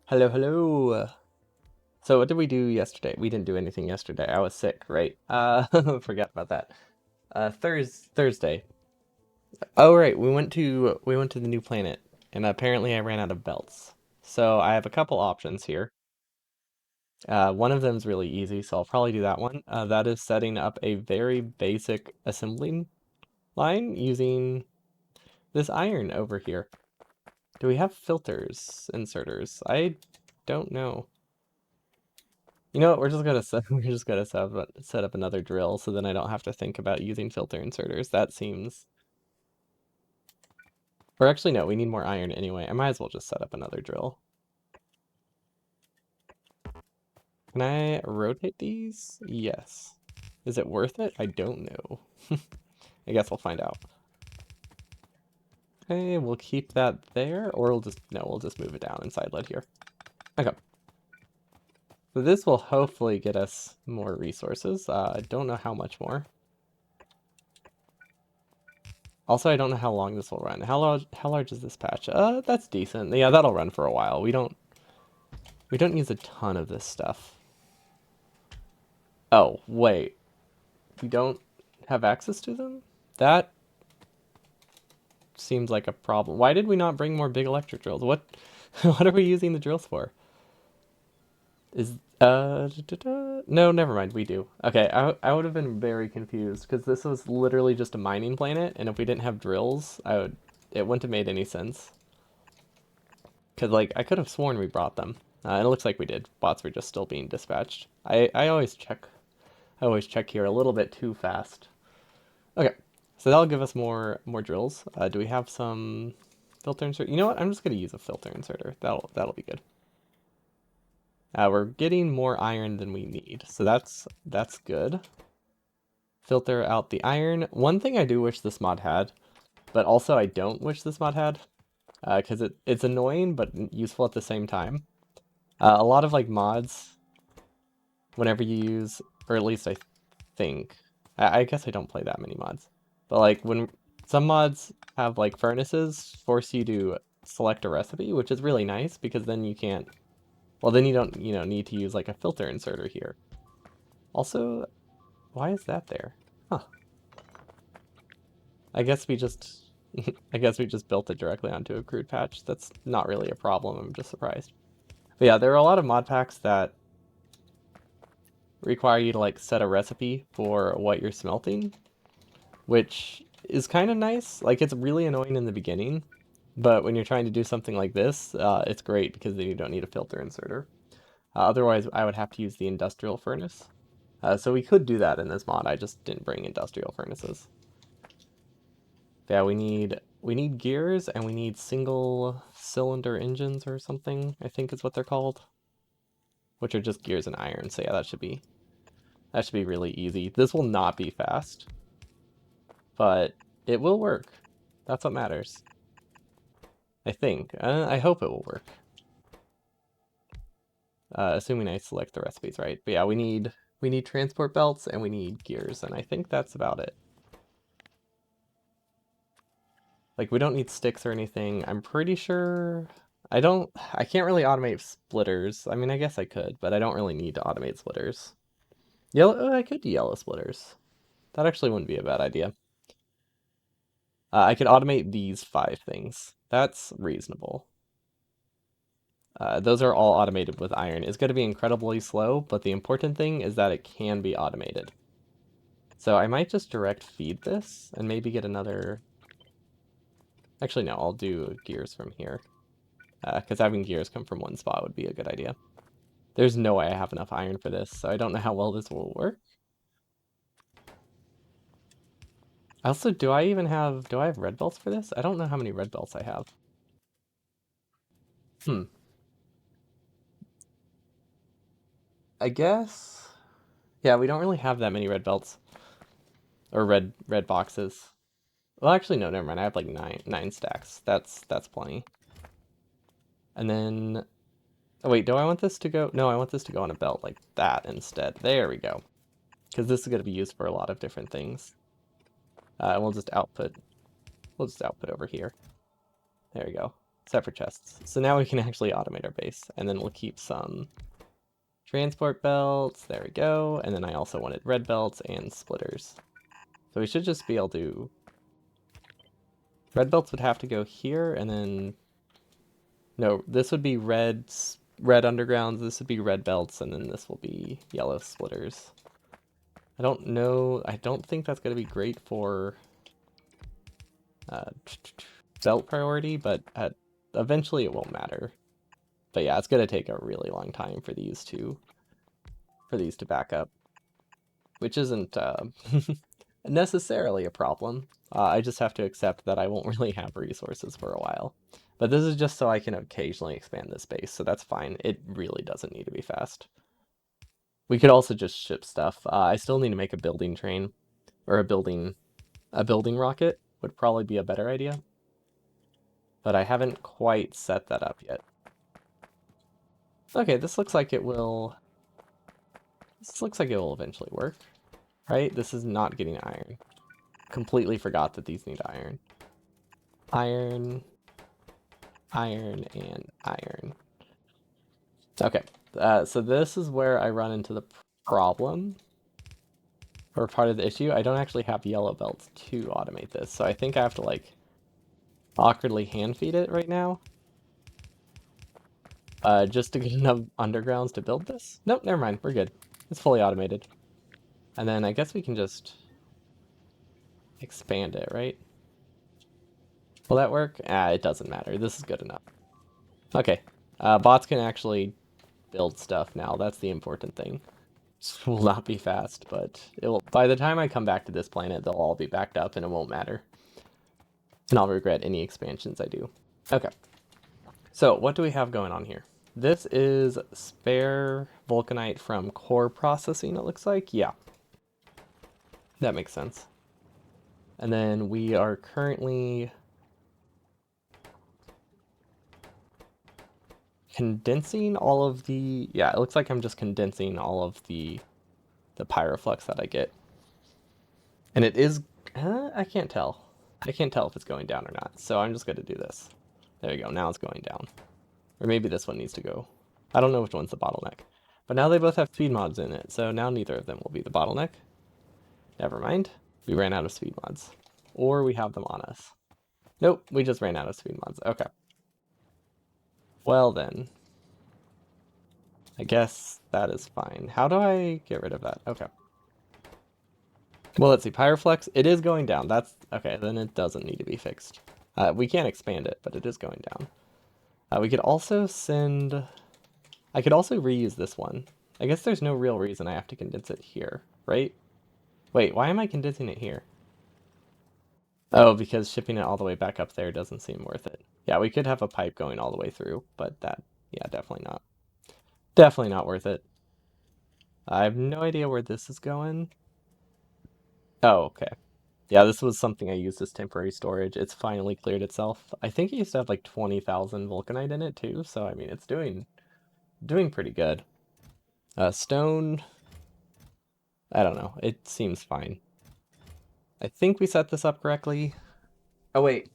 Hello, hello. So what did we do yesterday? We didn't do anything yesterday. I was sick, right? Forgot about that. Thursday. Oh, right. We went to the new planet, and apparently I ran out of belts. So I have a couple options here. One of them is really easy, so I'll probably do that one. That is setting up a very basic assembling line using this iron over here. Do we have filters, inserters? I don't know. You know what? We're just gonna set, we're just gonna set up another drill so then I don't have to think about using filter inserters. That seems. Or actually, no, we need more iron anyway. I might as well just set up another drill. Can I rotate these? Yes. Is it worth it? I don't know. I guess we'll find out. Okay, we'll keep that there, or we'll just move it down and side lead here. Okay. So this will hopefully get us more resources. I don't know how much more. Also, I don't know how long this will run. How large is this patch? That's decent. Yeah, that'll run for a while. We don't use a ton of this stuff. Oh, wait. We don't have access to them? That seems like a problem. Why did we not bring more big electric drills? What what are we using the drills for? Is no, never mind. We do. Okay, I would have been very confused because this was literally just a mining planet, and if we didn't have drills, it wouldn't have made any sense. Because, like, I could have sworn we brought them. And it looks like we did. Bots were just still being dispatched. I always check. I always check here a little bit too fast. Okay, so that'll give us more drills. Do we have some filter insert? You know what? I'm just gonna use a filter inserter. That'll be good. We're getting more iron than we need, so that's good. Filter out the iron. One thing I do wish this mod had, but also I don't wish this mod had, because it's annoying but useful at the same time. A lot of like mods, whenever you use, or at least I think, I guess I don't play that many mods, but like when some mods have like furnaces force you to select a recipe, which is really nice because then you can't, well, then you don't, need to use like a filter inserter here. Also, why is that there? Huh. I guess we just, I guess we just built it directly onto a crude patch. That's not really a problem. I'm just surprised. But yeah, there are a lot of mod packs that require you to like set a recipe for what you're smelting, which is kind of nice. Like it's really annoying in the beginning, but when you're trying to do something like this, it's great because then you don't need a filter inserter. Otherwise, I would have to use the industrial furnace. So we could do that in this mod. I just didn't bring industrial furnaces. Yeah, we need gears and we need single cylinder engines or something, I think is what they're called, which are just gears and iron. So yeah, that should be really easy. This will not be fast, but it will work. That's what matters. I think. I hope it will work. Assuming I select the recipes right. But yeah, we need transport belts and we need gears, and I think that's about it. Like we don't need sticks or anything. I'm pretty sure I can't really automate splitters. I mean, I guess I could, but I don't really need to automate splitters. Yellow, I could do yellow splitters. That actually wouldn't be a bad idea. I could automate these 5 things. That's reasonable. Those are all automated with iron. It's going to be incredibly slow, but the important thing is that it can be automated. So I might just direct feed this and maybe get another. Actually, no, I'll do gears from here. Because having gears come from one spot would be a good idea. There's no way I have enough iron for this, so I don't know how well this will work. Also, do I have red belts for this? I don't know how many red belts I have. Hmm. I guess. Yeah, we don't really have that many red belts or red boxes. Well, actually, no, never mind. I have like nine stacks. That's plenty. And then, oh wait, do I want this to go? No, I want this to go on a belt like that instead. There we go. Because this is going to be used for a lot of different things. And we'll just output. We'll just output over here. There we go. separate chests. So now we can actually automate our base, and then we'll keep some transport belts. There we go. And then I also wanted red belts and splitters. So we should just be able to... Red belts would have to go here, and then... No, this would be red undergrounds, this would be red belts, and then this will be yellow splitters. I don't know, I don't think that's going to be great for uh, belt priority, but eventually it won't matter. But yeah, it's going to take a really long time for these to back up, which isn't necessarily a problem. I just have to accept that I won't really have resources for a while. But this is just so I can occasionally expand this base, so that's fine. It really doesn't need to be fast. We could also just ship stuff. I still need to make a building train, or a building rocket would probably be a better idea. But I haven't quite set that up yet. Okay, this looks like it will... This looks like it will eventually work, right? This is not getting iron. Completely forgot that these need iron. Iron, iron, and iron. Okay, so this is where I run into the problem, or part of the issue. I don't actually have yellow belts to automate this, so I think I have to, like, awkwardly hand feed it right now. Just to get enough undergrounds to build this? Nope, never mind, we're good. It's fully automated. And then I guess we can just expand it, right? Will that work? It doesn't matter. This is good enough. Okay, bots can actually build stuff now. That's the important thing. This will not be fast, but it will. By the time I come back to this planet, they'll all be backed up and it won't matter. And I'll regret any expansions I do. Okay, so what do we have going on here? This is spare vulcanite from core processing, it looks like. Yeah, that makes sense. And then we are currently condensing all of the... Yeah, it looks like I'm just condensing all of the pyroflux that I get. And it is... I can't tell. I can't tell if it's going down or not. So I'm just going to do this. There you go. Now it's going down. Or maybe this one needs to go. I don't know which one's the bottleneck. But now they both have speed mods in it. So now neither of them will be the bottleneck. Never mind. We ran out of speed mods. Or we have them on us. Nope, we just ran out of speed mods. Okay. Well then. I guess that is fine. How do I get rid of that? Okay. Well, let's see. Pyroflex, it is going down. That's... Okay, then it doesn't need to be fixed. We can't expand it, but it is going down. We could also send... I could also reuse this one. I guess there's no real reason I have to condense it here, right? Wait, why am I condensing it here? Oh, because shipping it all the way back up there doesn't seem worth it. Yeah, we could have a pipe going all the way through, but that... Yeah, definitely not. Definitely not worth it. I have no idea where this is going. Oh, okay. Yeah, this was something I used as temporary storage. It's finally cleared itself. I think it used to have like 20,000 vulcanite in it too, so I mean, it's doing pretty good. Stone, I don't know. It seems fine. I think we set this up correctly. Oh, wait.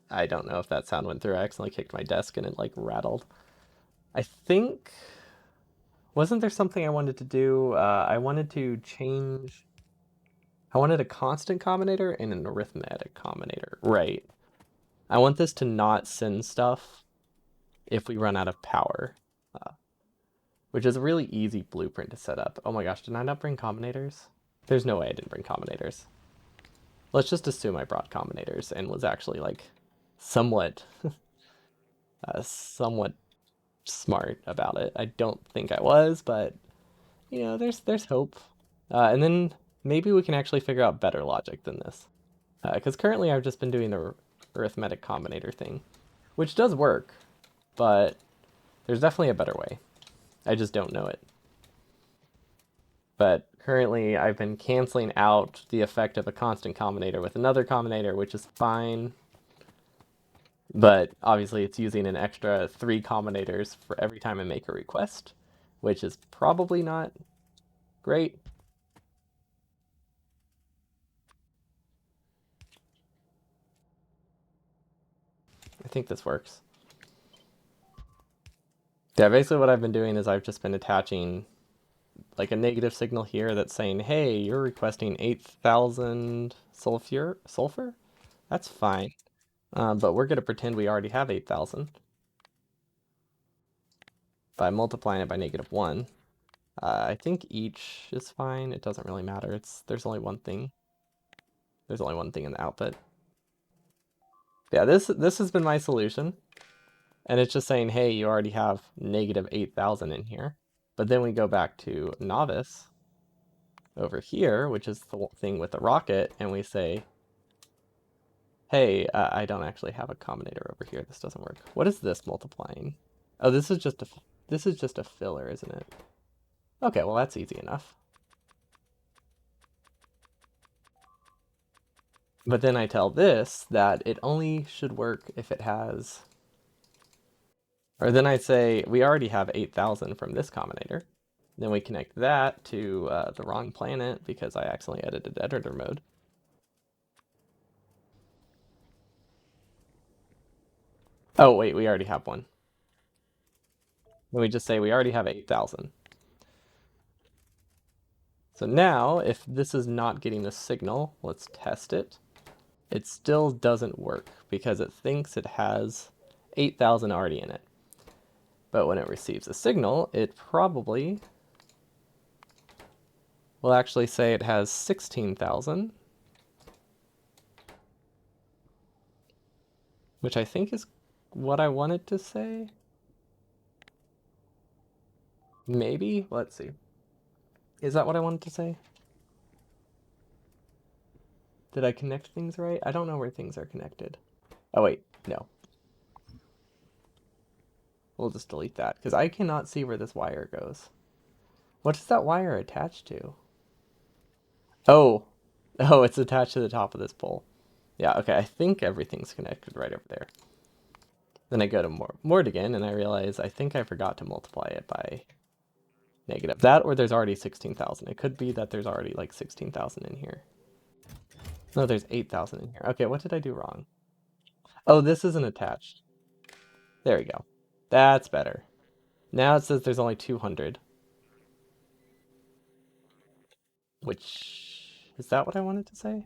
I don't know if that sound went through. I accidentally kicked my desk and it like rattled. I think... Wasn't there something I wanted to do? I wanted to change... I wanted a constant combinator and an arithmetic combinator. Right. I want this to not send stuff if we run out of power, which is a really easy blueprint to set up. Oh my gosh, did I not bring combinators? There's no way I didn't bring combinators. Let's just assume I brought combinators and was actually like somewhat, somewhat smart about it. I don't think I was, but you know, there's hope. And then maybe we can actually figure out better logic than this. Because currently I've just been doing the arithmetic combinator thing, which does work, but there's definitely a better way. I just don't know it. But currently I've been canceling out the effect of a constant combinator with another combinator, which is fine. But obviously it's using an extra 3 combinators for every time I make a request, which is probably not great. I think this works. Yeah, basically what I've been doing is I've just been attaching like a negative signal here that's saying, hey, you're requesting 8,000 sulfur? That's fine. But we're going to pretend we already have 8,000 by multiplying it by -1. I think each is fine. It doesn't really matter. There's only one thing. There's only one thing in the output. Yeah, this has been my solution. And it's just saying, hey, you already have -8,000 in here. But then we go back to novice over here, which is the thing with the rocket, and we say, hey, I don't actually have a combinator over here. This doesn't work. What is this multiplying? Oh, this is just a filler, isn't it? Okay, well that's easy enough. But then I tell this that it only should work if it has, or then I say we already have 8,000 from this combinator. Then we connect that to the wrong planet because I accidentally edited editor mode. Oh wait, we already have one. Then we just say we already have 8,000. So now, if this is not getting a signal, let's test it. It still doesn't work because it thinks it has 8,000 already in it. But when it receives a signal, it probably will actually say it has 16,000, which I think is what I wanted to say. Maybe? Let's see. Is that what I wanted to say? Did I connect things right? I don't know where things are connected. Oh wait, no. We'll just delete that because I cannot see where this wire goes. What is that wire attached to? Oh, oh, it's attached to the top of this pole. Yeah, okay, I think everything's connected right over there. Then I go to more again, and I realize I think I forgot to multiply it by negative. That or there's already 16,000. It could be that there's already like 16,000 in here. No, there's 8,000 in here. Okay, what did I do wrong? Oh, this isn't attached. There we go. That's better. Now it says there's only 200. Which, is that what I wanted to say?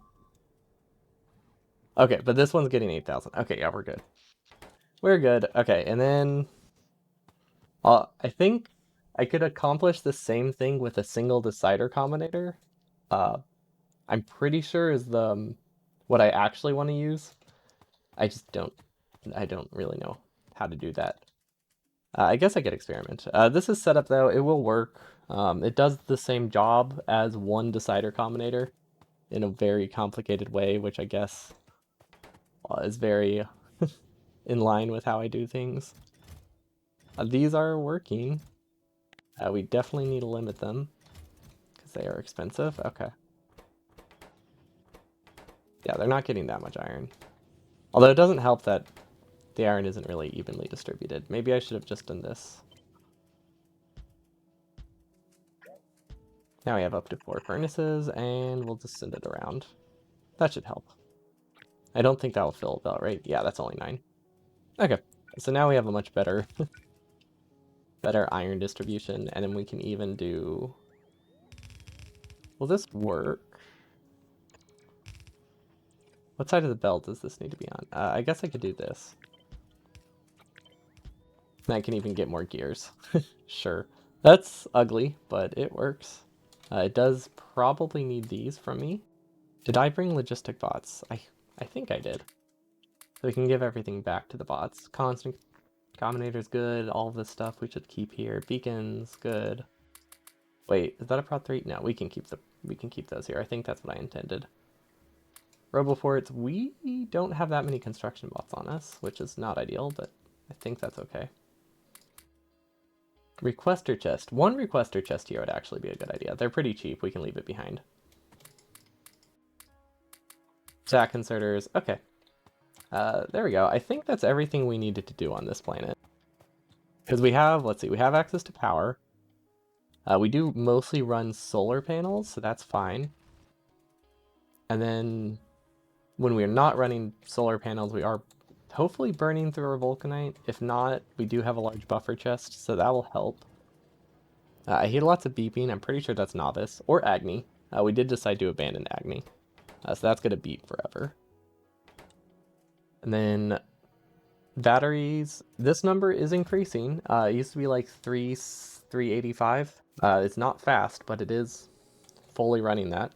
Okay, but this one's getting 8,000. Okay, yeah, we're good. We're good. Okay, and then I think I could accomplish the same thing with a single decider combinator. Uh, I'm pretty sure is the what I actually want to use. I just don't. I don't really know how to do that. I guess I could experiment. This is set up though. It will work. It does the same job as one decider combinator in a very complicated way, which I guess is very in line with how I do things. These are working. We definitely need to limit them because they are expensive. Okay. Yeah, they're not getting that much iron. Although it doesn't help that the iron isn't really evenly distributed. Maybe I should have just done this. Now we have up to 4 furnaces, and we'll just send it around. That should help. I don't think that will fill about right. Yeah, that's only 9. Okay, so now we have a much better, better iron distribution, and then we can even do. Will this work? What side of the belt does this need to be on? I guess I could do this. And I can even get more gears. Sure. That's ugly, but it works. It does probably need these from me. Did I bring logistic bots? I think I did. So we can give everything back to the bots. Constant combinator's good. All this stuff we should keep here. Beacons, good. Wait, is that a prod 3? No, we can keep those here. I think that's what I intended. Roboforts, we don't have that many construction bots on us, which is not ideal, but I think that's okay. Requester chest. One requester chest here would actually be a good idea. They're pretty cheap. We can leave it behind. Jack inserters. Okay. There we go. I think that's everything we needed to do on this planet. Because we have, let's see, we have access to power. We do mostly run solar panels, so that's fine. And then when we're not running solar panels, we are Hopefully burning through our vulcanite. If not, we do have a large buffer chest, so that will help. I hear lots of beeping. I'm pretty sure that's Novice or Agni. We did decide to abandon Agni, so that's gonna beep forever. And then batteries. This number is increasing. It used to be like 385. It's not fast, but it is fully running that.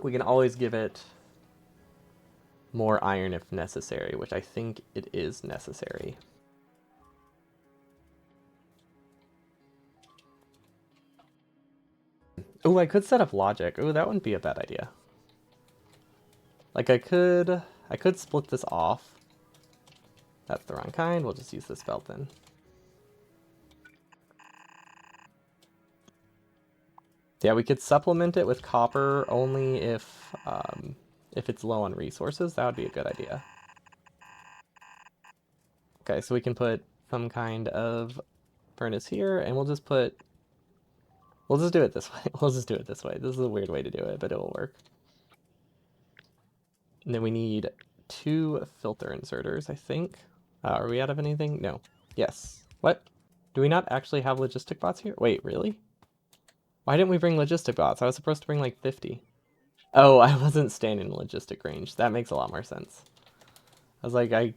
We can always give it more iron if necessary, which I think it is necessary. Oh, I could set up logic. Oh, that wouldn't be a bad idea. Like I could split this off. That's the wrong kind. We'll just use this belt then. Yeah, we could supplement it with copper only if it's low on resources. That would be a good idea. Okay, so we can put some kind of furnace here, and we'll just do it this way. We'll just do it this way. This is a weird way to do it, but it will work. And then we need 2 filter inserters, I think. Are we out of anything? No. Yes. What? Do we not actually have logistic bots here? Wait, really? Why didn't we bring logistic bots? I was supposed to bring like 50. Oh, I wasn't standing in logistic range. That makes a lot more sense. I was like, I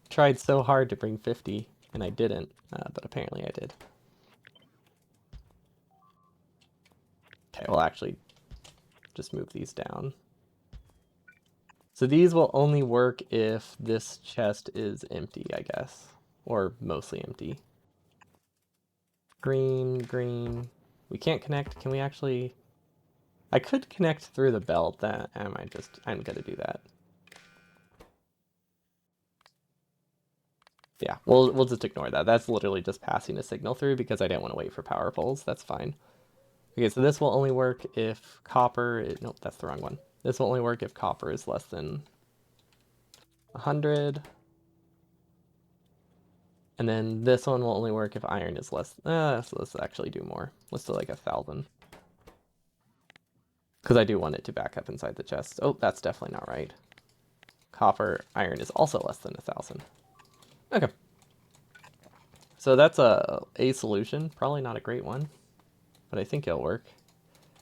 tried so hard to bring 50, and I didn't, but apparently I did. Okay, we'll actually just move these down. So these will only work if this chest is empty, I guess. Or mostly empty. Green, green. We can't connect. Can we actually... I could connect through the belt. I'm gonna do that. Yeah, we'll just ignore that. That's literally just passing a signal through because I didn't want to wait for power poles. That's fine. Okay, so this will only work if copper... Nope, that's the wrong one. This will only work if copper is less than 100. And then this one will only work if iron is less. So let's actually do more. Let's do like 1,000. Because I do want it to back up inside the chest. Oh, that's definitely not right. Copper, iron is also less than 1,000. Okay. So that's a solution. Probably not a great one, but I think it'll work.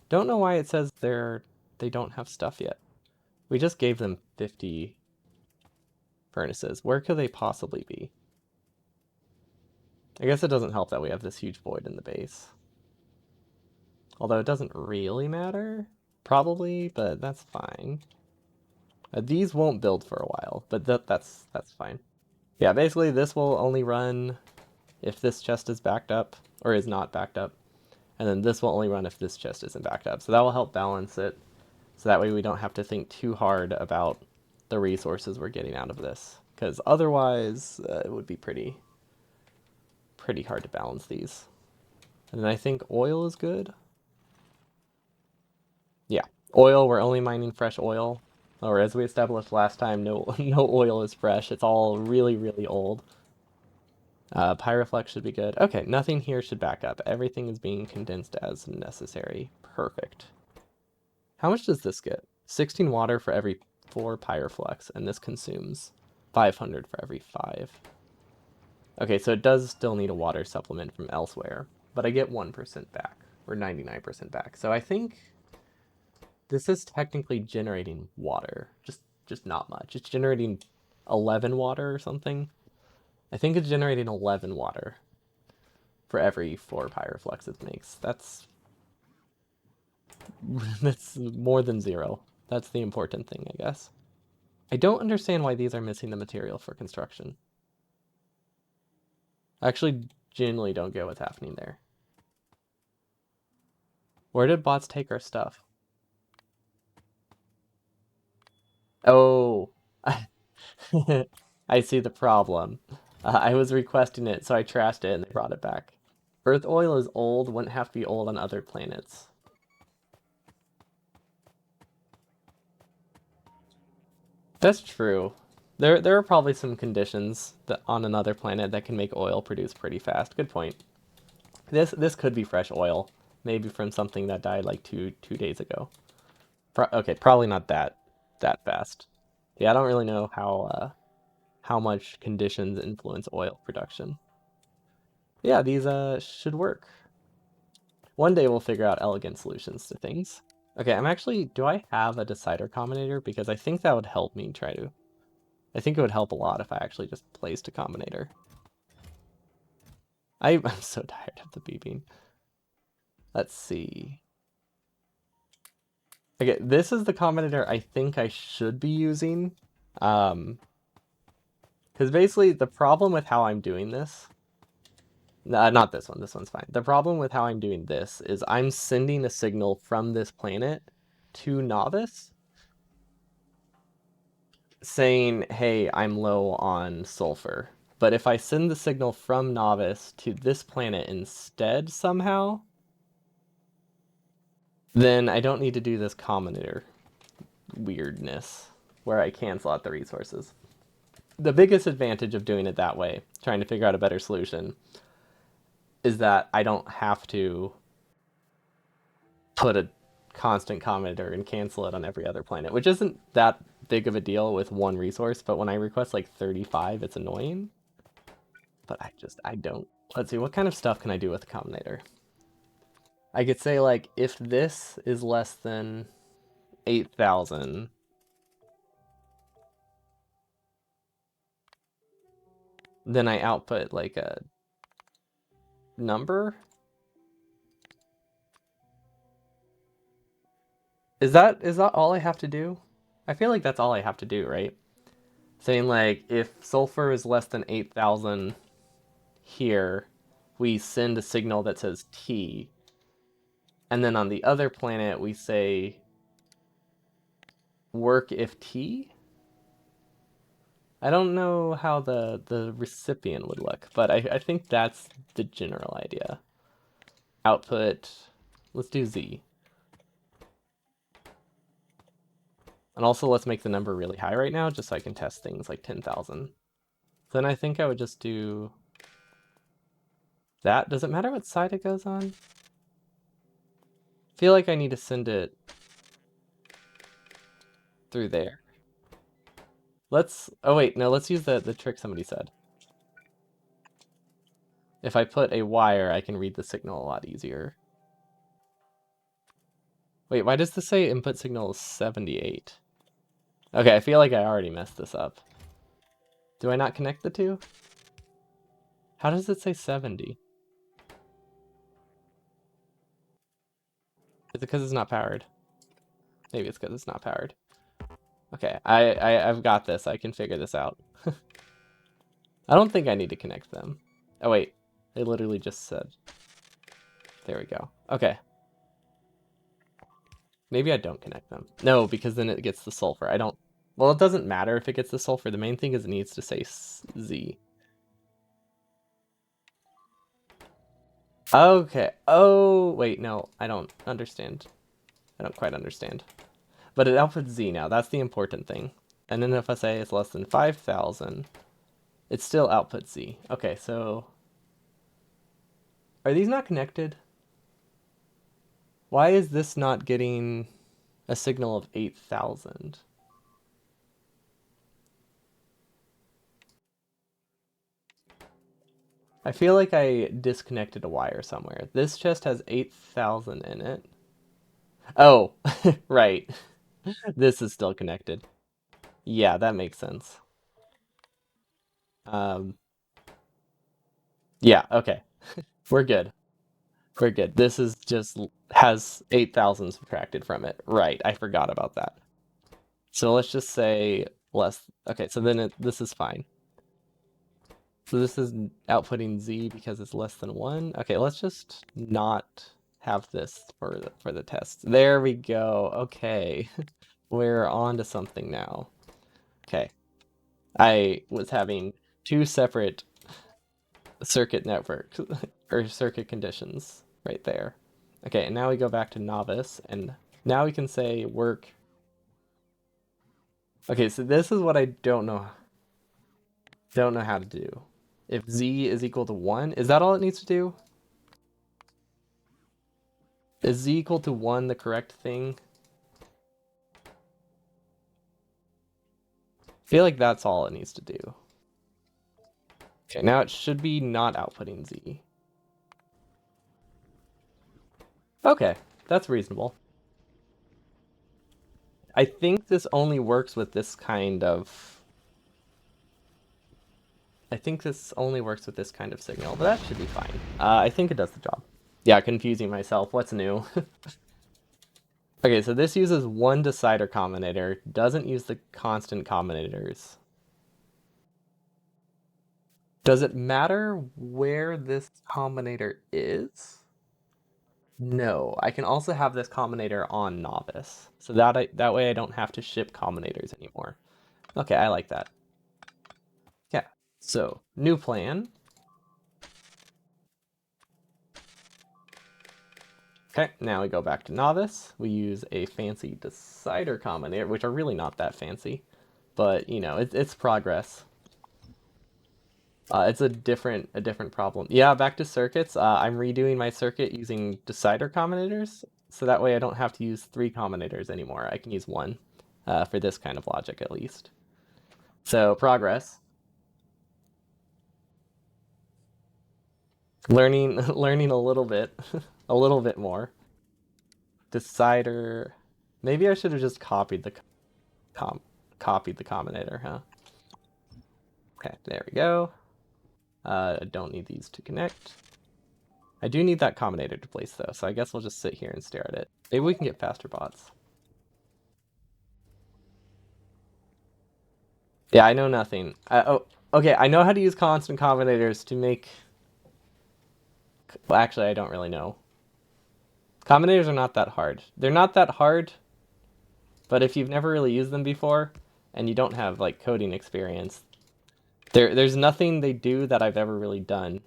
Don't know why it says they don't have stuff yet. We just gave them 50 furnaces. Where could they possibly be? I guess it doesn't help that we have this huge void in the base. Although it doesn't really matter, probably, but that's fine. These won't build for a while, but that's fine. Yeah, basically this will only run if this chest is backed up, or is not backed up. And then this will only run if this chest isn't backed up. So that will help balance it. So that way we don't have to think too hard about the resources we're getting out of this. Because otherwise, it would be pretty hard to balance these. And then I think oil is good. Yeah, oil, we're only mining fresh oil. Or as we established last time, no oil is fresh. It's all really old. Pyroflex should be good. Okay, nothing here should back up. Everything is being condensed as necessary. Perfect. How much does this get? 16 water for every 4 pyroflex, and this consumes 500 for every 5. Okay, so it does still need a water supplement from elsewhere, but I get 1% back, or 99% back. So I think this is technically generating water, just not much. It's generating 11 water or something. I think it's generating 11 water for every 4 pyroflex it makes. That's more than 0. That's the important thing, I guess. I don't understand why these are missing the material for construction. I actually genuinely don't get what's happening there. Where did bots take our stuff? Oh, I see the problem. I was requesting it, so I trashed it and they brought it back. Earth oil is old, wouldn't have to be old on other planets. That's true. There are probably some conditions that on another planet that can make oil produce pretty fast. Good point. This could be fresh oil, maybe from something that died like two days ago. Okay, probably not that fast. Yeah, I don't really know how. how much conditions influence oil production. Yeah, these should work. One day we'll figure out elegant solutions to things. Okay, do I have a decider combinator? Because I think that would help me try to. I think it would help a lot if I actually just placed a combinator. I'm so tired of the beeping. Let's see. Okay, this is the combinator I think I should be using. Um, because basically the problem with how I'm doing this, not this one, this one's fine. The problem with how I'm doing this is I'm sending a signal from this planet to Novice saying, hey, I'm low on sulfur. But if I send the signal from Novice to this planet instead somehow, then I don't need to do this combinator weirdness where I cancel out the resources. The biggest advantage of doing it that way, trying to figure out a better solution, is that I don't have to put a constant combinator and cancel it on every other planet, which isn't that big of a deal with one resource, but when I request like 35, it's annoying. But I don't. Let's see, what kind of stuff can I do with the combinator? I could say like, if this is less than 8,000, then I output like a number. Is that all I have to do? I feel like that's all I have to do, right? Saying like, if sulfur is less than 8,000 here, we send a signal that says T. And then on the other planet, we say work if T. I don't know how the recipient would look, but I think that's the general idea. Output, let's do Z. And also let's make the number really high right now, just so I can test things like 10,000. Then I think I would just do that. Does it matter what side it goes on? I feel like I need to send it through there. Oh wait, no, let's use the trick somebody said. If I put a wire, I can read the signal a lot easier. Wait, why does this say input signal is 78? Okay, I feel like I already messed this up. Do I not connect the two? How does it say 70? Is it because it's not powered? Maybe it's because it's not powered. Okay, I've got this. I can figure this out. I don't think I need to connect them. Oh wait, they literally just said. There we go. Okay. Maybe I don't connect them. No, because then it gets the sulfur. I don't... Well, it doesn't matter if it gets the sulfur. The main thing is it needs to say Z. Okay. Oh, wait, no. I don't understand. I don't quite understand. But it outputs Z now. That's the important thing. And then if I say it's less than 5,000, it still outputs Z. Okay, so... Are these not connected? Why is this not getting a signal of 8,000? I feel like I disconnected a wire somewhere. This chest has 8,000 in it. Oh, right. This is still connected. Yeah, that makes sense. Um, yeah, okay. We're good. We're good. This is just has 8,000 subtracted from it. Right, I forgot about that. So let's just say less. Okay, so then this is fine. So this is outputting Z because it's less than 1. Okay, let's just not have this for the test. There we go. Okay. We're on to something now. Okay. I was having two separate circuit networks or circuit conditions right there. Okay, and now we go back to novice and now we can say work. Okay, so this is what I don't know how to do. If Z is equal to 1, is that all it needs to do? Is Z equal to 1 the correct thing? I feel like that's all it needs to do. Okay, now it should be not outputting Z. Okay, that's reasonable. I think this only works with this kind of... I think this only works with this kind of signal, but that should be fine. I think it does the job. Yeah, confusing myself. What's new? Okay, so this uses one decider combinator, doesn't use the constant combinators. Does it matter where this combinator is? No, I can also have this combinator on novice. So that way I don't have to ship combinators anymore. Okay, I like that. Yeah. So, new plan. Okay, now we go back to novice. We use a fancy decider combinator, which are really not that fancy, but you know, it's progress. It's a different problem. Yeah, back to circuits. I'm redoing my circuit using decider combinators, so that way I don't have to use three combinators anymore. I can use one, for this kind of logic at least. So progress. Learning learning a little bit, a little bit more. Decider. Maybe I should have just com copied the combinator, huh? Okay, there we go. I don't need these to connect. I do need that combinator to place though, so I guess we'll just sit here and stare at it. Maybe we can get faster bots. Yeah, I know nothing. Oh, okay, I know how to use constant combinators to make... Well, actually, I don't really know. Combinators are not that hard. They're not that hard, but if you've never really used them before, and you don't have, like, coding experience, there's nothing they do that I've ever really done.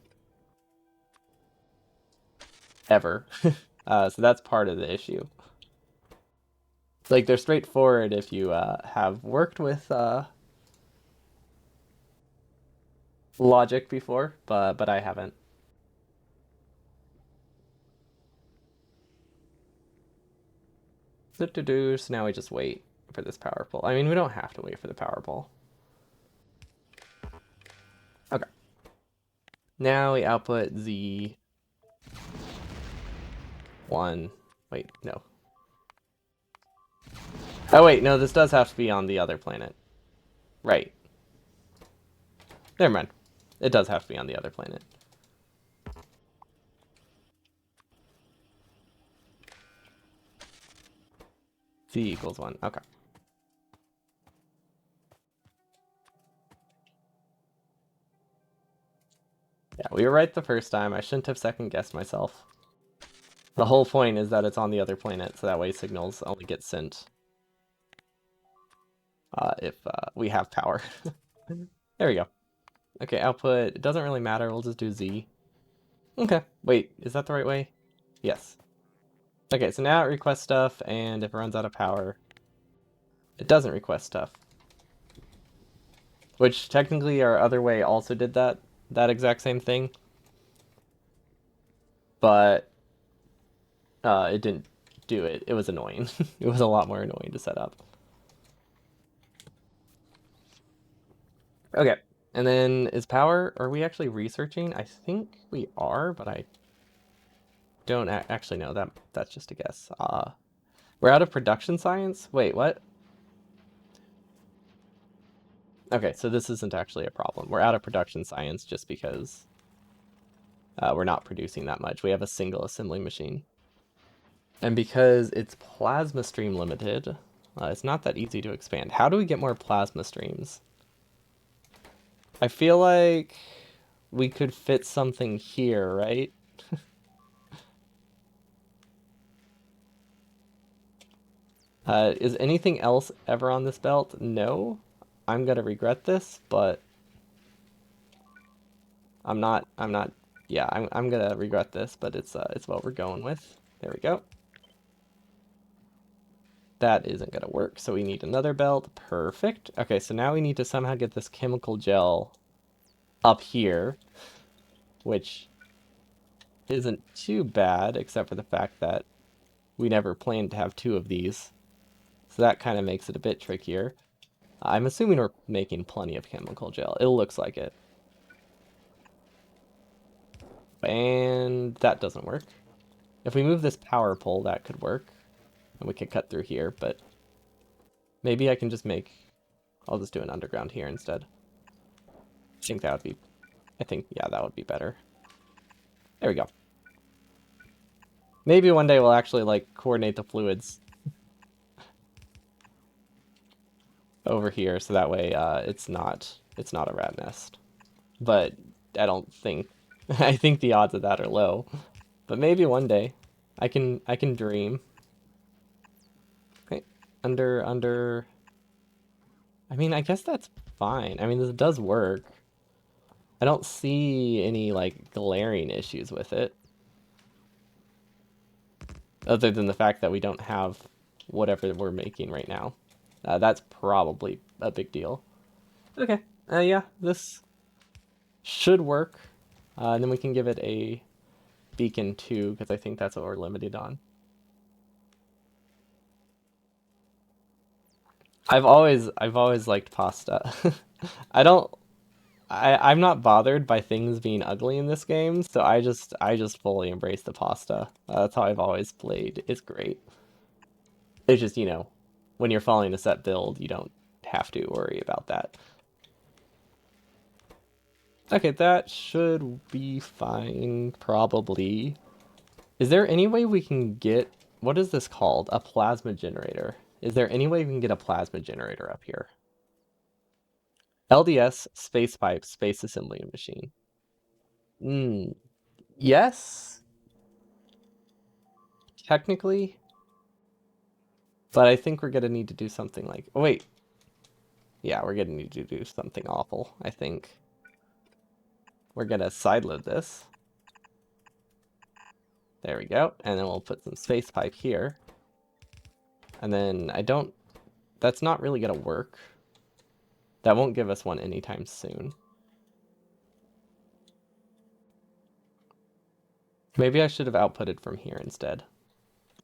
Ever. So that's part of the issue. Like, they're straightforward if you have worked with logic before, but I haven't. So now we just wait for this power pole. I mean, we don't have to wait for the power pole. Okay. Now we output Z1. Wait, no. Oh wait, no, this does have to be on the other planet. Right. Never mind. It does have to be on the other planet. Z equals 1. Okay. Yeah, we were right the first time. I shouldn't have second guessed myself. The whole point is that it's on the other planet, so that way signals only get sent if we have power. There we go. Okay, output. It doesn't really matter. We'll just do Z. Okay. Wait, is that the right way? Yes. Okay, so now it requests stuff, and if it runs out of power, it doesn't request stuff. Which technically our other way also did that exact same thing, but it didn't do it. It was annoying. It was a lot more annoying to set up. Okay, and then is power? Are we actually researching? I think we are, but I don't actually know. That's just a guess. We're out of production science. Wait, what? Okay, so this isn't actually a problem. We're out of production science just because we're not producing that much. We have a single assembly machine. And because it's plasma stream limited, it's not that easy to expand. How do we get more plasma streams? I feel like we could fit something here, right? Is anything else ever on this belt? No. I'm gonna regret this, but I'm not, yeah, I'm gonna regret this, but it's what we're going with. There we go. That isn't gonna work, so we need another belt. Perfect. Okay, so now we need to somehow get this chemical gel up here, which isn't too bad, except for the fact that we never planned to have two of these. So that kind of makes it a bit trickier. I'm assuming we're making plenty of chemical gel. It looks like it. And that doesn't work. If we move this power pole, that could work. And we could cut through here, but maybe I can just make... I'll just do an underground here instead. I think that would be... I think, yeah, that would be better. There we go. Maybe one day we'll actually, like, coordinate the fluids over here, so that way it's not a rat nest. But I don't think... I think the odds of that are low. But maybe one day. I can dream. Okay. Under... I mean, I guess that's fine. I mean, this does work. I don't see any, like, glaring issues with it. Other than the fact that we don't have whatever we're making right now. That's probably a big deal. Okay. Yeah, this should work. And then we can give it a beacon too, because I think that's what we're limited on. I've always liked pasta. I don't I'm not bothered by things being ugly in this game, so I just fully embrace the pasta. That's how I've always played. It's great. It's just, when you're following a set build, you don't have to worry about that. Okay, that should be fine, probably. Is there any way we can get, what is this called? A plasma generator. Is there any way we can get a plasma generator up here? LDS, space pipe, space assembly machine. Hmm. Yes, technically, but I think we're gonna need to do something like, oh, wait. Yeah, we're gonna need to do something awful, I think. We're gonna sideload this. There we go. And then we'll put some space pipe here. And then that's not really gonna work. That won't give us one anytime soon. Maybe I should have outputted from here instead.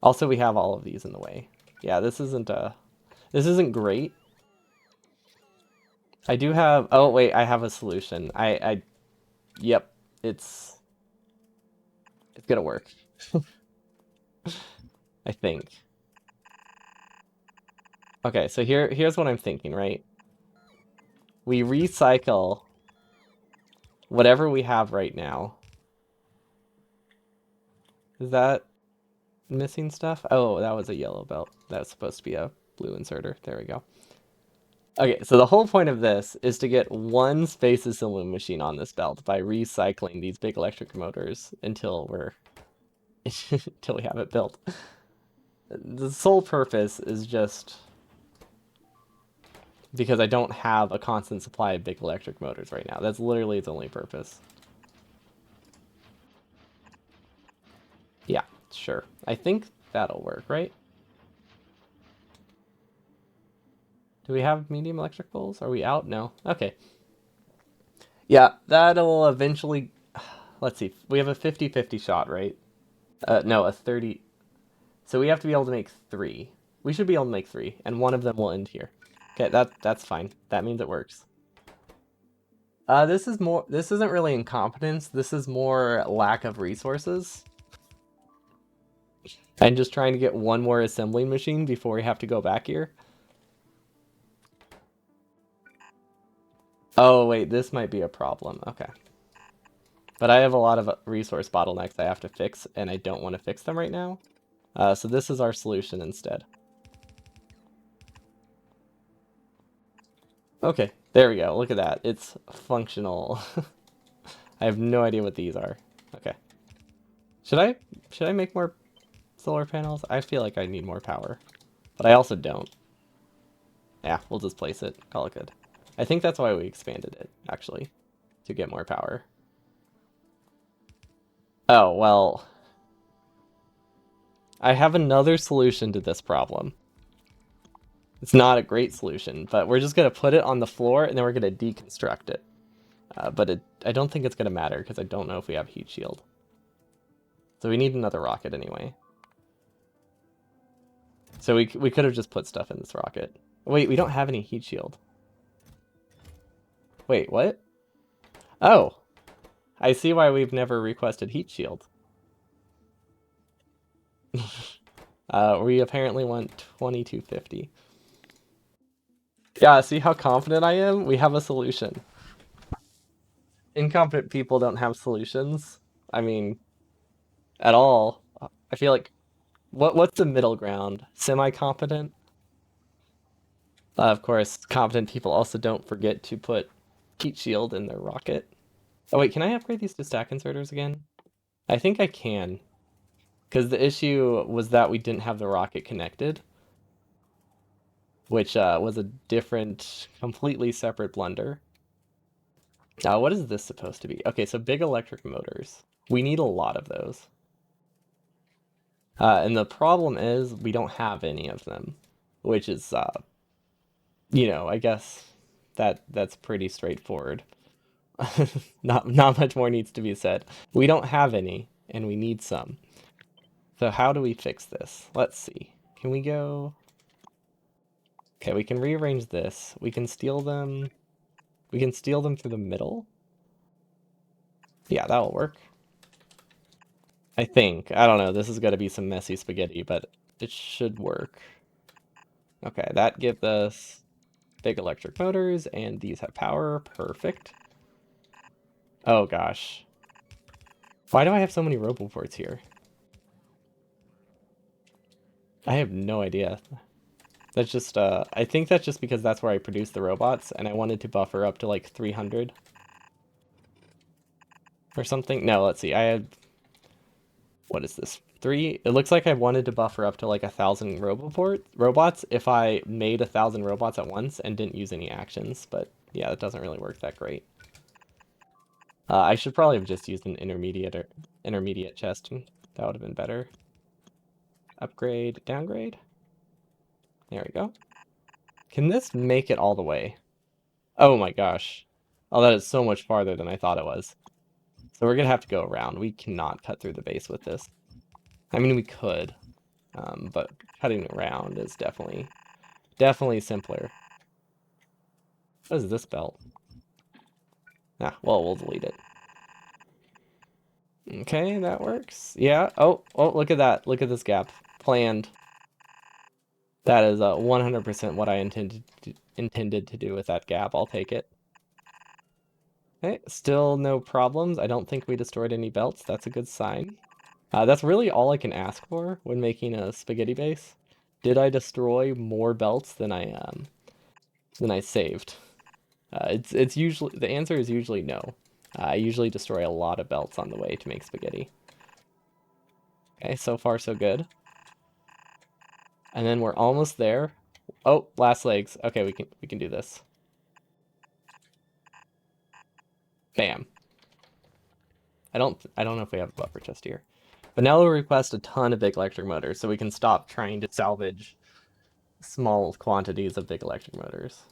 Also, we have all of these in the way. Yeah, this isn't great. I do have, oh wait, I have a solution. Yep, it's gonna work. I think. Okay, so here's what I'm thinking, right? We recycle whatever we have right now. Is that missing stuff? Oh, that was a yellow belt. That's supposed to be a blue inserter. There we go. Okay, so the whole point of this is to get one space assembly machine on this belt by recycling these big electric motors until until we have it built. The sole purpose is just because I don't have a constant supply of big electric motors right now. That's literally its only purpose. Yeah, sure. I think that'll work, right? Do we have medium electric poles? Are we out? No. Okay. Yeah, that'll eventually... Let's see. We have a 50-50 shot, right? No, a 30... So we have to be able to make 3. We should be able to make 3, and one of them will end here. Okay, that's fine. That means it works. This isn't really incompetence. This is more lack of resources. I'm just trying to get one more assembling machine before we have to go back here. Oh, wait, this might be a problem. Okay. But I have a lot of resource bottlenecks I have to fix, and I don't want to fix them right now. So this is our solution instead. Okay, there we go. Look at that. It's functional. I have no idea what these are. Okay. Should I make more solar panels? I feel like I need more power. But I also don't. Yeah, we'll just place it. Call it good. I think that's why we expanded it, actually. To get more power. Oh, well. I have another solution to this problem. It's not a great solution, but we're just going to put it on the floor and then we're going to deconstruct it. But I don't think it's going to matter because I don't know if we have heat shield. So we need another rocket anyway. So we could have just put stuff in this rocket. Wait, we don't have any heat shield. Wait, what? Oh. I see why we've never requested heat shield. We apparently want 2250. Yeah, see how confident I am? We have a solution. Incompetent people don't have solutions. I mean, at all. I feel like what's the middle ground? Semi-competent? Of course, competent people also don't forget to put heat shield in their rocket. Oh wait, can I upgrade these to stack inserters again? I think I can, because the issue was that we didn't have the rocket connected, which was a different, completely separate blunder. What is this supposed to be? Okay, so big electric motors. We need a lot of those. And the problem is we don't have any of them, which is, I guess that's pretty straightforward. Not much more needs to be said. We don't have any, and we need some. So how do we fix this? Let's see. Can we go? Okay, we can rearrange this. We can steal them. We can steal them through the middle. Yeah, that'll work. I think. I don't know. This is gonna be some messy spaghetti, but it should work. Okay, that gives us big electric motors, and these have power. Perfect. Oh gosh. Why do I have so many roboports here? I have no idea. That's just, I think that's just because that's where I produce the robots, and I wanted to buffer up to like 300 or something. No, let's see. I had, what is this? Three? It looks like I wanted to buffer up to like 1,000 robots if I made 1,000 robots at once and didn't use any actions, but yeah, it doesn't really work that great. I should probably have just used an intermediate chest. That would have been better. Upgrade, downgrade. There we go. Can this make it all the way? Oh my gosh. Oh, that is so much farther than I thought it was. So we're gonna have to go around. We cannot cut through the base with this. I mean, we could, but cutting around is definitely simpler. What is this belt? Ah, well, we'll delete it. Okay, that works. Yeah. Oh, look at that. Look at this gap. Planned. That is 100% what I intended to do with that gap. I'll take it. Okay, still no problems. I don't think we destroyed any belts. That's a good sign. That's really all I can ask for when making a spaghetti base. Did I destroy more belts than I saved? It's usually the answer is usually no. I usually destroy a lot of belts on the way to make spaghetti. Okay, so far so good. And then we're almost there. Oh, last legs. Okay, we can do this. Bam. I don't know if we have a buffer chest here. But now we'll request a ton of big electric motors so we can stop trying to salvage small quantities of big electric motors.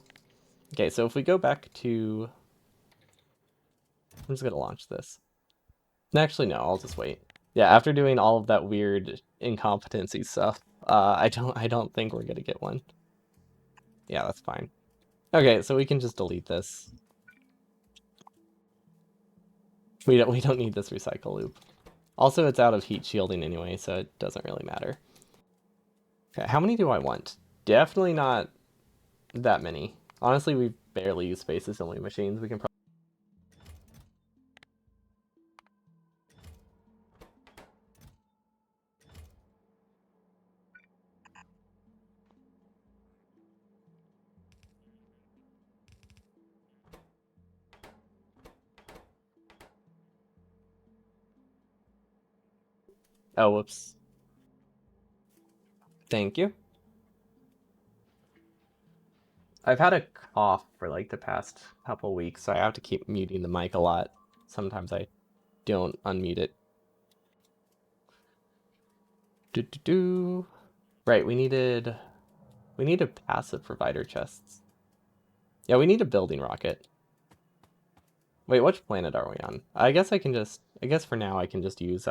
Okay, so if we go back to I'm just gonna launch this. Actually, no, I'll just wait. Yeah, after doing all of that weird incompetency stuff, I don't think we're gonna get one. Yeah, that's fine. Okay, so we can just delete this. We don't need this recycle loop. Also, it's out of heat shielding anyway, so it doesn't really matter. Okay, how many do I want? Definitely not that many. Honestly, we barely use space assembly machines. We can probably. Oh, whoops. Thank you. I've had a cough for like the past couple weeks, so I have to keep muting the mic a lot. Sometimes I don't unmute it. Do do do. Right, we needed passive provider chests. Yeah, we need a building rocket. Wait, which planet are we on? I guess for now I can just use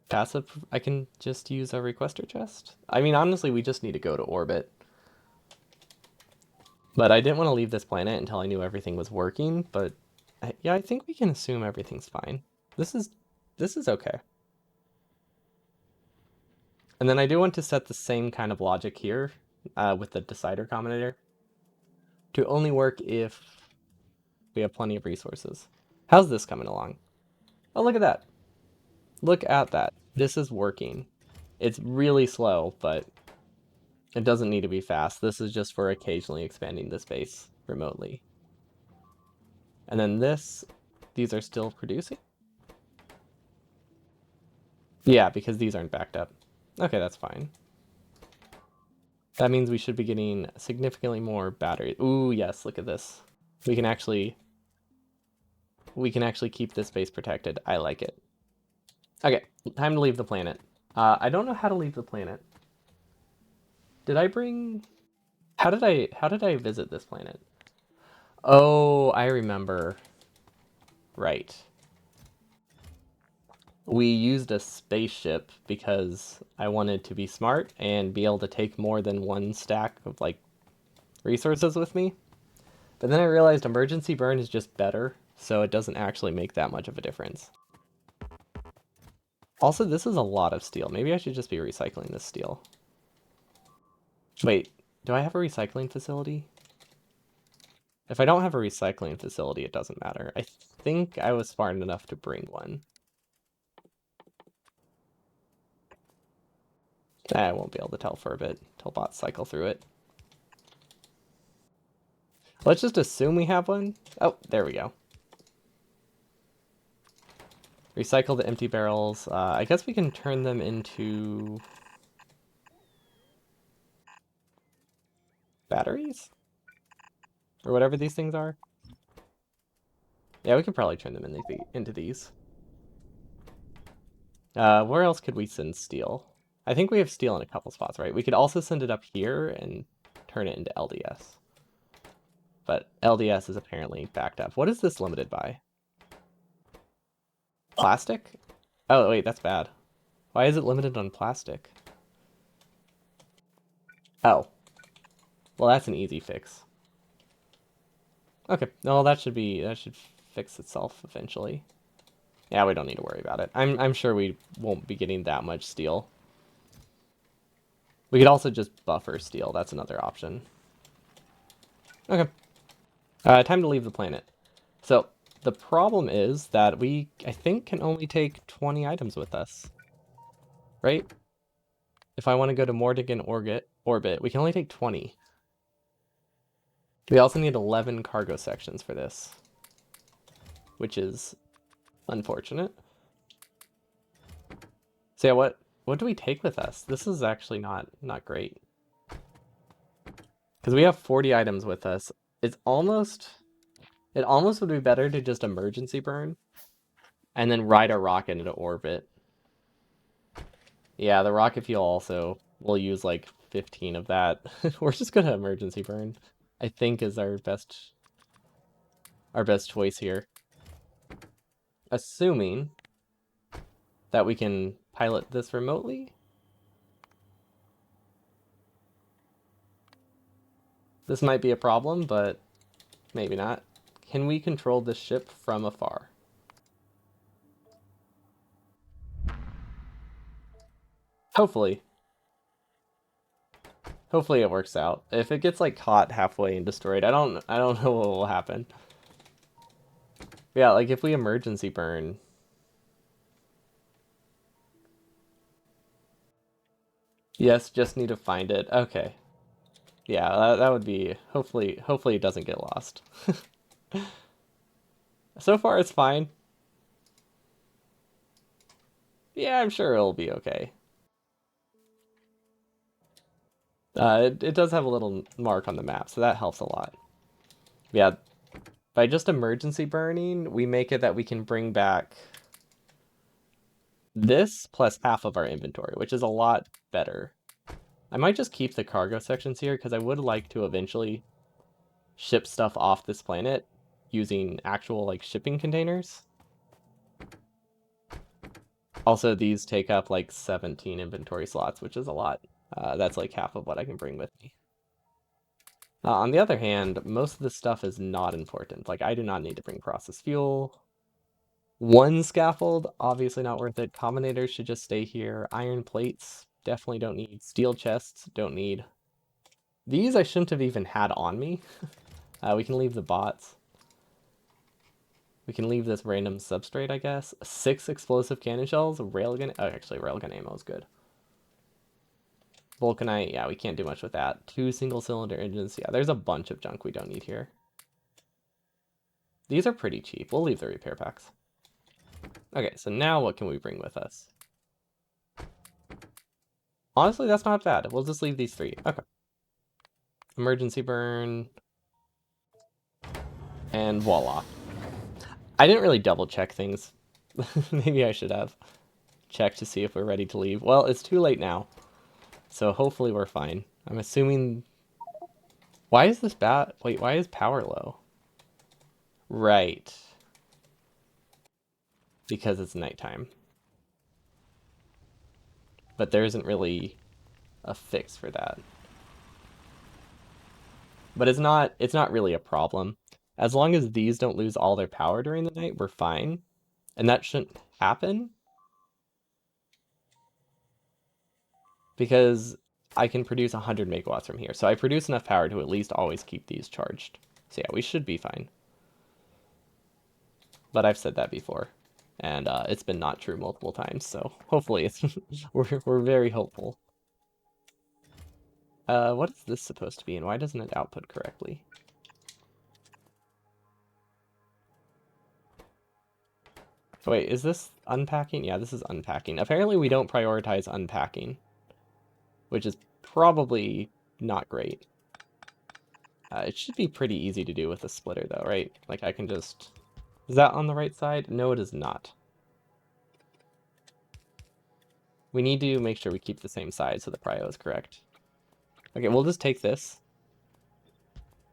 passive. I can just use a requester chest. I mean, honestly, we just need to go to orbit. But I didn't want to leave this planet until I knew everything was working, but yeah, I think we can assume everything's fine. This is this is okay. And then I do want to set the same kind of logic here with the decider combinator to only work if we have plenty of resources. How's this coming along? Oh, look at that. Look at that. This is working. It's really slow, but it doesn't need to be fast. This is just for occasionally expanding the space remotely. And then these are still producing? Yeah, because these aren't backed up. Okay, that's fine. That means we should be getting significantly more battery. Ooh, yes, look at this. We can actually keep this base protected. I like it. Okay, time to leave the planet. I don't know how to leave the planet. Did I bring how did I visit this planet? Oh, I remember. Right. We used a spaceship because I wanted to be smart and be able to take more than one stack of like resources with me. But then I realized emergency burn is just better, so it doesn't actually make that much of a difference. Also, this is a lot of steel. Maybe I should just be recycling this steel. Wait, do I have a recycling facility? If I don't have a recycling facility, it doesn't matter. I think I was smart enough to bring one. I won't be able to tell for a bit till bots cycle through it. Let's just assume we have one. Oh, there we go. Recycle the empty barrels. I guess we can turn them into batteries? Or whatever these things are. Yeah, we could probably turn them into these. Where else could we send steel? I think we have steel in a couple spots, right? We could also send it up here and turn it into LDS. But LDS is apparently backed up. What is this limited by? Plastic? Oh, wait, that's bad. Why is it limited on plastic? Oh. Well, that's an easy fix. Okay, no, that should fix itself eventually. Yeah, we don't need to worry about it. I'm sure we won't be getting that much steel. We could also just buffer steel. That's another option. Okay. Time to leave the planet. So, the problem is that we, I think, can only take 20 items with us. Right? If I want to go to Mordigan orbit, we can only take 20. We also need 11 cargo sections for this, which is unfortunate. So yeah, what do we take with us? This is actually not great. Because we have 40 items with us. It almost would be better to just emergency burn and then ride a rocket into orbit. Yeah, the rocket fuel also will use like 15 of that. We're just gonna emergency burn, I think is our best choice here. Assuming that we can pilot this remotely. This might be a problem, but maybe not. Can we control this ship from afar? Hopefully. Hopefully it works out. If it gets like caught halfway and destroyed, I don't know what will happen. Yeah, like if we emergency burn. Yes, just need to find it. Okay. Yeah, that would be hopefully it doesn't get lost. So far it's fine. Yeah, I'm sure it'll be okay. It does have a little mark on the map, so that helps a lot. Yeah, by just emergency burning, we make it that we can bring back this plus half of our inventory, which is a lot better. I might just keep the cargo sections here because I would like to eventually ship stuff off this planet using actual like shipping containers. Also, these take up like 17 inventory slots, which is a lot. That's like half of what I can bring with me. On the other hand, most of this stuff is not important. Like, I do not need to bring processed fuel. One scaffold, obviously not worth it. Combinators should just stay here. Iron plates, definitely don't need. Steel chests, don't need. These I shouldn't have even had on me. We can leave the bots. We can leave this random substrate, I guess. 6 explosive cannon shells, railgun. Oh, actually, railgun ammo is good. Vulcanite, yeah, we can't do much with that. 2 single cylinder engines. Yeah, there's a bunch of junk we don't need here. These are pretty cheap. We'll leave the repair packs. Okay, so now what can we bring with us? Honestly, that's not bad. We'll just leave these 3. Okay. Emergency burn. And voila. I didn't really double check things. Maybe I should have checked to see if we're ready to leave. Well, it's too late now. So hopefully we're fine. I'm assuming... Why is this bad? Wait, why is power low? Right. Because it's nighttime. But there isn't really a fix for that. But it's not really a problem. As long as these don't lose all their power during the night, we're fine. And that shouldn't happen because I can produce 100 megawatts from here. So I produce enough power to at least always keep these charged. So yeah, we should be fine. But I've said that before. And it's been not true multiple times, so hopefully it's we're very hopeful. What is this supposed to be, and why doesn't it output correctly? Wait, is this unpacking? Yeah, this is unpacking. Apparently we don't prioritize unpacking, which is probably not great. It should be pretty easy to do with a splitter though, right? Like I can just... Is that on the right side? No, it is not. We need to make sure we keep the same size so the prio is correct. Okay, we'll just take this,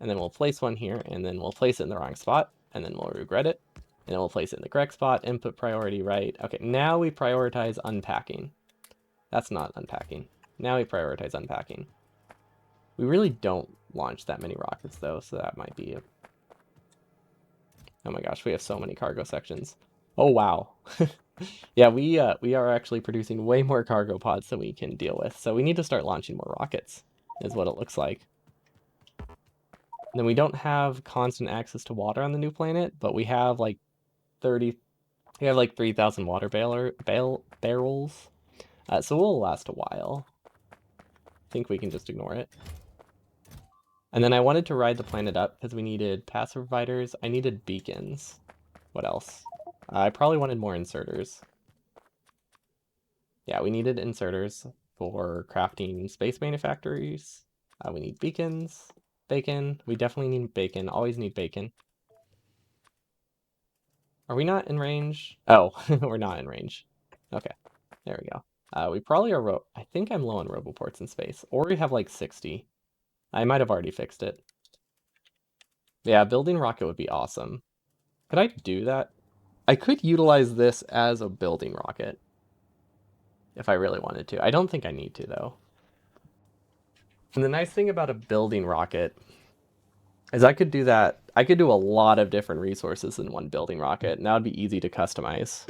and then we'll place one here, and then we'll place it in the wrong spot, and then we'll regret it. And then we'll place it in the correct spot, input priority right. Okay, now we prioritize unpacking. That's not unpacking. Now we prioritize unpacking. We really don't launch that many rockets though, so that might be a... Oh my gosh, we have so many cargo sections. Oh wow. Yeah, we are actually producing way more cargo pods than we can deal with. So we need to start launching more rockets, is what it looks like. And then we don't have constant access to water on the new planet, but we have like 30 we have like 3,000 water barrels. So we'll last a while. I think we can just ignore it. And then I wanted to ride the planet up because we needed passive providers. I needed beacons. What else? I probably wanted more inserters. Yeah, we needed inserters for crafting space manufactories. We need beacons, bacon. We definitely need bacon. Always need bacon. Are we not in range? Oh, we're not in range. Okay, there we go. We probably are... I think I'm low on roboports in space. Or we have like 60. I might have already fixed it. Yeah, building rocket would be awesome. Could I do that? I could utilize this as a building rocket if I really wanted to. I don't think I need to, though. And the nice thing about a building rocket is I could do that. I could do a lot of different resources in one building rocket, and that would be easy to customize.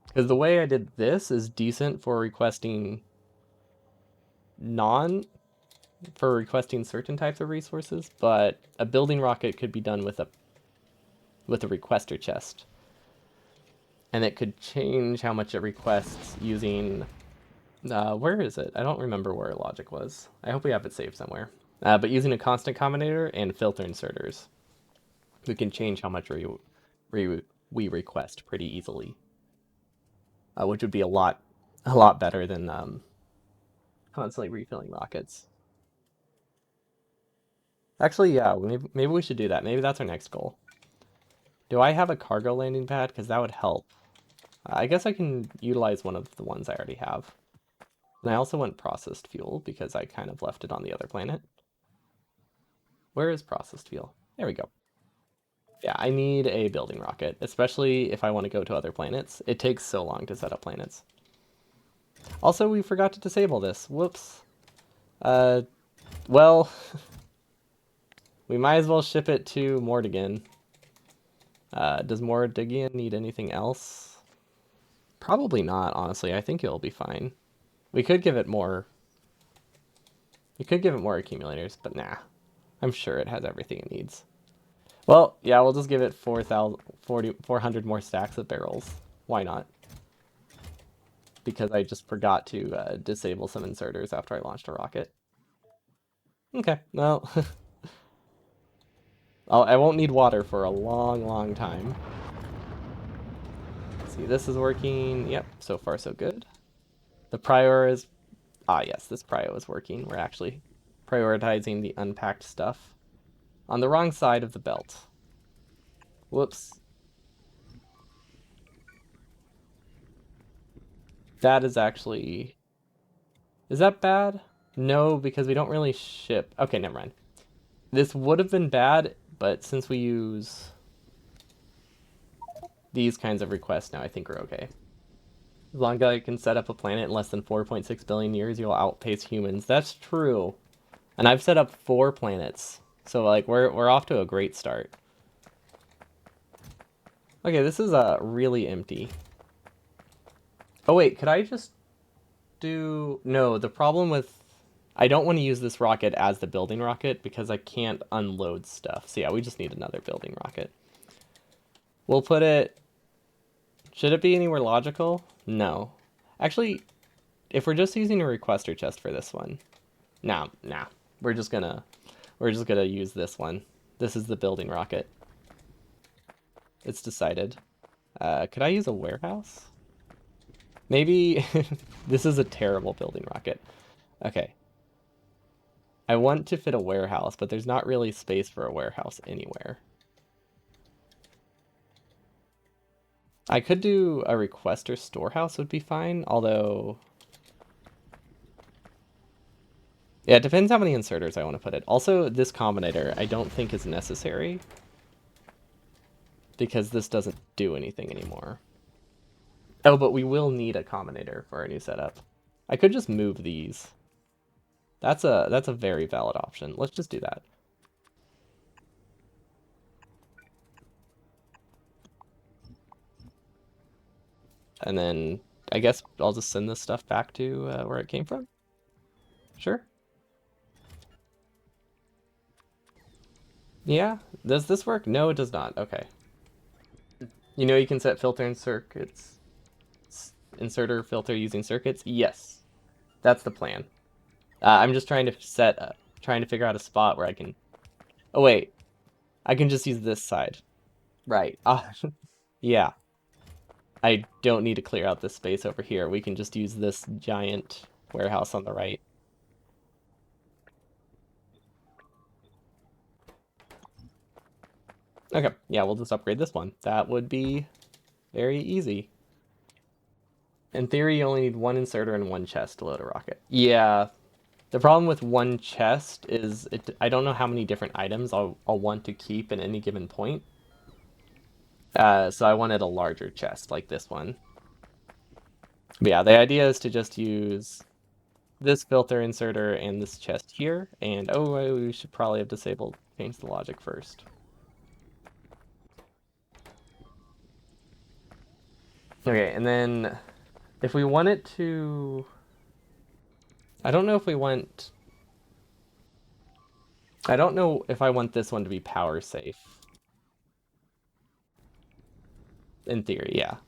Because the way I did this is decent for requesting non for requesting certain types of resources, but a building rocket could be done with a requester chest. And it could change how much it requests using where is it? I don't remember where logic was. I hope we have it saved somewhere. But using a constant combinator and filter inserters, we can change how much we request pretty easily, which would be a lot better than constantly refilling rockets. Actually, yeah, maybe we should do that. Maybe that's our next goal. Do I have a cargo landing pad? Because that would help. I guess I can utilize one of the ones I already have. And I also want processed fuel because I kind of left it on the other planet. Where is processed fuel? There we go. Yeah, I need a building rocket, especially if I want to go to other planets. It takes so long to set up planets. Also, we forgot to disable this. Whoops. Well, we might as well ship it to Mordigan. Does Mordigan need anything else? Probably not, honestly. I think it'll be fine. We could give it more. We could give it more accumulators, but nah. I'm sure it has everything it needs. Well, yeah, we'll just give it 400 more stacks of barrels. Why not? Because I just forgot to disable some inserters after I launched a rocket. Okay, well, I won't need water for a long, long time. Let's see, this is working. Yep, so far so good. The prior is... Ah, yes, this prio is working. We're actually prioritizing the unpacked stuff on the wrong side of the belt. Whoops. That is actually... Is that bad? No, because we don't really ship... Okay, never mind. This would have been bad, but since we use these kinds of requests now, I think we're okay. As long as I can set up a planet in less than 4.6 billion years, you'll outpace humans. That's true. And I've set up 4 planets. So like we're off to a great start. Okay, this is really empty. Oh wait, could I just do... No, the problem with... I don't want to use this rocket as the building rocket because I can't unload stuff. So yeah, we just need another building rocket. We'll put it... Should it be anywhere logical? No. Actually, if we're just using a requester chest for this one, nah. We're just gonna use this one. This is the building rocket. It's decided. Could I use a warehouse? Maybe this is a terrible building rocket. Okay. I want to fit a warehouse, but there's not really space for a warehouse anywhere. I could do a requester storehouse would be fine, although... Yeah, it depends how many inserters I want to put it. Also, this combinator I don't think is necessary because this doesn't do anything anymore. Oh, but we will need a combinator for our new setup. I could just move these. That's a very valid option. Let's just do that. And then I guess I'll just send this stuff back to where it came from. Sure. Yeah. Does this work? No, it does not. Okay. You know you can set filter and circuits. Inserter filter using circuits? Yes. That's the plan. I'm just trying to trying to figure out a spot where I can... Oh wait, I can just use this side. Right. Yeah. I don't need to clear out this space over here. We can just use this giant warehouse on the right. Okay, yeah, we'll just upgrade this one. That would be very easy. In theory, you only need one inserter and one chest to load a rocket. Yeah, the problem with one chest is I don't know how many different items I'll want to keep at any given point. So I wanted a larger chest like this one. But yeah, the idea is to just use this filter inserter and this chest here. And oh, we should probably have changed the logic first. Okay, and then if we want it to... I don't know if we want... I don't know if I want this one to be power safe. In theory, yeah.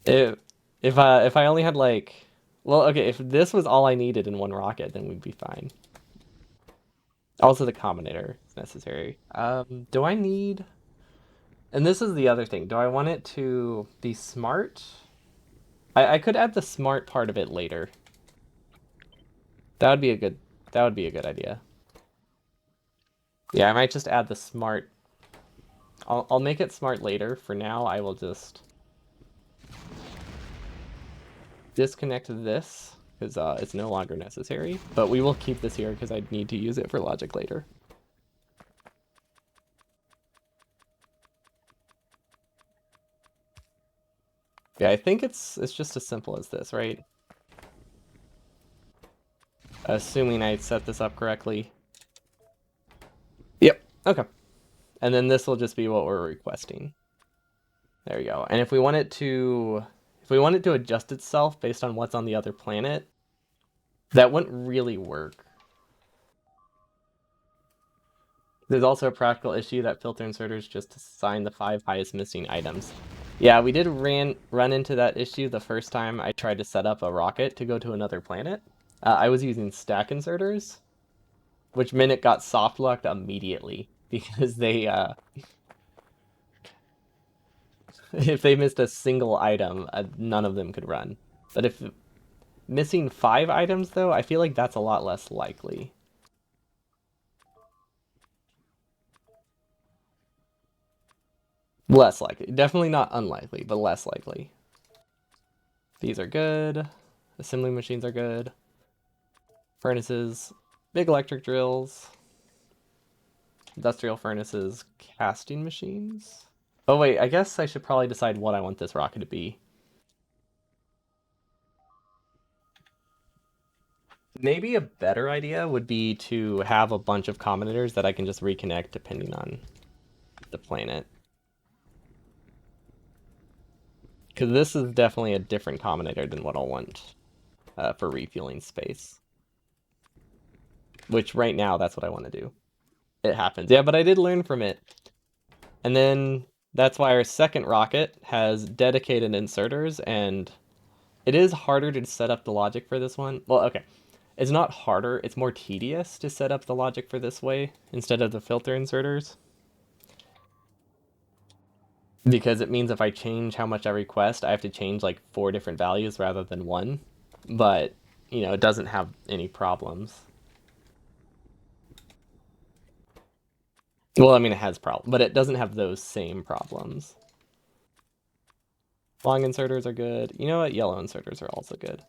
If if I only had like... Well, okay, if this was all I needed in one rocket, then we'd be fine. Also, the combinator is necessary. Do I need... And this is the other thing. Do I want it to be smart? I could add the smart part of it later. That would be a good... That would be a good idea. Yeah, I might just add the smart... I'll make it smart later. For now, I will just disconnect this because it's no longer necessary. But we will keep this here because I need to use it for logic later. Yeah, I think it's just as simple as this, right? Assuming I set this up correctly. Yep. Okay. And then this will just be what we're requesting. There you go. And if we want it to adjust itself based on what's on the other planet, that wouldn't really work. There's also a practical issue that filter inserters just assign the 5 highest missing items. Yeah, we did run into that issue the first time I tried to set up a rocket to go to another planet. I was using stack inserters, which meant it got soft locked immediately because they if they missed a single item, none of them could run. But if missing 5 items though, I feel like that's a lot less likely. Less likely. Definitely not unlikely, but less likely. These are good. Assembly machines are good. Furnaces, big electric drills, industrial furnaces, casting machines. Oh wait, I guess I should probably decide what I want this rocket to be. Maybe a better idea would be to have a bunch of combinators that I can just reconnect depending on the planet. Because this is definitely a different combinator than what I'll want for refueling space. Which right now, that's what I want to do. It happens. Yeah, but I did learn from it. And then that's why our second rocket has dedicated inserters, and it is harder to set up the logic for this one. Well, okay. It's not harder, it's more tedious to set up the logic for this way instead of the filter inserters. Because it means if I change how much I request, I have to change like 4 different values rather than 1. But, it doesn't have any problems. Well, I mean, it has problems, but it doesn't have those same problems. Long inserters are good. You know what? Yellow inserters are also good.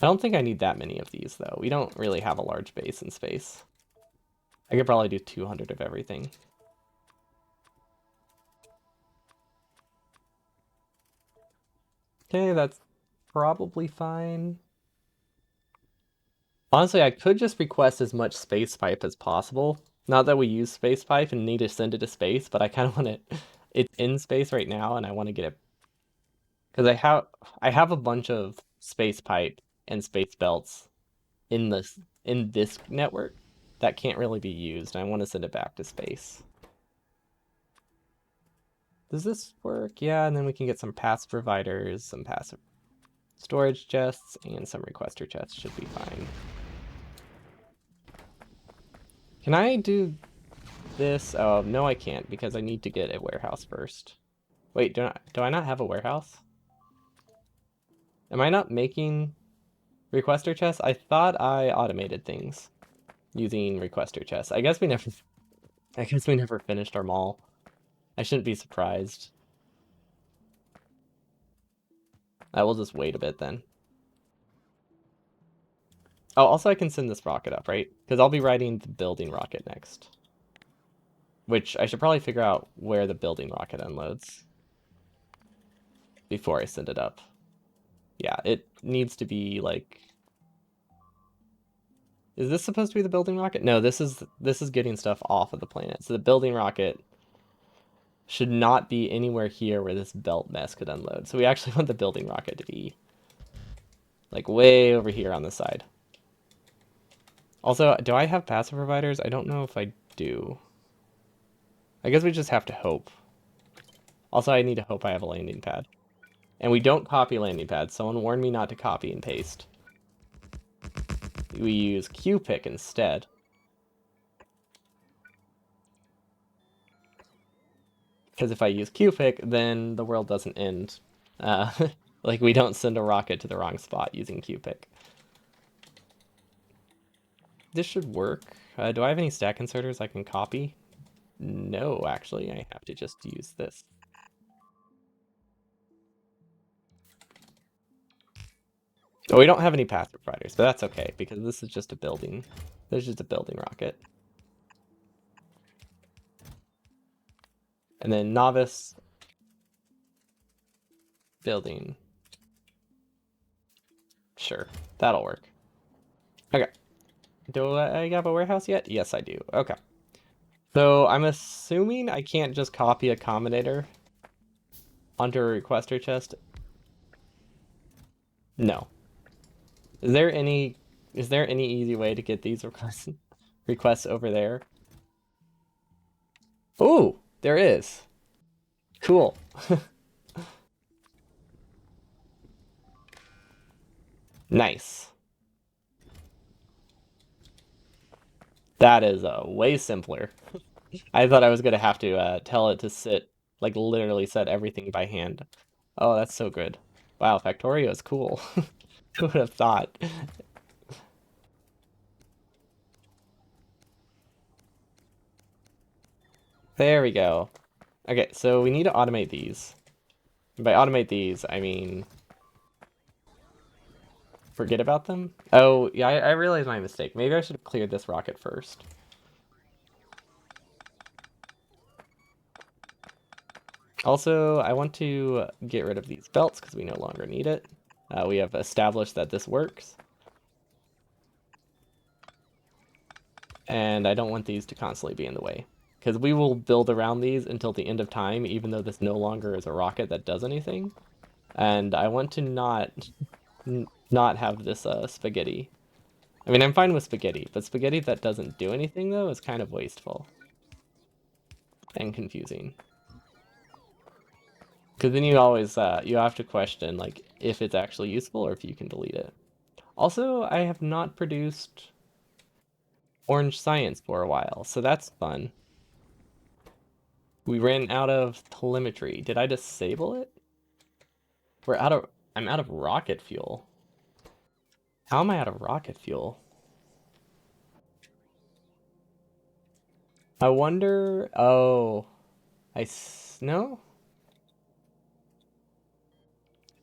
I don't think I need that many of these, though. We don't really have a large base in space. I could probably do 200 of everything. Okay, that's probably fine. Honestly, I could just request as much space pipe as possible. Not that we use space pipe and need to send it to space, but I kind of want it. It's in space right now, and I want to get it because I have a bunch of space pipe and space belts in this network that can't really be used. I want to send it back to space. Does this work? Yeah, and then we can get some passive providers, some passive storage chests, and some requester chests should be fine. Can I do this? Oh, no, I can't because I need to get a warehouse first. Wait, do I not have a warehouse? Am I not making requester chests? I thought I automated things using requester chests. I guess we never finished our mall. I shouldn't be surprised. I will just wait a bit then. Oh, also I can send this rocket up, right? Because I'll be riding the building rocket next. Which I should probably figure out where the building rocket unloads before I send it up. Yeah, it needs to be like... Is this supposed to be the building rocket? No, this is getting stuff off of the planet. So the building rocket should not be anywhere here where this belt mess could unload. So we actually want the building rocket to be like way over here on the side. Also, do I have passive providers? I don't know if I do. I guess we just have to hope. Also, I need to hope I have a landing pad. And we don't copy landing pads. Someone warned me not to copy and paste. We use Q-pick instead. Because if I use Q-pick, then the world doesn't end. Like, we don't send a rocket to the wrong spot using Q-pick. This should work. Do I have any stack inserters I can copy? No, actually, I have to just use this. Oh, we don't have any passive providers, but that's okay, because this is just a building. There's just a building rocket. And then novice, building. Sure, that'll work. Okay. Do I have a warehouse yet? Yes, I do. Okay. So I'm assuming I can't just copy a combinator onto a requester chest. No. Is there any easy way to get these requests over there? Ooh, there is. Cool. Nice. That is way simpler. I thought I was gonna have to tell it to sit, like literally set everything by hand. Oh, that's so good. Wow, Factorio is cool. Who would have thought? There we go. Okay, so we need to automate these. By automate these, I mean forget about them. Oh, yeah, I realized my mistake. Maybe I should have cleared this rocket first. Also, I want to get rid of these belts because we no longer need it. We have established that this works. And I don't want these to constantly be in the way. Because we will build around these until the end of time, even though this no longer is a rocket that does anything. And I want to not have this spaghetti. I mean, I'm fine with spaghetti, but spaghetti that doesn't do anything, though, is kind of wasteful and confusing. Because then you always you have to question like if it's actually useful or if you can delete it. Also, I have not produced Orange Science for a while, so that's fun. We ran out of telemetry. Did I disable it? I'm out of rocket fuel. How am I out of rocket fuel? I wonder, oh, no?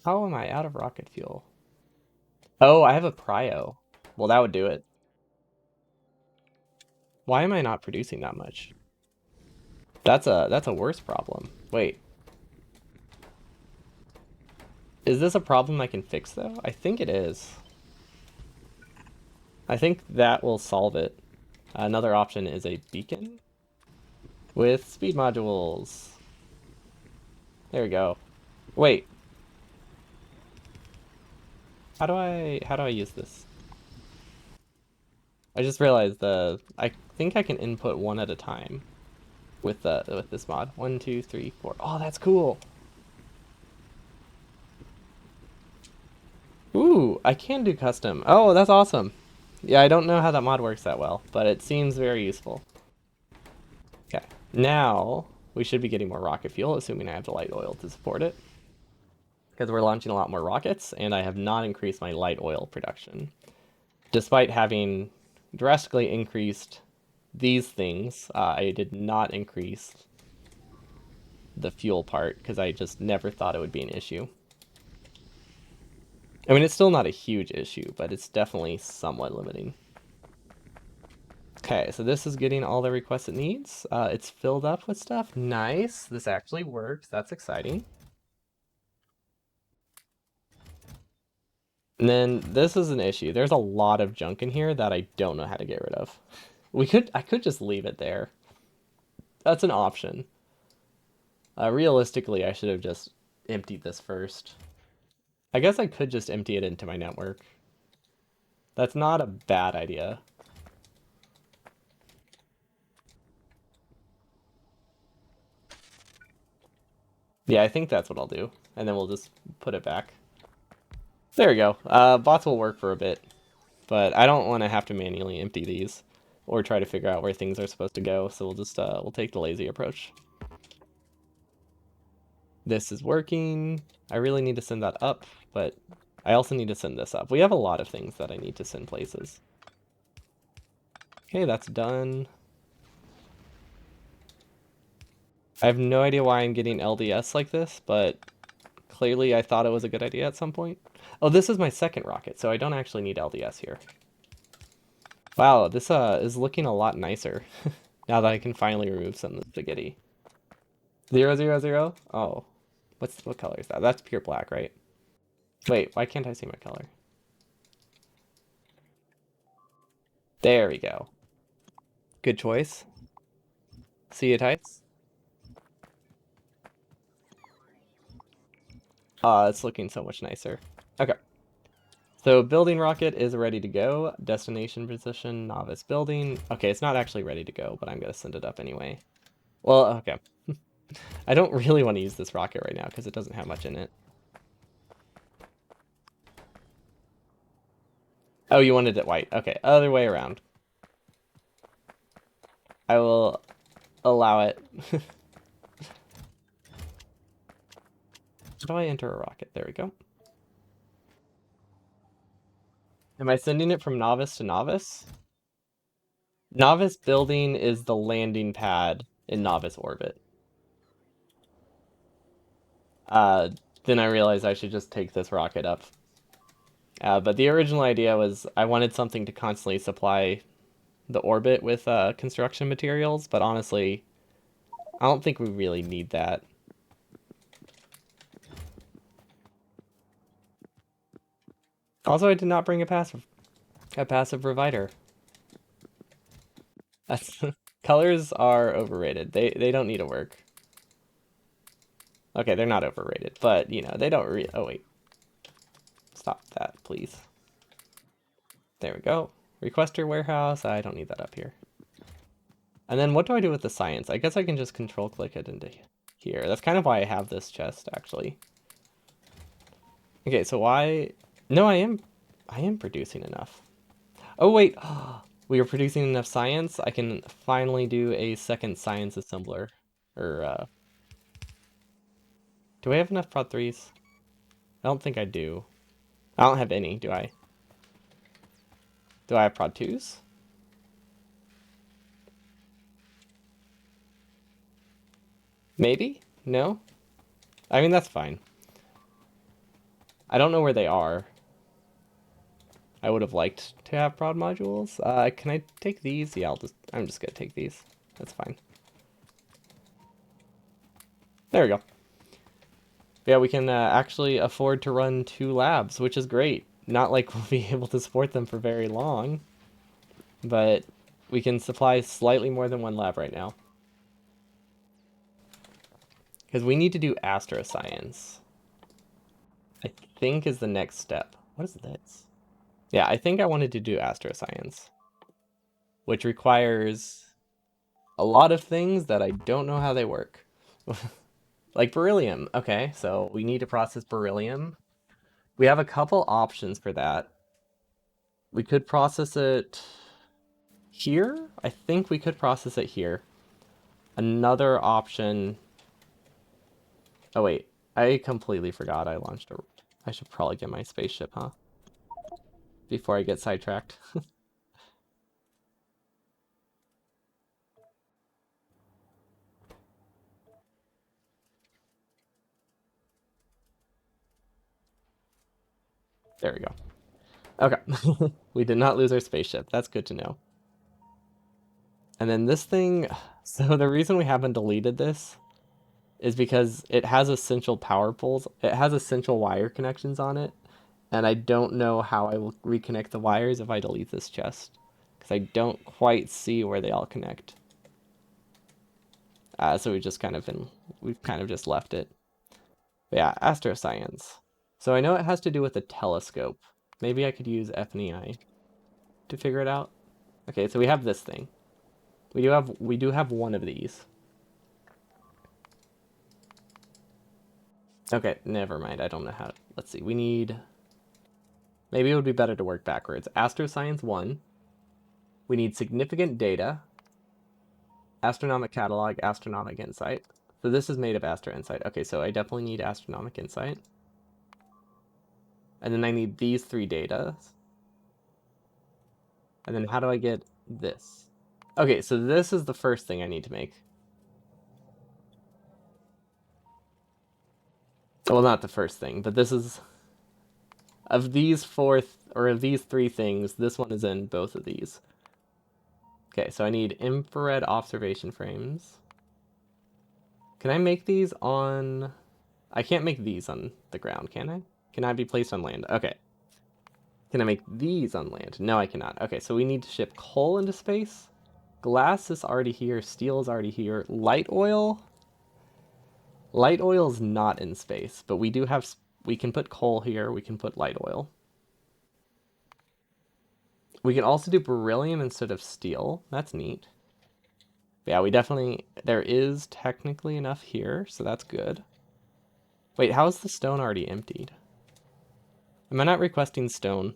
How am I out of rocket fuel? Oh, I have a prio. Well, that would do it. Why am I not producing that much? That's a worse problem. Wait, is this a problem I can fix though? I think it is. I think that will solve it. Another option is a beacon with speed modules. There we go. Wait, how do I use this? I just realized I think I can input one at a time with this mod. One, two, three, four. Oh, that's cool. Ooh, I can do custom. Oh, that's awesome. Yeah, I don't know how that mod works that well, but it seems very useful. Okay, now we should be getting more rocket fuel, assuming I have the light oil to support it. Because we're launching a lot more rockets, and I have not increased my light oil production. Despite having drastically increased these things, I did not increase the fuel part because I just never thought it would be an issue. I mean, it's still not a huge issue, but it's definitely somewhat limiting. Okay, so this is getting all the requests it needs. It's filled up with stuff. Nice. This actually works. That's exciting. And then this is an issue. There's a lot of junk in here that I don't know how to get rid of. I could just leave it there. That's an option. Realistically, I should have just emptied this first. I guess I could just empty it into my network. That's not a bad idea. Yeah, I think that's what I'll do. And then we'll just put it back. There we go. Bots will work for a bit, but I don't want to have to manually empty these or try to figure out where things are supposed to go, so we'll just we'll take the lazy approach. This is working. I really need to send that up, but I also need to send this up. We have a lot of things that I need to send places. Okay, that's done. I have no idea why I'm getting LDS like this, but clearly I thought it was a good idea at some point. Oh, this is my second rocket, so I don't actually need LDS here. Wow, this is looking a lot nicer now that I can finally remove some of the spaghetti. 000? Oh, what color is that? That's pure black, right? Wait, why can't I see my color? There we go. Good choice. See it heights? It's looking so much nicer. Okay. So building rocket is ready to go. Destination position, novice building. Okay, it's not actually ready to go, but I'm gonna send it up anyway. Well, okay. I don't really want to use this rocket right now because it doesn't have much in it. Oh, you wanted it white. Okay, other way around. I will allow it. How do I enter a rocket? There we go. Am I sending it from novice to novice? Novice building is the landing pad in novice orbit. Uh, then I realized I should just take this rocket up. But the original idea was I wanted something to constantly supply the orbit with construction materials, but honestly, I don't think we really need that. Also, I did not bring a passive provider. That's colors are overrated. They don't need to work. Okay, they're not overrated, but you know, they don't oh wait. Stop that, please. There we go. Requester warehouse. I don't need that up here. And then what do I do with the science? I guess I can just control click it into here. That's kind of why I have this chest actually. Okay, so why no, I am producing enough. Oh wait, we are producing enough science. I can finally do a second science assembler. Or do I have enough prod 3s? I don't think I do. I don't have any, do I? Do I have prod 2s? Maybe? No? I mean, that's fine. I don't know where they are. I would have liked to have prod modules. Can I take these? Yeah, I'm just gonna take these. That's fine. There we go. Yeah, we can actually afford to run 2 labs, which is great. Not like we'll be able to support them for very long, but we can supply slightly more than 1 lab right now. Because we need to do astroscience, I think is the next step. What is this? Yeah, I think I wanted to do astroscience, which requires a lot of things that I don't know how they work. Like beryllium. Okay, so we need to process beryllium. We have a couple options for that. We could process it here. I think we could process it here. Another option. Oh, wait. I completely forgot I launched a. I should probably get my spaceship, huh? Before I get sidetracked. There we go. Okay. We did not lose our spaceship. That's good to know. And then this thing. So the reason we haven't deleted this is because it has essential power poles. It has essential wire connections on it. And I don't know how I will reconnect the wires if I delete this chest. Because I don't quite see where they all connect. So we've kind of just left it. But yeah, astroscience. So I know it has to do with the telescope. Maybe I could use FNEI to figure it out. Okay, so we have this thing. We do have one of these. Okay, never mind. I don't know how. Let's see. We need. Maybe it would be better to work backwards. Astroscience 1. We need significant data. Astronomic catalog, astronomic insight. So this is made of astro insight. Okay, so I definitely need astronomic insight. And then I need these 3 data. And then how do I get this? Okay, so this is the first thing I need to make. Well, not the first thing, but this is of these of these 3 things, this one is in both of these. Okay, so I need infrared observation frames. Can I make these on... I can't make these on the ground, can I? Can I be placed on land? Okay. Can I make these on land? No, I cannot. Okay, so we need to ship coal into space. Glass is already here. Steel is already here. Light oil. Light oil is not in space, but we do have. We can put coal here. We can put light oil. We can also do beryllium instead of steel. That's neat. Yeah, we definitely. There is technically enough here, so that's good. Wait, how is the stone already emptied? Am I not requesting stone?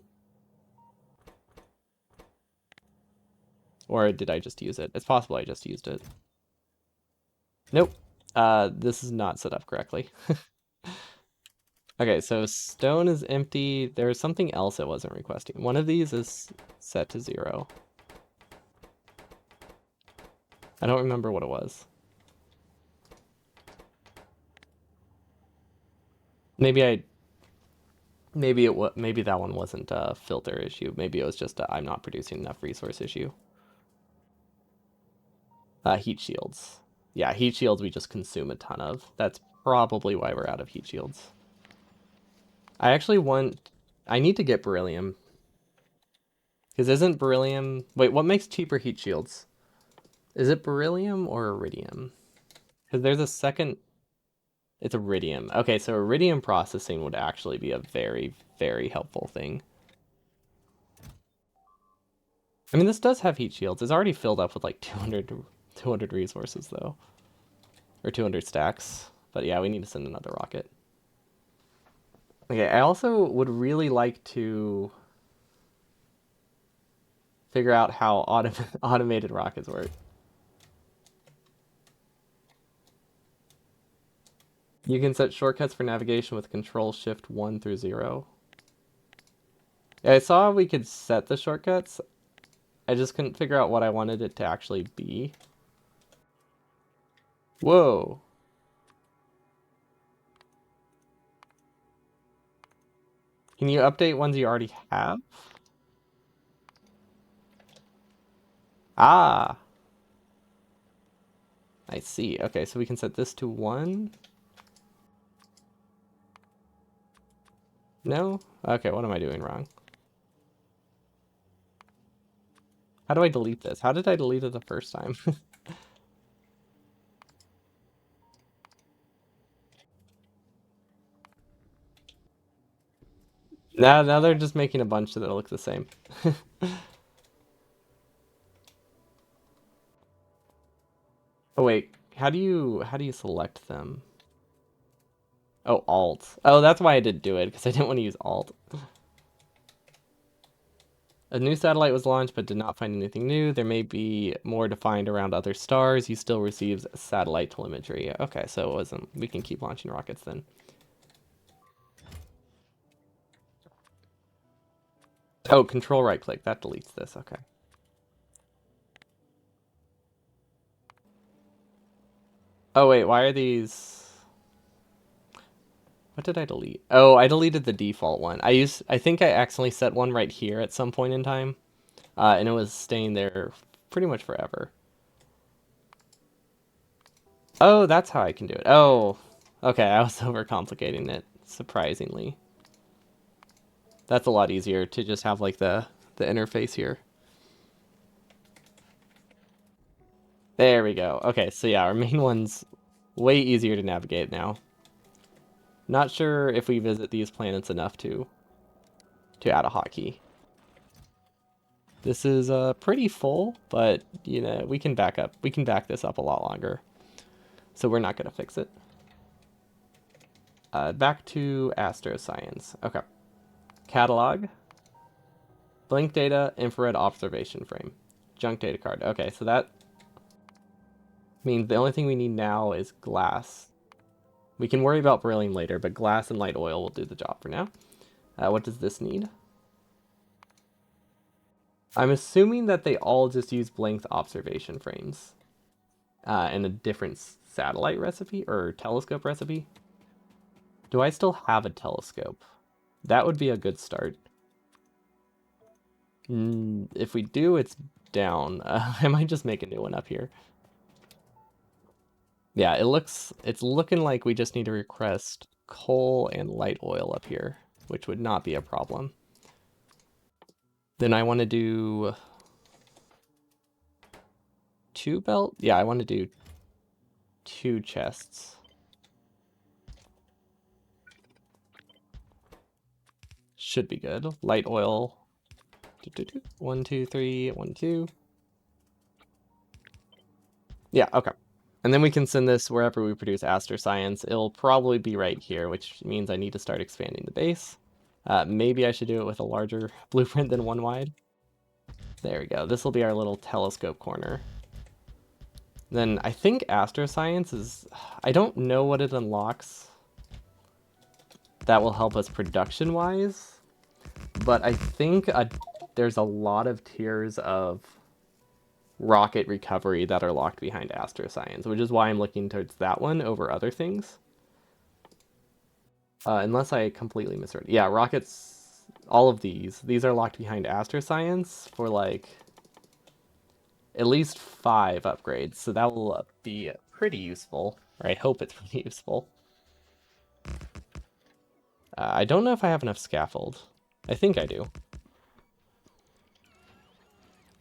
Or did I just use it? It's possible I just used it. Nope. This is not set up correctly. Okay, so stone is empty. There's something else I wasn't requesting. One of these is set to 0. I don't remember what it was. Maybe I, maybe that one wasn't a filter issue. Maybe it was just a I'm not producing enough resource issue. Heat shields. Yeah, heat shields we just consume a ton of. That's probably why we're out of heat shields. I actually want, I need to get beryllium. Because isn't beryllium, wait, what makes cheaper heat shields? Is it beryllium or iridium? Because there's a second, it's iridium. Okay, so iridium processing would actually be a very, very helpful thing. I mean, this does have heat shields. It's already filled up with like 200 resources though. Or 200 stacks. But yeah, we need to send another rocket. Okay, I also would really like to figure out how automated rockets work. You can set shortcuts for navigation with Control Shift 1 through 0. Yeah, I saw we could set the shortcuts. I just couldn't figure out what I wanted it to actually be. Whoa. Can you update ones you already have? Ah, I see. Okay, so we can set this to 1. No? Okay, what am I doing wrong? How do I delete this? How did I delete it the first time? Now they're just making a bunch that look the same. Oh wait, how do you select them? Oh, Alt. Oh, that's why I didn't do it, because I didn't want to use Alt. A new satellite was launched but did not find anything new. There may be more to find around other stars. You still receives satellite telemetry. Okay, so it wasn't. We can keep launching rockets then. Oh, control right click. That deletes this. Okay. Oh wait, why are these? What did I delete? Oh, I deleted the default one. I think I accidentally set one right here at some point in time, and it was staying there pretty much forever. Oh, that's how I can do it. Oh, okay, I was overcomplicating it, surprisingly. That's a lot easier to just have like the interface here. There we go. Okay, so yeah, our main one's way easier to navigate now. Not sure if we visit these planets enough to add a hotkey. This is pretty full, but you know, we can back up. We can back this up a lot longer. So we're not going to fix it. Back to astroscience. Okay. Catalog. Blink data, infrared observation frame. Junk data card. Okay, so that means the only thing we need now is glass. We can worry about beryllium later, but glass and light oil will do the job for now. What does this need? I'm assuming that they all just use blinked observation frames and a different satellite recipe or telescope recipe. Do I still have a telescope? That would be a good start. If we do, it's down. I might just make a new one up here. Yeah, it's looking like we just need to request coal and light oil up here, which would not be a problem. Then I want to do two belt. Yeah, I want to do two chests. Should be good. Light oil. 1, 2, 3, 1, 2. Yeah, okay. And then we can send this wherever we produce Aster Science. It'll probably be right here, which means I need to start expanding the base. Maybe I should do it with a larger blueprint than one wide. There we go. This will be our little telescope corner. Then I think Aster Science is... I don't know what it unlocks that will help us production-wise, but I think there's a lot of tiers of rocket recovery that are locked behind Astro Science, which is why I'm looking towards that one over other things. Unless I completely misread. Yeah, rockets, all of these are locked behind Astro Science for like at least 5 upgrades, so that will be pretty useful, or I hope it's pretty useful. I don't know if I have enough scaffold. I think I do.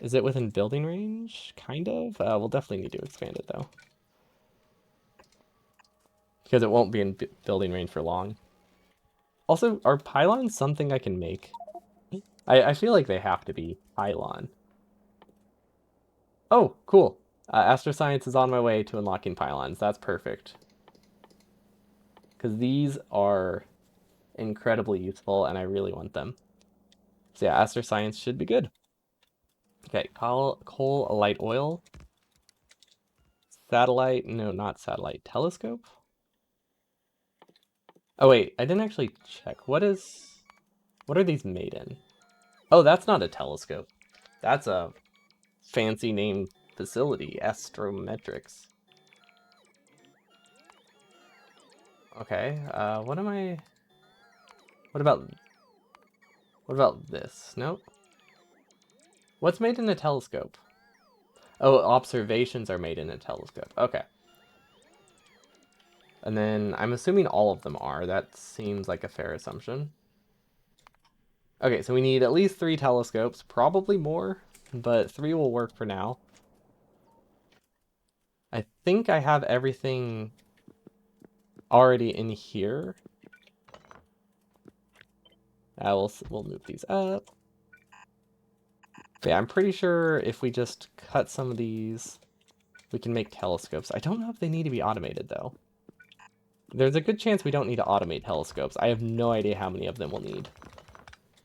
Is it within building range? Kind of. We'll definitely need to expand it though, because it won't be in building range for long. Also, are pylons something I can make? I feel like they have to be pylon. Oh, cool. Astro Science is on my way to unlocking pylons. That's perfect. Because these are incredibly useful and I really want them. So yeah, Astro Science should be good. Okay, coal, light oil. Satellite, no, not satellite. Telescope? Oh wait, I didn't actually check. What are these made in? Oh, that's not a telescope. That's a fancy named facility, Astrometrics. Okay, what am I... What about this? Nope. What's made in a telescope? Oh, observations are made in a telescope. Okay. And then I'm assuming all of them are. That seems like a fair assumption. Okay, so we need at least 3 telescopes, probably more, but 3 will work for now. I think I have everything already in here. We'll move these up. But yeah, I'm pretty sure if we just cut some of these, we can make telescopes. I don't know if they need to be automated, though. There's a good chance we don't need to automate telescopes. I have no idea how many of them we'll need.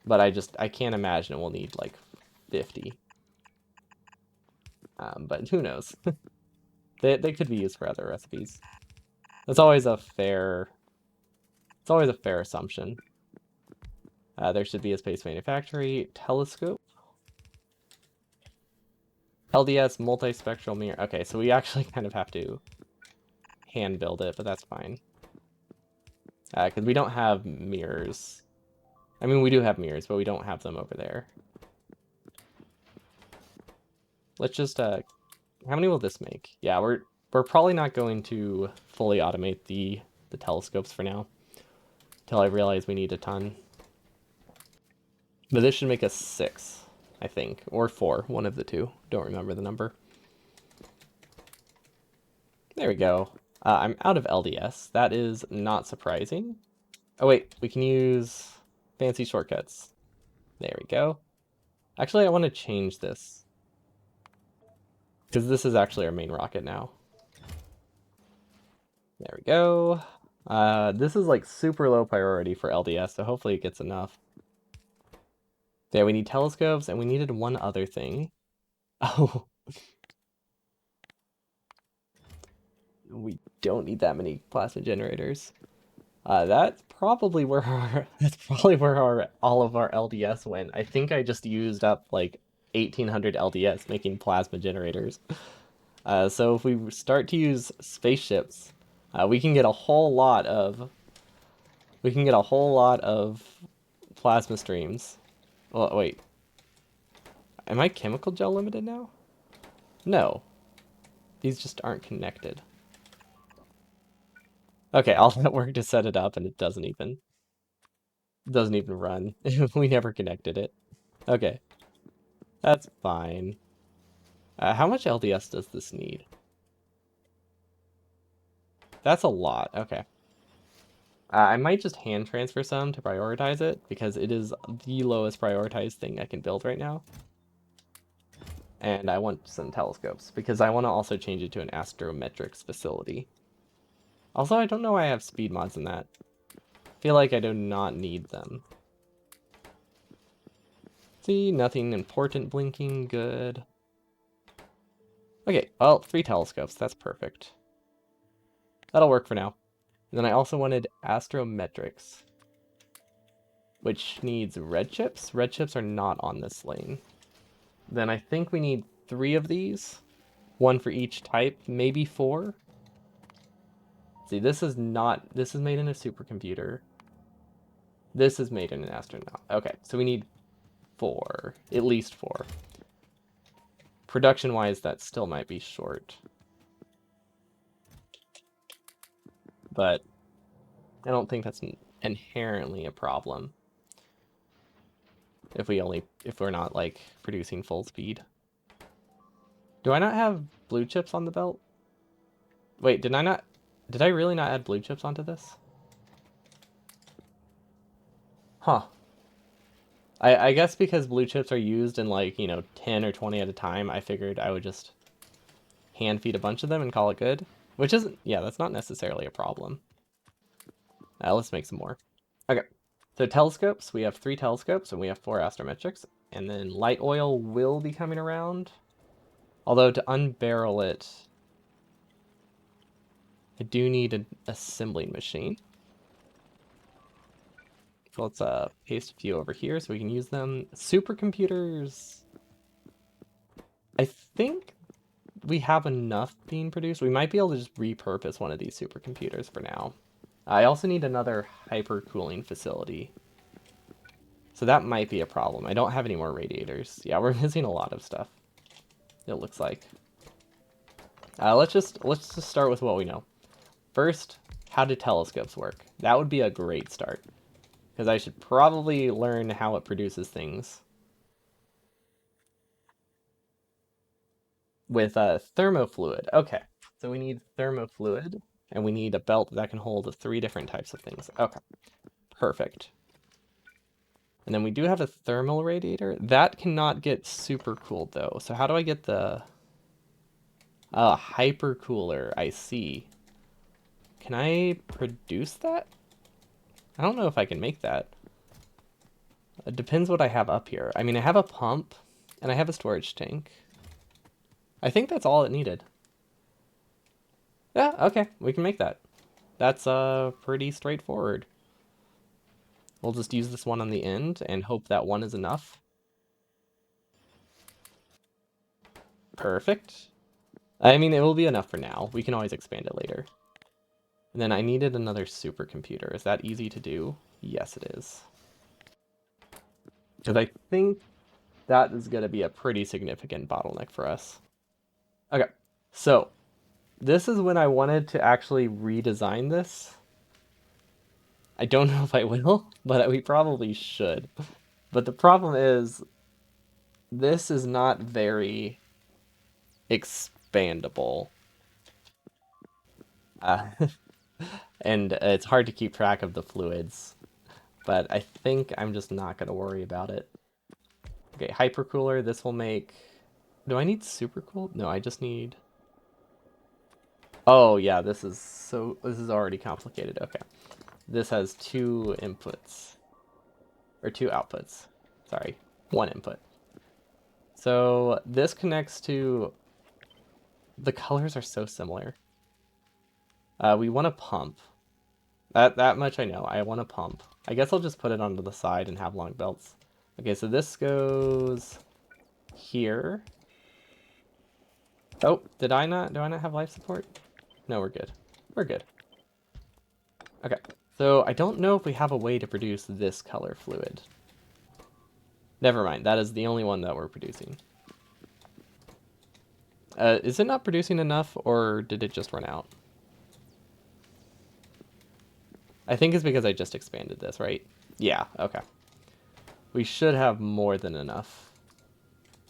But I can't imagine we'll need, like, 50. But who knows? They could be used for other recipes. It's always a fair assumption. There should be a space manufactory telescope. LDS multispectral mirror. Okay, so we actually kind of have to hand build it, but that's fine. Because we don't have mirrors. I mean, we do have mirrors, but we don't have them over there. Let's just, how many will this make? Yeah, we're probably not going to fully automate the telescopes for now. Until I realize we need a ton. But this should make us 6, I think. Or 4, one of the two. Don't remember the number. There we go. I'm out of LDS. That is not surprising. Oh wait, we can use fancy shortcuts. There we go. Actually, I want to change this. Because this is actually our main rocket now. There we go. This is like super low priority for LDS, so hopefully it gets enough. Yeah, we need telescopes, and we needed one other thing. Oh. We don't need that many plasma generators. That's probably where all of our LDS went. I think I just used up like 1800 LDS making plasma generators. So if we start to use spaceships, we can get a whole lot of plasma streams. Well, wait. Am I chemical gel limited now? No. These just aren't connected. Okay, all that work to set it up and it doesn't even run. We never connected it. Okay. That's fine. How much LDS does this need? That's a lot. Okay. I might just hand transfer some to prioritize it because it is the lowest prioritized thing I can build right now. And I want some telescopes because I want to also change it to an astrometrics facility. Also, I don't know why I have speed mods in that. I feel like I do not need them. See, nothing important blinking, good. Okay, well, 3 telescopes, that's perfect. That'll work for now. And then I also wanted astrometrics, which needs red chips. Red chips are not on this lane. Then I think we need 3 of these, one for each type, maybe 4. See, this is made in a supercomputer. This is made in an astronaut. Okay, so we need 4, at least 4. Production-wise, that still might be short. But I don't think that's inherently a problem if we're not like producing full speed. Do I not have blue chips on the belt? Wait, did I really not add blue chips onto this? Huh. I guess because blue chips are used in like, 10 or 20 at a time, I figured I would just hand feed a bunch of them and call it good. Which isn't, yeah, that's not necessarily a problem. Let's make some more. Okay, so telescopes, we have 3 telescopes and we have 4 astrometrics. And then light oil will be coming around. Although to unbarrel it, I do need an assembling machine. So let's paste a few over here so we can use them. Supercomputers. I think we have enough being produced. We might be able to just repurpose one of these supercomputers for now. I also need another hypercooling facility. So that might be a problem. I don't have any more radiators. Yeah, we're missing a lot of stuff. It looks like. Let's just start with what we know. First, how do telescopes work? That would be a great start. Because I should probably learn how it produces things. With thermofluid. Okay, so we need thermofluid, and we need a belt that can hold 3 different types of things. Okay, perfect. And then we do have a thermal radiator. That cannot get super cooled though. So how do I get the hypercooler? I see. Can I produce that? I don't know if I can make that. It depends what I have up here. I mean, I have a pump and I have a storage tank. I think that's all it needed. Yeah, okay, we can make that. That's pretty straightforward. We'll just use this one on the end and hope that one is enough. Perfect. I mean, it will be enough for now. We can always expand it later. And then I needed another supercomputer. Is that easy to do? Yes, it is. Because I think that is going to be a pretty significant bottleneck for us. Okay, so this is when I wanted to actually redesign this. I don't know if I will, but we probably should. But the problem is, this is not very expandable. Uh, and it's hard to keep track of the fluids. But I think I'm just not going to worry about it. Okay, hypercooler, this will make... Do I need supercooled? No, I just need... Oh, yeah, this is already complicated. Okay. This has 2 inputs. Or 2 outputs. Sorry, 1 input. So this connects to... The colors are so similar. We want a pump. That much I know. I want a pump. I guess I'll just put it onto the side and have long belts. Okay, so this goes here. Oh, do I not have life support? No, we're good. We're good. Okay, so I don't know if we have a way to produce this color fluid. Never mind, that is the only one that we're producing. Is it not producing enough, or did it just run out? I think it's because I just expanded this, right? Yeah, okay. We should have more than enough.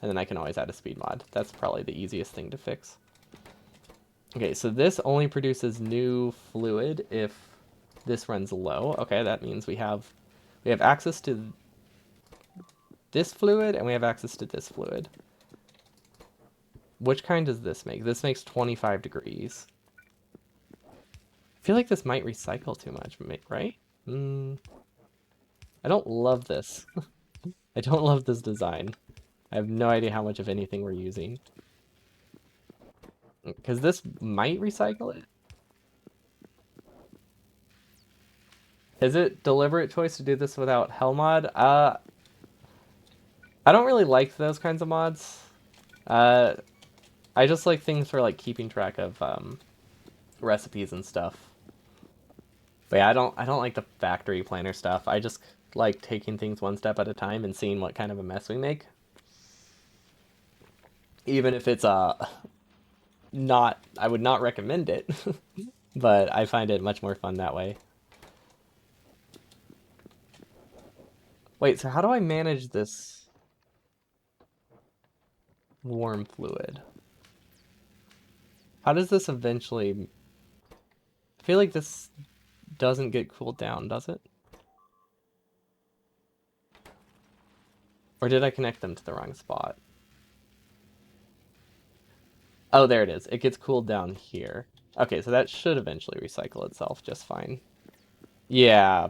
and then I can always add a speed mod. That's probably the easiest thing to fix. Okay, so this only produces new fluid if this runs low. Okay, that means we have access to this fluid and we have access to this fluid. Which kind does this make? This makes 25 degrees. I feel like this might recycle too much, right? I don't love this. I don't love this design. I have no idea how much of anything we're using. Because this might recycle it. Is it deliberate choice to do this without hell mod? I don't really like those kinds of mods. I just like things for like keeping track of recipes and stuff. But yeah, I don't like the factory planner stuff. I just like taking things one step at a time and seeing what kind of a mess we make. Even if it's not, I would not recommend it, but I find it much more fun that way. Wait, so how do I manage this warm fluid? How does this eventually... I feel like this doesn't get cooled down, does it? Or did I connect them to the wrong spot? Oh, there it is. It gets cooled down here. Okay, so that should eventually recycle itself just fine. Yeah.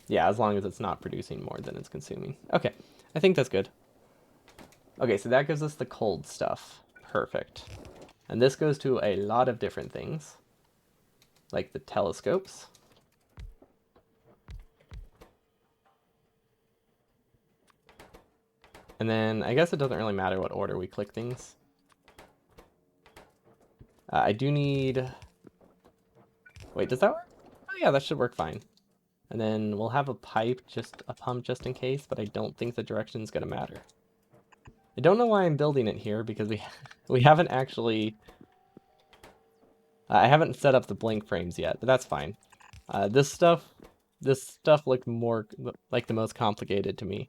Yeah, as long as it's not producing more than it's consuming. Okay, I think that's good. Okay, so that gives us the cold stuff. Perfect. And this goes to a lot of different things, like the telescopes. And then I guess it doesn't really matter what order we click things. I do need... Wait, does that work? Oh yeah, that should work fine. And then we'll have a pump just in case, but I don't think the direction is going to matter. I don't know why I'm building it here, because we haven't actually... I haven't set up the blink frames yet, but that's fine. This stuff looked more like the most complicated to me.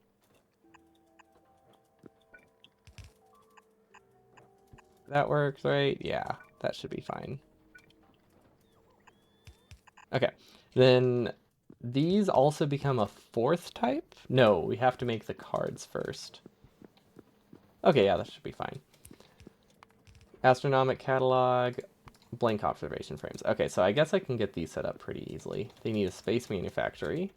That works, right? Yeah, that should be fine. Okay, then these also become a fourth type? No, we have to make the cards first. Okay, yeah, that should be fine. Astronomic catalog, blank observation frames. Okay, so I guess I can get these set up pretty easily. They need a space manufactory.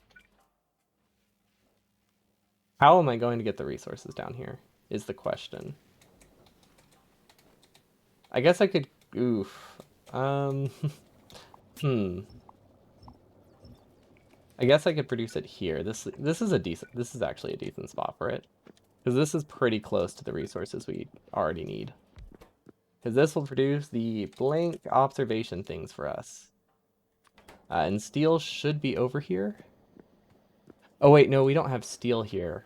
How am I going to get the resources down here is the question. I guess I could... Oof. I guess I could produce it here. This is actually a decent spot for it. Because this is pretty close to the resources we already need. Because this will produce the blank observation things for us. And steel should be over here. Oh wait, no, we don't have steel here.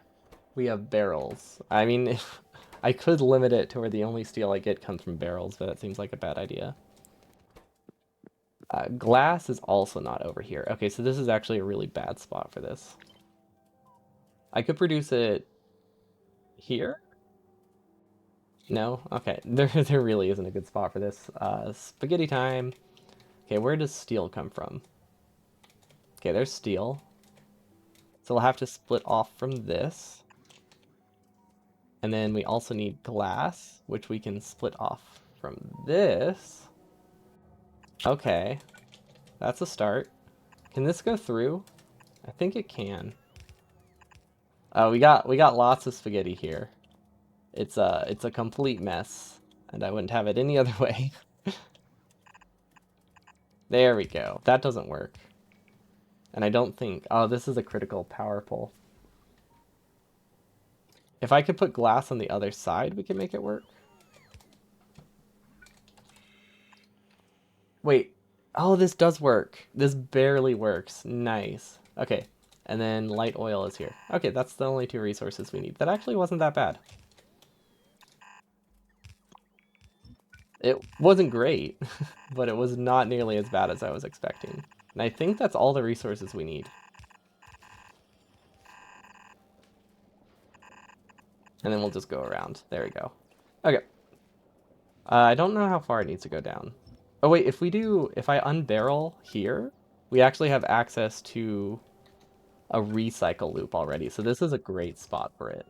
We have barrels. I mean, if I could limit it to where the only steel I get comes from barrels, but that seems like a bad idea. Glass is also not over here. Okay, so this is actually a really bad spot for this. I could produce it here? No? Okay, there really isn't a good spot for this. Spaghetti time. Okay, where does steel come from? Okay, there's steel. So we'll have to split off from this. And then we also need glass, which we can split off from this. Okay, that's a start. Can this go through? I think it can. Oh, we got lots of spaghetti here. It's a complete mess, and I wouldn't have it any other way. There we go. That doesn't work. And I don't think... Oh, this is a critical power pole. If I could put glass on the other side, we can make it work. Wait. Oh, this does work. This barely works. Nice. Okay. And then light oil is here. Okay, that's the only two resources we need. That actually wasn't that bad. It wasn't great, but it was not nearly as bad as I was expecting. And I think that's all the resources we need. And then we'll just go around. There we go. Okay. I don't know how far it needs to go down. Oh wait, if I unbarrel here, we actually have access to a recycle loop already. So this is a great spot for it.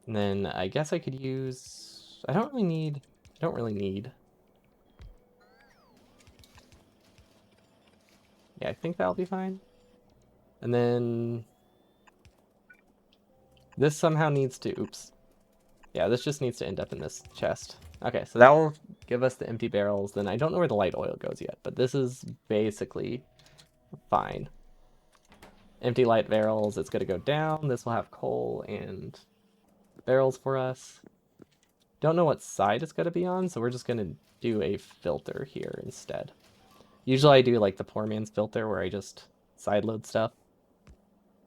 And then I guess I could use, I don't really need. Yeah, I think that'll be fine. And then this somehow needs to, oops. Yeah, this just needs to end up in this chest. Okay, so that will give us the empty barrels. Then I don't know where the light oil goes yet, but this is basically fine. Empty light barrels, it's gonna go down. This will have coal and barrels for us. Don't know what side it's gonna be on, so we're just gonna do a filter here instead. Usually I do like the poor man's filter where I just sideload stuff.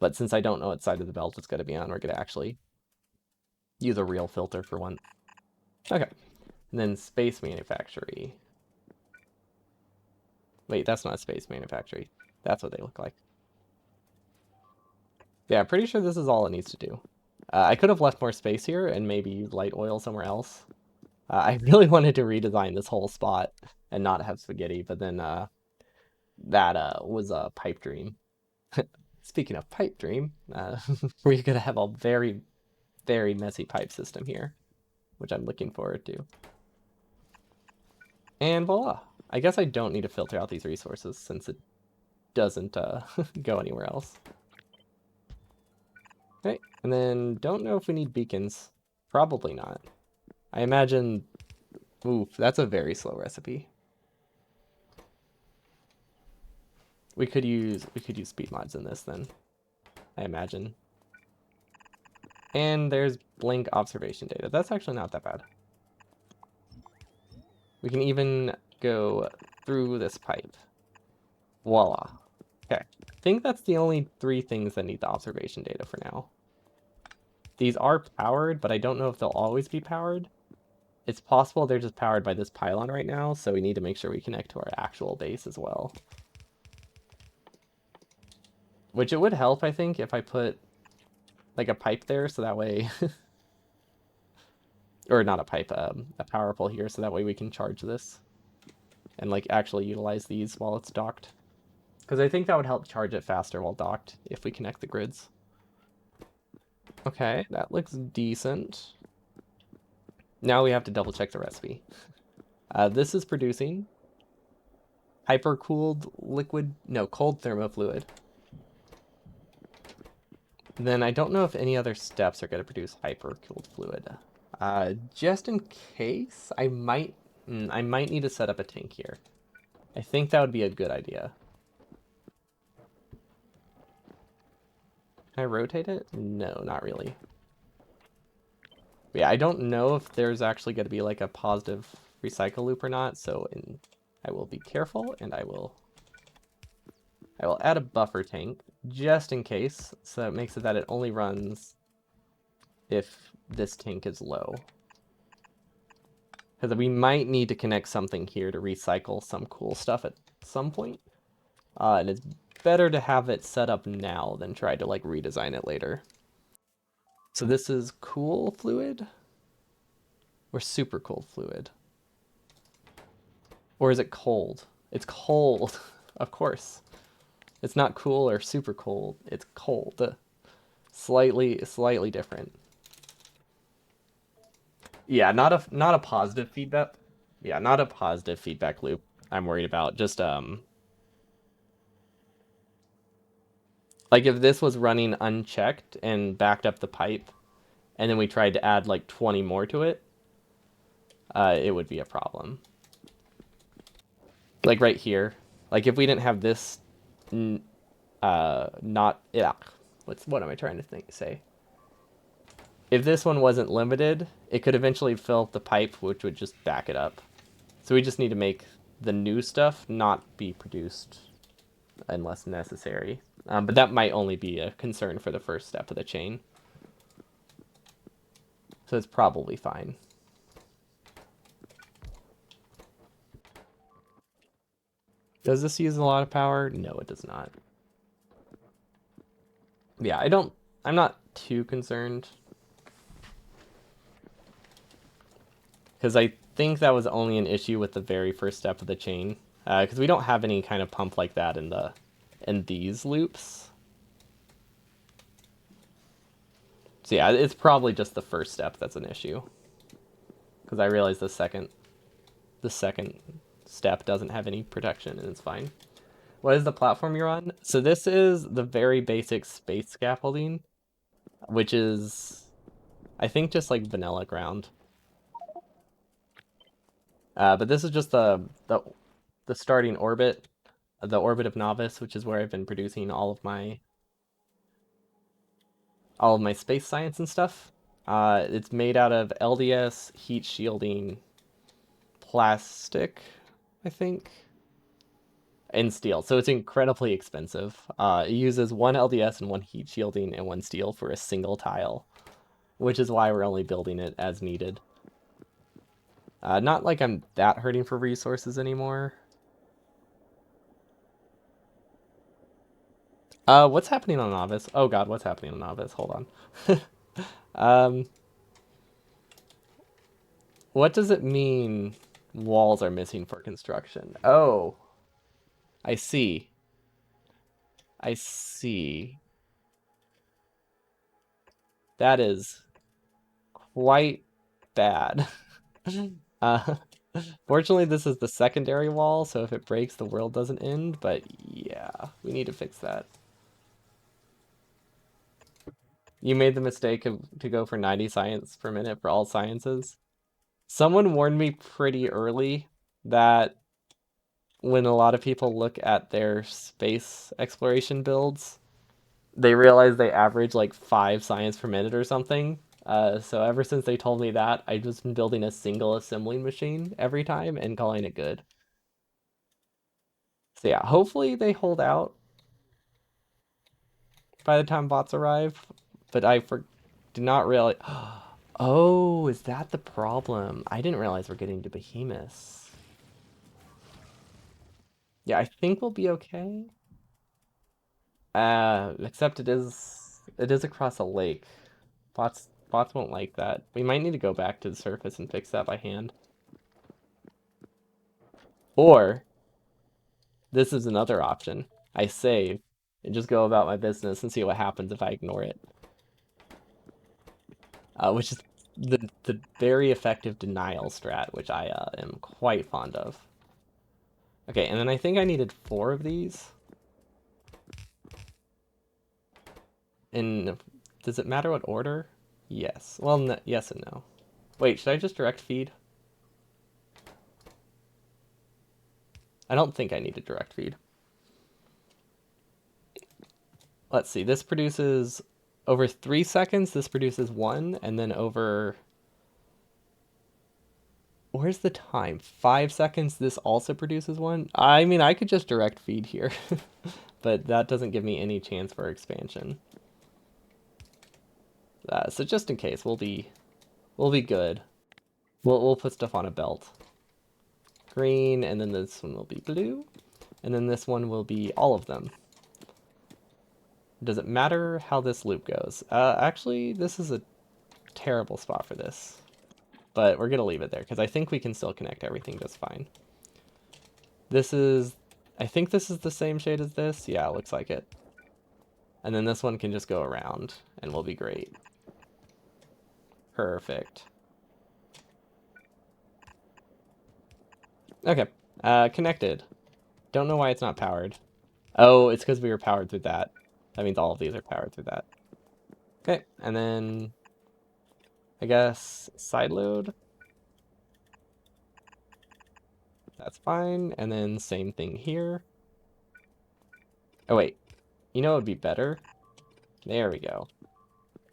But since I don't know what side of the belt it's gonna be on, we're gonna actually use a real filter for one. Okay. And then space manufactory. Wait, that's not space manufactory. That's what they look like. Yeah, pretty sure this is all it needs to do. I could have left more space here and maybe used light oil somewhere else. I really wanted to redesign this whole spot and not have spaghetti, but then that was a pipe dream. Speaking of pipe dream, we're gonna have a very, very messy pipe system here, which I'm looking forward to. And voila! I guess I don't need to filter out these resources since it doesn't go anywhere else. Okay, and then don't know if we need beacons. Probably not. I imagine, oof, that's a very slow recipe. We could use speed mods in this then, I imagine. And there's blink observation data. That's actually not that bad. We can even go through this pipe. Voila. Okay. I think that's the only 3 things that need the observation data for now. These are powered, but I don't know if they'll always be powered. It's possible they're just powered by this pylon right now, so we need to make sure we connect to our actual base as well. Which it would help, I think, if I put like a pipe there, so that way... or not a pipe, a power pole here, so that way we can charge this. And like actually utilize these while it's docked. Because I think that would help charge it faster while docked if we connect the grids. Okay, that looks decent. Now we have to double check the recipe. This is producing hyper-cooled liquid, no, cold thermofluid. Then I don't know if any other steps are going to produce hyper-cooled fluid. Just in case, I might need to set up a tank here. I think that would be a good idea. Can I rotate it? No, not really. But yeah, I don't know if there's actually going to be like a positive recycle loop or not, so I will be careful, and I will add a buffer tank just in case, so it makes it that it only runs if this tank is low. Because we might need to connect something here to recycle some cool stuff at some point. And it's better to have it set up now than try to like redesign it later. So this is cool fluid? Or super cold fluid? Or is it cold? It's cold, of course. It's not cool or super cold. It's cold. Slightly different. Yeah, not a positive feedback. Yeah, not a positive feedback loop I'm worried about. Just like if this was running unchecked and backed up the pipe and then we tried to add like 20 more to it, it would be a problem. Like right here. Like if we didn't have this not yeah, what am I trying to say? If this one wasn't limited, it could eventually fill up the pipe, which would just back it up. So we just need to make the new stuff not be produced unless necessary. But that might only be a concern for the first step of the chain. So it's probably fine. Does this use a lot of power? No, it does not. Yeah, I'm not too concerned. Because I think that was only an issue with the very first step of the chain. Because we don't have any kind of pump like that in these loops. So yeah, it's probably just the first step that's an issue. Because I realize the second step doesn't have any protection and it's fine. What is the platform you're on? So this is the very basic space scaffolding, which is, I think, just like vanilla ground. But this is just the starting orbit, the orbit of Novice, which is where I've been producing all of my space science and stuff. It's made out of LDS heat shielding plastic, I think, and steel. So it's incredibly expensive. It uses one LDS and one heat shielding and one steel for a single tile, which is why we're only building it as needed. Not like I'm that hurting for resources anymore. What's happening on Novice? Oh God, what's happening on Novice? Hold on. um, what does it mean walls are missing for construction? Oh, I see. I see. That is quite bad. uh, Fortunately, this is the secondary wall, so if it breaks, the world doesn't end, but yeah, we need to fix that. You made the mistake to go for 90 science per minute for all sciences. Someone warned me pretty early that when a lot of people look at their space exploration builds, they realize they average like 5 science per minute or something. So ever since they told me that, I've just been building a single assembling machine every time and calling it good. So yeah, hopefully they hold out by the time bots arrive. But did not realize. Oh, is that the problem? I didn't realize we're getting to behemoths. Yeah, I think we'll be okay. Except it is across a lake. Bots won't like that. We might need to go back to the surface and fix that by hand. Or this is another option. I save and just go about my business and see what happens if I ignore it. Which is the very effective denial strat, which I am quite fond of. Okay, and then I think I needed 4 of these. And does it matter what order? Yes. Well, no, yes and no. Wait, should I just direct feed? I don't think I need a direct feed. Let's see, this produces over 3 seconds, this produces 1, and then over... Where's the time? 5 seconds, this also produces 1? I mean, I could just direct feed here, but that doesn't give me any chance for expansion. So just in case, we'll be good. We'll put stuff on a belt. Green, and then this one will be blue, and then this one will be all of them. Does it matter how this loop goes? Actually, this is a terrible spot for this. But we're going to leave it there, because I think we can still connect everything just fine. I think this is the same shade as this. Yeah, it looks like it. And then this one can just go around, and we'll be great. Perfect. Okay, connected. Don't know why it's not powered. Oh, it's because we were powered through that. That means all of these are powered through that. Okay, and then I guess side load. That's fine. And then same thing here. Oh wait, you know what would be better? There we go.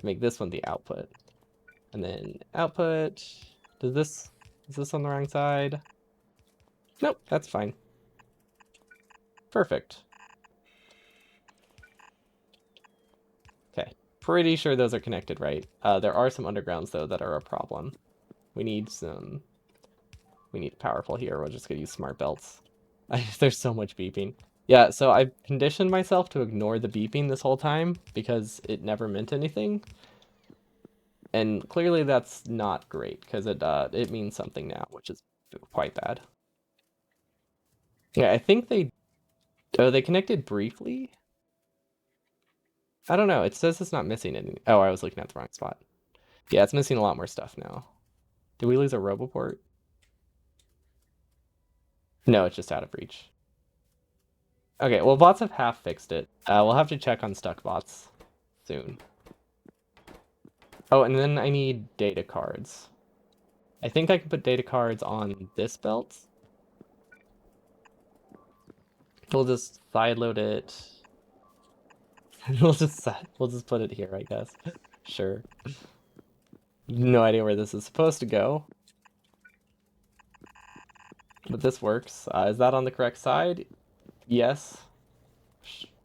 Make this one the output. And then output. Is this on the wrong side? Nope, that's fine. Perfect. Okay, pretty sure those are connected, right? There are some undergrounds though that are a problem. We need powerful here. We're just gonna use smart belts. There's so much beeping. Yeah, so I've conditioned myself to ignore the beeping this whole time because it never meant anything. And clearly that's not great because it means something now, which is quite bad. Yeah, I think they connected briefly. I don't know. It says it's not missing any. Oh, I was looking at the wrong spot. Yeah, it's missing a lot more stuff now. Did we lose a Roboport? No, it's just out of reach. Okay, well, bots have half fixed it. We'll have to check on stuck bots soon. Oh, and then I need data cards. I think I can put data cards on this belt. We'll just sideload it. We'll just put it here, I guess. Sure. No idea where this is supposed to go, but this works. Is that on the correct side? Yes.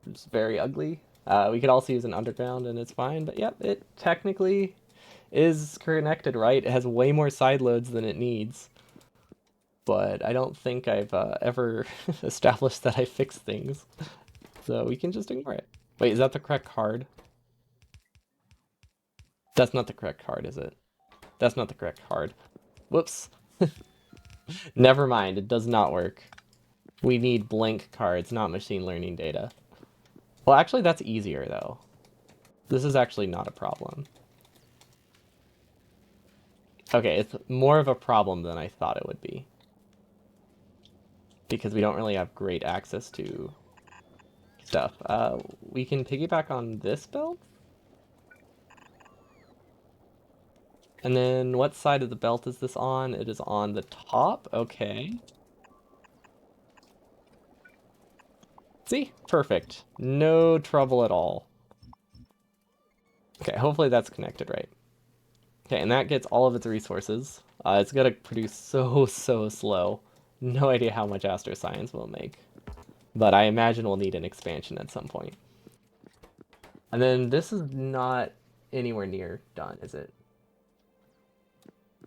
It's very ugly. We could also use an underground and it's fine, but yep, it technically is connected, right? It has way more side loads than it needs, but I don't think I've ever established that I fix things, so we can just ignore it. Wait, is that the correct card? That's not the correct card, is it? That's not the correct card. Whoops. Never mind, it does not work. We need blank cards, not machine learning data. Well, actually, that's easier, though. This is actually not a problem. Okay, it's more of a problem than I thought it would be. Because we don't really have great access to stuff. We can piggyback on this belt? And then what side of the belt is this on? It is on the top? Okay. See? Perfect. No trouble at all. Okay, hopefully that's connected right. Okay, and that gets all of its resources. It's gonna produce so slow. No idea how much Astro Science will make. But I imagine we'll need an expansion at some point. And then this is not anywhere near done, is it?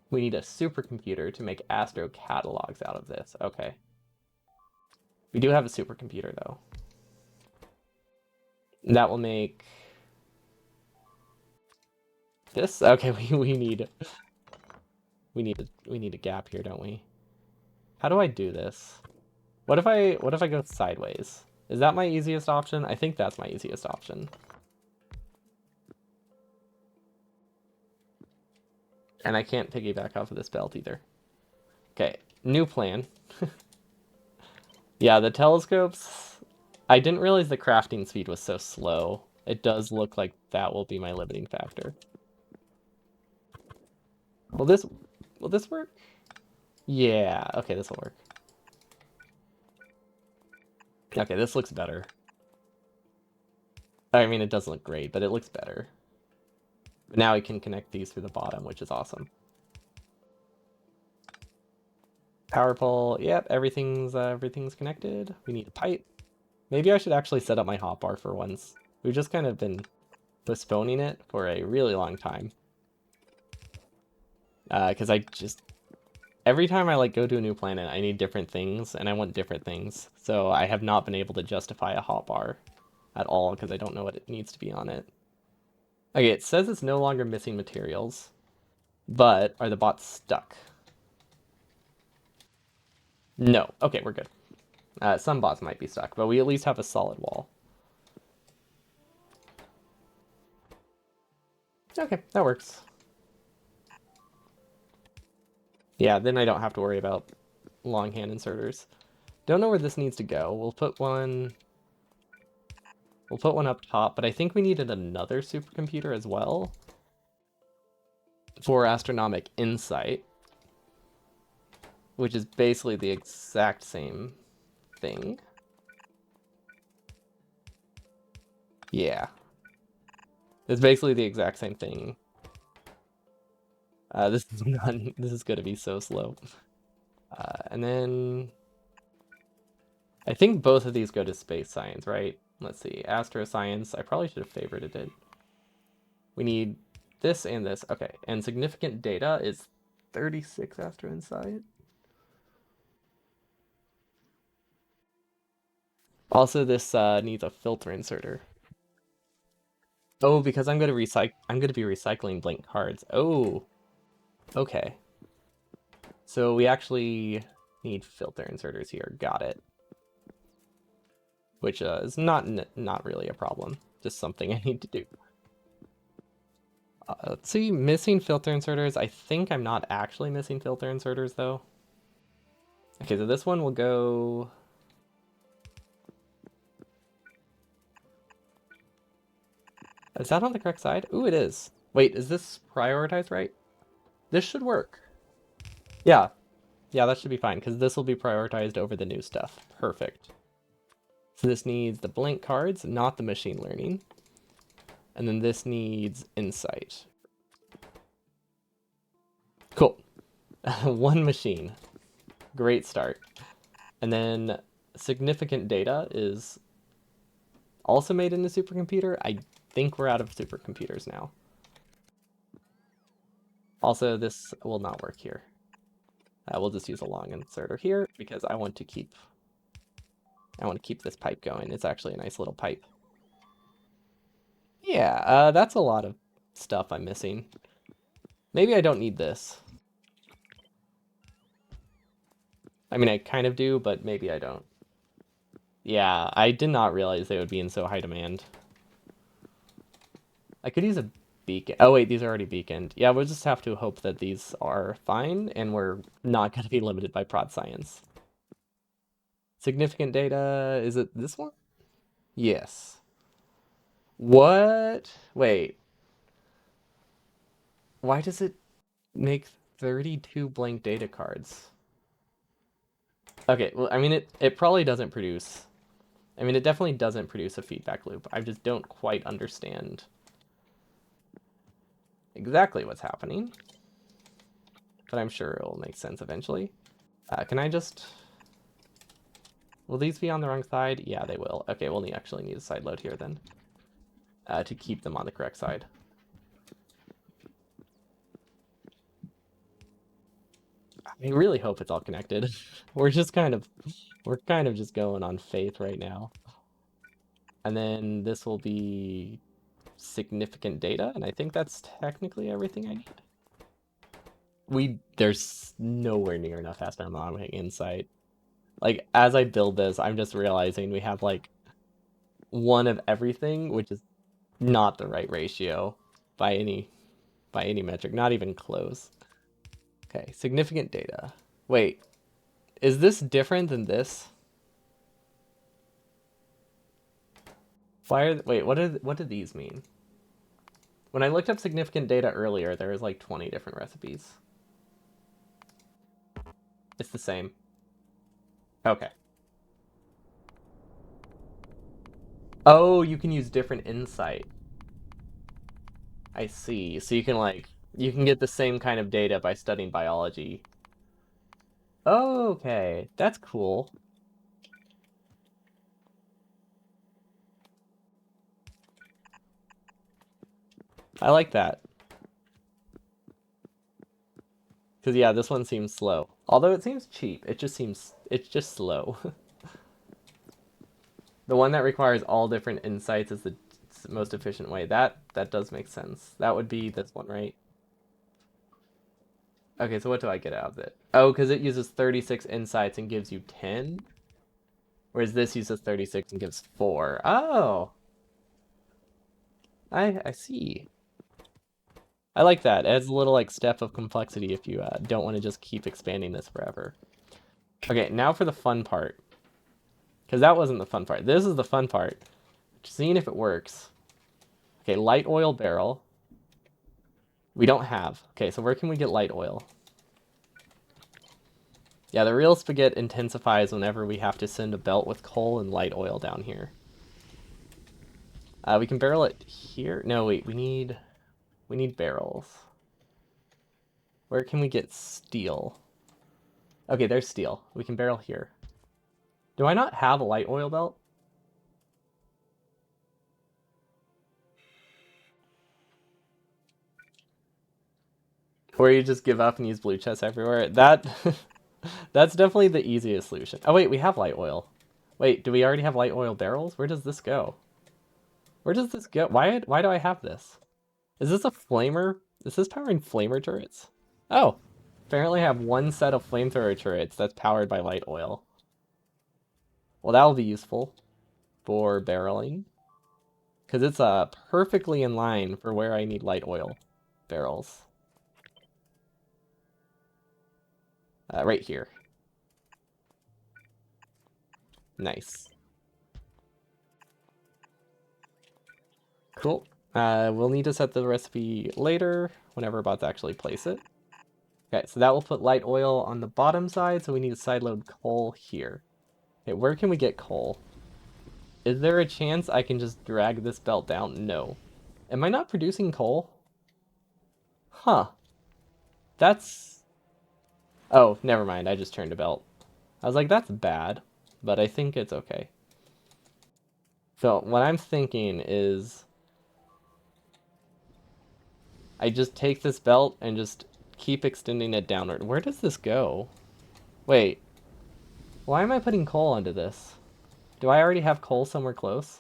We need a supercomputer to make Astro catalogs out of this. Okay. We do have a supercomputer, though. That will make this. Okay, we need a gap here, don't we? How do I do this? What if I go sideways? Is that my easiest option? I think that's my easiest option. And I can't piggyback off of this belt either. Okay, new plan. Yeah, the telescopes. I didn't realize the crafting speed was so slow. It does look like that will be my limiting factor. Will this work? Yeah, okay, this will work. Okay, this looks better. I mean, it doesn't look great, but it looks better. But now we can connect these through the bottom, which is awesome. Power pole, yep, everything's connected. We need a pipe. Maybe I should actually set up my hotbar for once. We've just kind of been postponing it for a really long time. Because every time I like go to a new planet, I need different things, and I want different things. So I have not been able to justify a hotbar at all because I don't know what it needs to be on it. Okay, it says it's no longer missing materials, but are the bots stuck? No. Okay, we're good. Some bots might be stuck, but we at least have a solid wall. Okay, that works. Yeah, then I don't have to worry about longhand inserters. Don't know where this needs to go. We'll put one up top, but I think we needed another supercomputer as well for astronomic insight, which is basically the exact same thing. Yeah. It's basically the exact same thing. This is gonna be so slow. And then I think both of these go to space science, right? Let's see, astro science. I probably should have favorited it. We need this and this. Okay, and significant data is 36 astro insight. Also, this needs a filter inserter. Oh, because I'm gonna be recycling blank cards. Oh, okay. So we actually need filter inserters here. Got it. Which is not really a problem. Just something I need to do. Let's see, missing filter inserters. I think I'm not actually missing filter inserters though. Okay, so this one will go. Is that on the correct side? Ooh, it is. Wait, is this prioritized right? This should work. Yeah, yeah, that should be fine because this will be prioritized over the new stuff. Perfect. So this needs the blank cards, not the machine learning. And then this needs insight. Cool. One machine. Great start. And then significant data is also made in a supercomputer. I think we're out of supercomputers now. Also, this will not work here. We'll just use a long inserter here because I want to keep this pipe going. It's actually a nice little pipe. Yeah, that's a lot of stuff I'm missing. Maybe I don't need this. I mean, I kind of do, but maybe I don't. Yeah, I did not realize they would be in so high demand. I could use a beacon. Oh wait, these are already beaconed. Yeah, we'll just have to hope that these are fine and we're not going to be limited by prod science. Significant data, is it this one? Yes. What? Wait, why does it make 32 blank data cards? Okay, well, I mean, it probably doesn't produce. I mean, it definitely doesn't produce a feedback loop. I just don't quite understand exactly what's happening, but I'm sure it'll make sense eventually. Can I just... Will these be on the wrong side? Yeah, they will. Okay, we'll actually need a side load here then to keep them on the correct side. I really hope it's all connected. We're kind of just going on faith right now. And then this will be significant data, and I think that's technically everything I need. There's nowhere near enough astronomical insight. Like, as I build this, I'm just realizing we have like one of everything, which is not the right ratio by any metric, not even close. Okay, significant data. Wait, is this different than this? Wait, what do these mean? When I looked up significant data earlier, there was like 20 different recipes. It's the same. Okay. Oh, you can use different insight. I see. So you can get the same kind of data by studying biology. Okay, that's cool. I like that. Because yeah, this one seems slow. Although it seems cheap, it's just slow. The one that requires all different insights is the most efficient way. That does make sense. That would be this one, right? Okay, so what do I get out of it? Oh, because it uses 36 insights and gives you 10? Whereas this uses 36 and gives 4. Oh, I see. I like that. It adds a little like step of complexity if you don't want to just keep expanding this forever. Okay, now for the fun part. Because that wasn't the fun part. This is the fun part. Seeing if it works. Okay, light oil barrel. We don't have. Okay, so where can we get light oil? Yeah, the real spaghetti intensifies whenever we have to send a belt with coal and light oil down here. We can barrel it here. No, wait, we need barrels. Where can we get steel? Okay, there's steel. We can barrel here. Do I not have a light oil belt? Or you just give up and use blue chests everywhere? That's definitely the easiest solution. Oh wait, we have light oil. Wait, do we already have light oil barrels? Where does this go? Where does this go? Why do I have this? Is this a flamer? Is this powering flamer turrets? Oh, apparently I have one set of flamethrower turrets that's powered by light oil. Well, that'll be useful for barreling, because it's perfectly in line for where I need light oil barrels. Right here. Nice. Cool. We'll need to set the recipe later, whenever we're about to actually place it. Okay, so that will put light oil on the bottom side, so we need to sideload coal here. Okay, where can we get coal? Is there a chance I can just drag this belt down? No. Am I not producing coal? Huh. That's... Oh, never mind. I just turned a belt. I was like, that's bad. But I think it's okay. So what I'm thinking is I just take this belt and just keep extending it downward. Where does this go? Wait. Why am I putting coal into this? Do I already have coal somewhere close?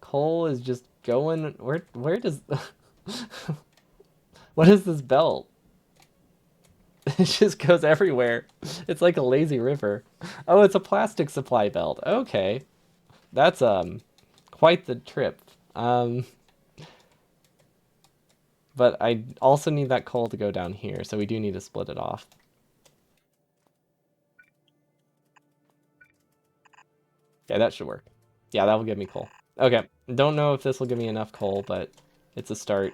Coal is just going... Where does... What is this belt? It just goes everywhere. It's like a lazy river. Oh, it's a plastic supply belt. Okay. That's quite the trip. But I also need that coal to go down here, so we do need to split it off. Yeah, that should work. Yeah, that will give me coal. Okay, don't know if this will give me enough coal, but it's a start.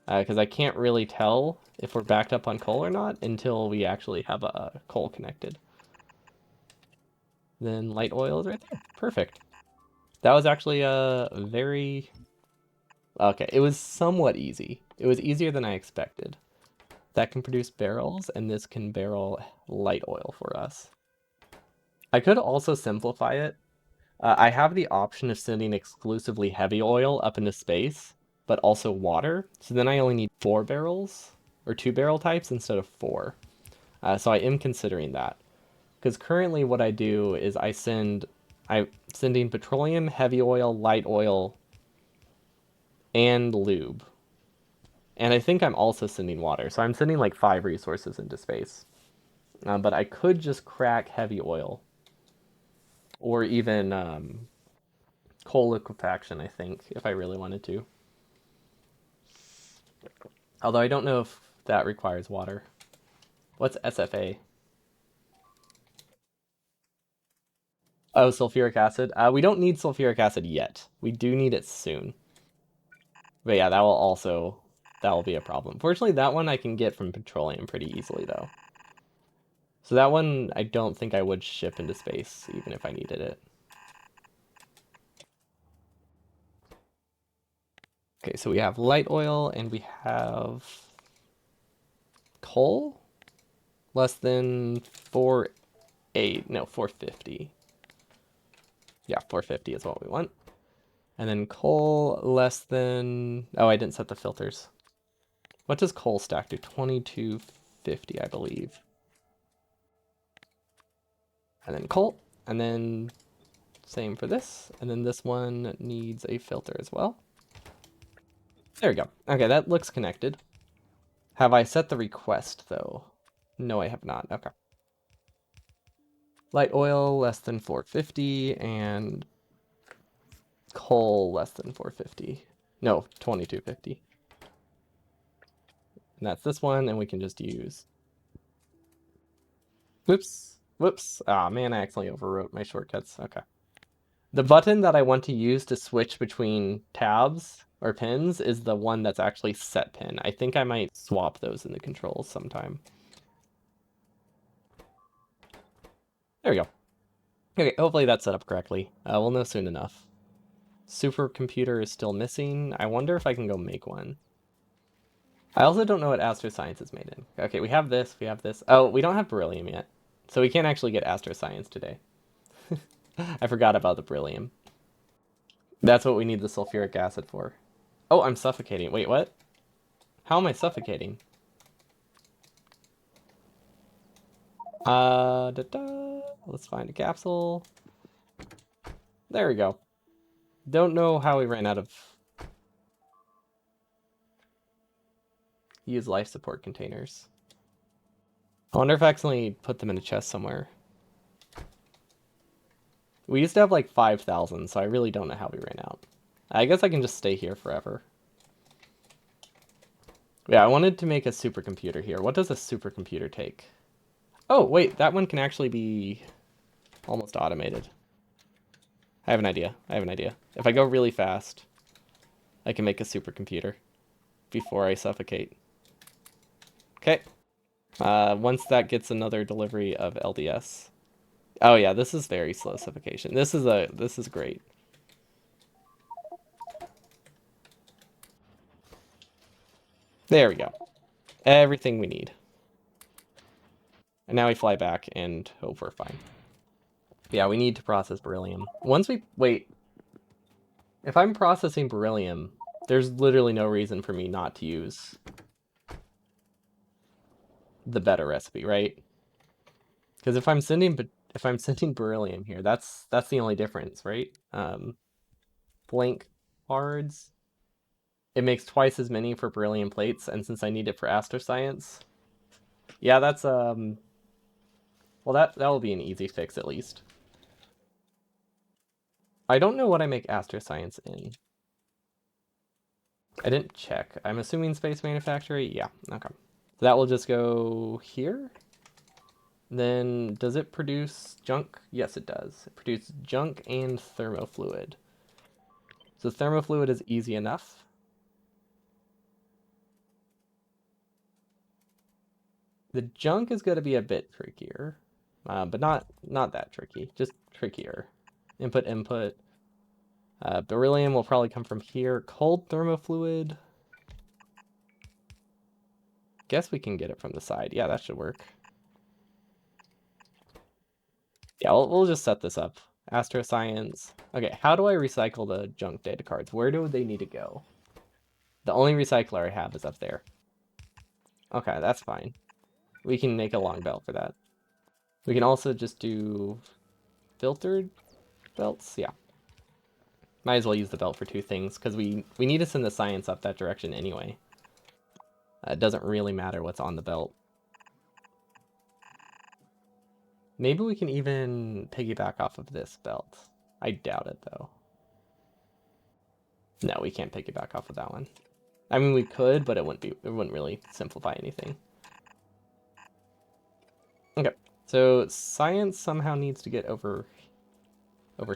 Because I can't really tell if we're backed up on coal or not until we actually have a coal connected. Then light oil is right there. Perfect. That was actually a very... Okay, it was somewhat easy. It was easier than I expected. That can produce barrels, and this can barrel light oil for us. I could also simplify it. I have the option of sending exclusively heavy oil up into space, but also water. So then I only need 4 barrels, or 2 barrel types instead of 4. So I am considering that. Because currently what I do is I'm sending petroleum, heavy oil, light oil, and lube. And I think I'm also sending water. So I'm sending like 5 resources into space. But I could just crack heavy oil. Or even coal liquefaction, I think, if I really wanted to. Although I don't know if that requires water. What's SFA? Oh, sulfuric acid. We don't need sulfuric acid yet. We do need it soon. But yeah, that will be a problem. Fortunately, that one I can get from petroleum pretty easily, though. So that one I don't think I would ship into space, even if I needed it. Okay, so we have light oil and we have coal. Less than 4.8, no, 450. Yeah, 450 is what we want. And then coal less than... Oh, I didn't set the filters. What does coal stack do? 2250, I believe. And then coal. And then same for this. And then this one needs a filter as well. There we go. Okay, that looks connected. Have I set the request, though? No, I have not. Okay. Light oil less than 450 and coal less than 450. No, 2250. And that's this one, and we can just use... Whoops. Whoops. Ah, man, I accidentally overwrote my shortcuts. Okay. The button that I want to use to switch between tabs or pins is the one that's actually set pin. I think I might swap those in the controls sometime. There we go. Okay, hopefully that's set up correctly. We'll know soon enough. Supercomputer is still missing. I wonder if I can go make one. I also don't know what astroscience is made in. Okay, we have this, we have this. Oh, we don't have beryllium yet. So we can't actually get astroscience today. I forgot about the beryllium. That's what we need the sulfuric acid for. Oh, I'm suffocating. Wait, what? How am I suffocating? Da, da. Let's find a capsule. There we go. Don't know how we ran out of use life support containers. I wonder if I accidentally put them in a chest somewhere. We used to have like 5,000, so I really don't know how we ran out. I guess I can just stay here forever. Yeah, I wanted to make a supercomputer here. What does a supercomputer take? Oh, wait, that one can actually be almost automated. I have an idea. I have an idea. If I go really fast, I can make a supercomputer before I suffocate. Okay. Once that gets another delivery of LDS. Oh yeah, this is very slow suffocation. This is great. There we go. Everything we need. And now we fly back and hope we're fine. Yeah, we need to process beryllium. Once we wait, if I'm processing beryllium, there's literally no reason for me not to use the better recipe, right? Because if I'm sending beryllium here, that's the only difference, right? Blank cards. It makes twice as many for beryllium plates, and since I need it for astroscience, yeah, that's well that will be an easy fix at least. I don't know what I make astroscience in. I didn't check. I'm assuming space manufactory. Yeah, okay. So that will just go here. Then does it produce junk? Yes, it does. It produces junk and thermofluid. So thermofluid is easy enough. The junk is going to be a bit trickier, but not that tricky. Just trickier. Input. Beryllium will probably come from here. Cold thermofluid. Guess we can get it from the side. Yeah, that should work. Yeah, we'll just set this up. Astroscience. Okay, how do I recycle the junk data cards? Where do they need to go? The only recycler I have is up there. Okay, that's fine. We can make a long belt for that. We can also just do filtered belts. Yeah. Might as well use the belt for two things, because we need to send the science up that direction anyway. It doesn't really matter what's on the belt. Maybe we can even piggyback off of this belt. I doubt it, though. No, we can't piggyback off of that one. I mean, we could, but it wouldn't really simplify anything. Okay, so science somehow needs to get over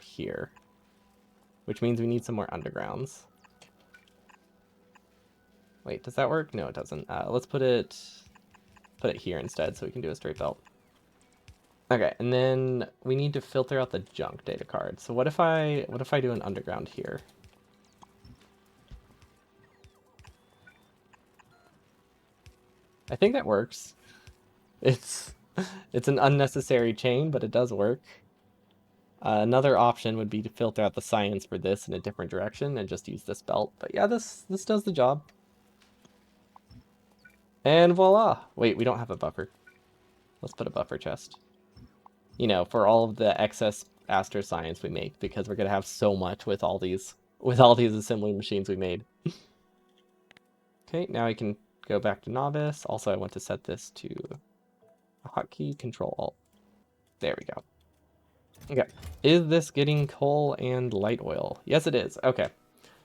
here, which means we need some more undergrounds. Wait, does that work? No, it doesn't. Let's put it here instead, so we can do a straight belt. Okay, and then we need to filter out the junk data card. So what if I do an underground here? I think that works. It's it's an unnecessary chain, but it does work. Another option would be to filter out the science for this in a different direction and just use this belt. But yeah, this does the job. And voila! Wait, we don't have a buffer. Let's put a buffer chest. You know, for all of the excess astro science we make, because we're gonna have so much with all these assembly machines we made. Okay, now I can go back to novice. Also, I want to set this to a hotkey, Control Alt. There we go. Okay, is this getting coal and light oil? Yes, it is. Okay,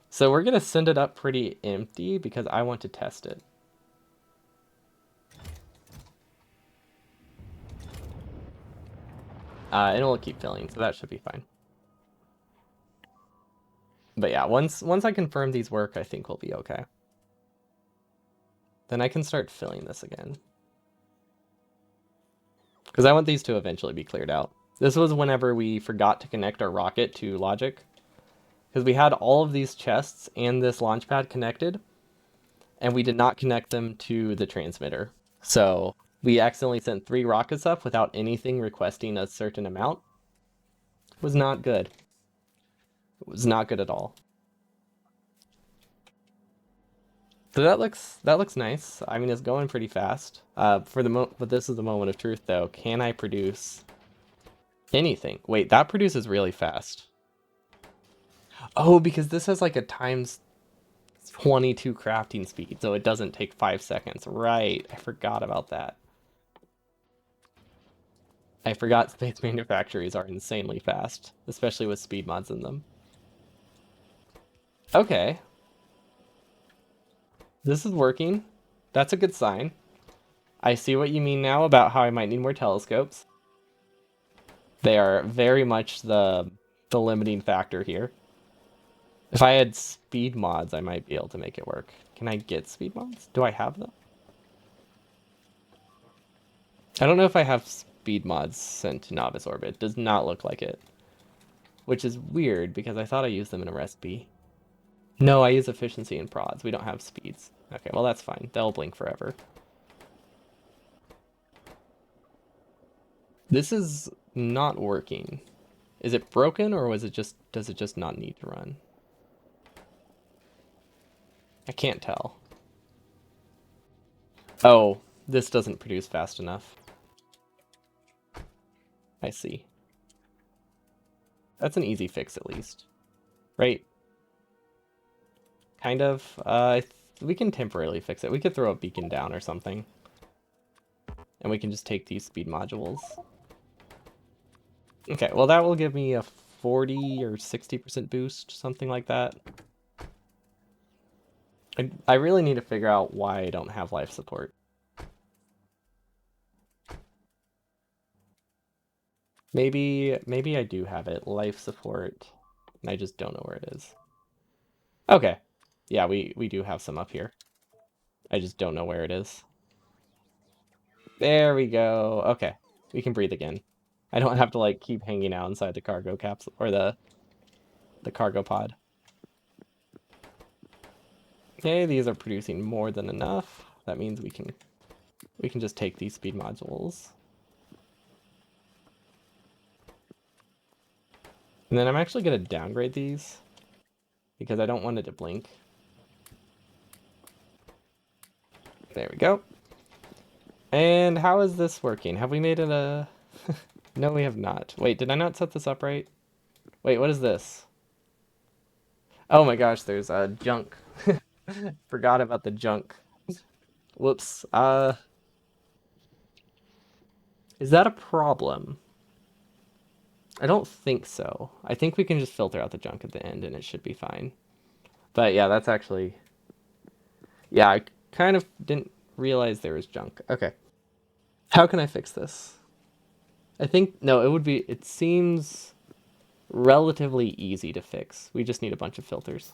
so we're gonna send it up pretty empty because I want to test it. And it'll keep filling, so that should be fine. But yeah, once I confirm these work, I think we'll be okay. Then I can start filling this again. Because I want these to eventually be cleared out. This was whenever we forgot to connect our rocket to logic. Because we had all of these chests and this launch pad connected, and we did not connect them to the transmitter. So we accidentally sent 3 rockets up without anything requesting a certain amount. It was not good. It was not good at all. So that looks nice. I mean, it's going pretty fast. But this is the moment of truth, though. Can I produce anything? Wait, that produces really fast. Oh, because this has like a times 22 crafting speed, so it doesn't take 5 seconds. Right. I forgot about that. I forgot space manufactories are insanely fast, especially with speed mods in them. Okay, this is working. That's a good sign. I see what you mean now about how I might need more telescopes. They are very much the limiting factor here. If I had speed mods, I might be able to make it work. Can I get speed mods? Do I have them? I don't know if I have speed mods sent to Novice Orbit. It does not look like it, which is weird because I thought I used them in a recipe. No, I use efficiency and prods. We don't have speeds. Okay, well that's fine. They'll blink forever. This is not working. Is it broken or does it just not need to run? I can't tell. Oh, this doesn't produce fast enough. I see. That's an easy fix at least. Right? Kind of. We can temporarily fix it. We could throw a beacon down or something. And we can just take these speed modules. Okay, well that will give me a 40 or 60% boost, something like that. I really need to figure out why I don't have life support. Maybe I do have it, life support, and I just don't know where it is. Okay. Yeah, we do have some up here. I just don't know where it is. There we go. Okay. We can breathe again. I don't have to like keep hanging out inside the cargo capsule or the cargo pod. Okay, these are producing more than enough. That means we can just take these speed modules. And then I'm actually going to downgrade these because I don't want it to blink. There we go. And how is this working? Have we made it a... No, we have not. Wait, did I not set this up right? Wait, what is this? Oh my gosh, there's junk. Forgot about the junk. Whoops. Is that a problem? I don't think so. I think we can just filter out the junk at the end and it should be fine. But yeah, that's actually... Yeah, I kind of didn't realize there was junk. Okay. How can I fix this? I think... No, it would be... It seems relatively easy to fix. We just need a bunch of filters.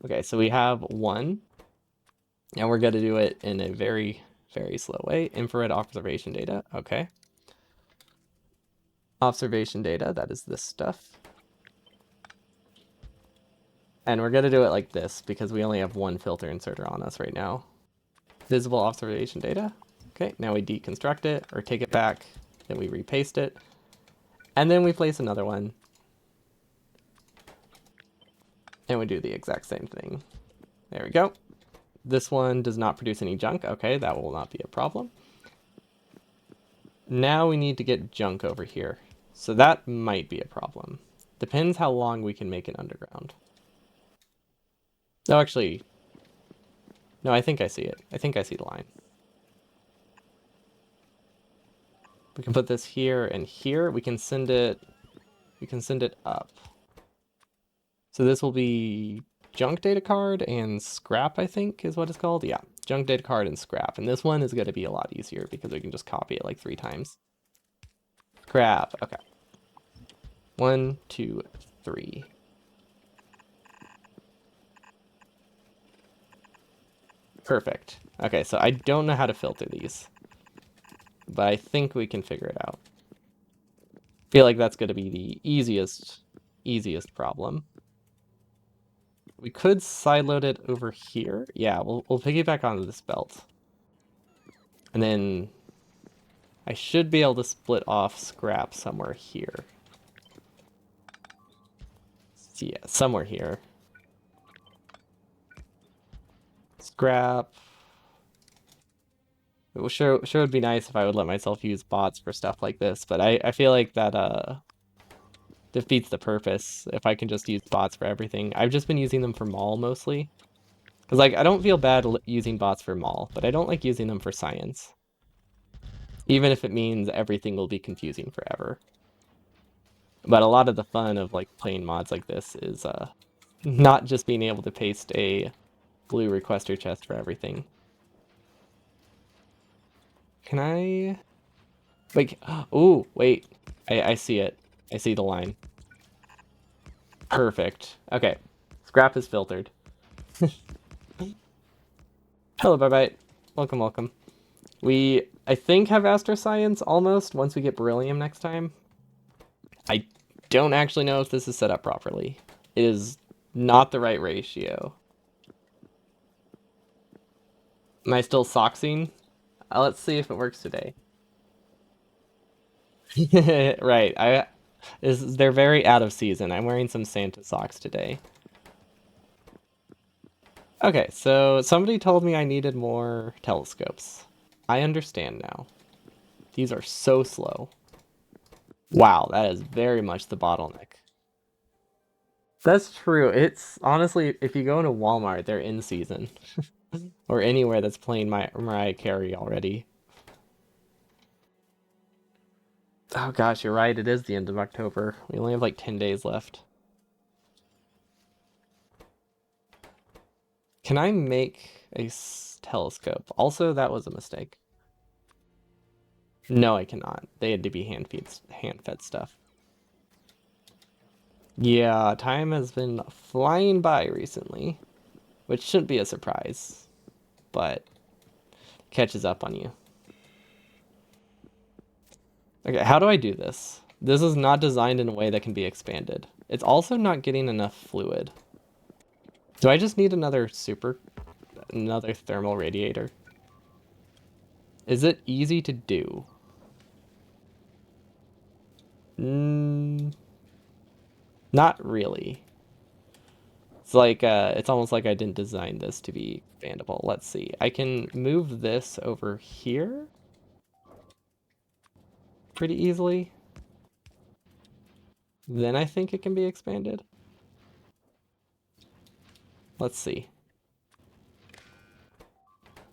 Okay, so we have one. And we're going to do it in a very, very slow way. Infrared observation data. Okay. Observation data, that is this stuff. And we're going to do it like this because we only have one filter inserter on us right now. Visible observation data. Okay, now we deconstruct it or take it back. Then we repaste it. And then we place another one. And we do the exact same thing. There we go. This one does not produce any junk. Okay, that will not be a problem. Now we need to get junk over here. So that might be a problem. Depends how long we can make it underground. No, actually, no, I think I see it. I think I see the line. We can put this here and here. We can send it up. So this will be junk data card and scrap, I think is what it's called. Yeah, junk data card and scrap. And this one is going to be a lot easier because we can just copy it like 3 times. Scrap, okay. 1, 2, 3. Perfect. Okay, so I don't know how to filter these, but I think we can figure it out. Feel like that's going to be the easiest problem. We could sideload it over here. Yeah, we'll piggyback onto this belt. And then I should be able to split off scrap somewhere here. Yeah, somewhere here. Scrap. It sure would be nice if I would let myself use bots for stuff like this, but I feel like that defeats the purpose if I can just use bots for everything. I've just been using them for mall mostly. Because, like, I don't feel bad using bots for mall, but I don't like using them for science. Even if it means everything will be confusing forever. But a lot of the fun of, like, playing mods like this is, not just being able to paste a blue requester chest for everything. Can I... Like, oh, wait. I see it. I see the line. Perfect. Okay. Scrap is filtered. Hello, bye-bye. Welcome, welcome. We, I think, have Astro Science almost once we get Beryllium next time. I don't actually know if this is set up properly. It is not the right ratio. Am I still soxing? Let's see if it works today. Right. They're very out of season. I'm wearing some Santa socks today. Okay, so somebody told me I needed more telescopes. I understand now. These are so slow. Wow, that is very much the bottleneck. That's true. It's honestly, if you go into Walmart, they're in season. Or anywhere that's playing Mariah Carey already. Oh gosh, you're right. It is the end of October. We only have like 10 days left. Can I make a telescope? Also, that was a mistake. No, I cannot. They had to be hand-fed stuff. Yeah, time has been flying by recently, which shouldn't be a surprise, but catches up on you. Okay, how do I do this? This is not designed in a way that can be expanded. It's also not getting enough fluid. Do I just need another thermal radiator? Is it easy to do? Mm, not really. It's almost like I didn't design this to be expandable. Let's see. I can move this over here pretty easily. Then I think it can be expanded. Let's see.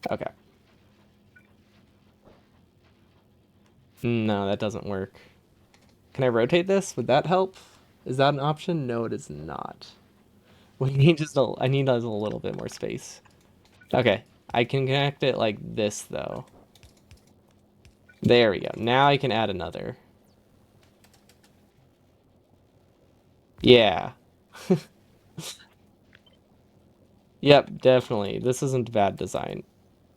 Okay. No, that doesn't work. Can I rotate this? Would that help? Is that an option? No, it is not. I need a little bit more space. Okay. I can connect it like this though. There we go. Now I can add another. Yeah. Yep, definitely. This isn't bad design.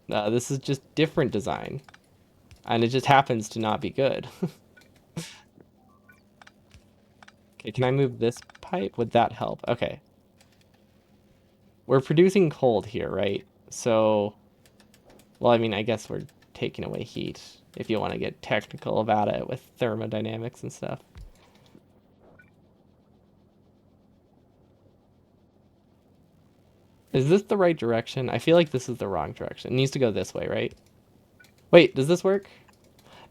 This is just different design. And it just happens to not be good. Okay, can I move this pipe? Would that help? Okay. We're producing cold here, right? So, well, I mean, I guess we're taking away heat, if you want to get technical about it with thermodynamics and stuff. Is this the right direction? I feel like this is the wrong direction. It needs to go this way, right? Wait, does this work?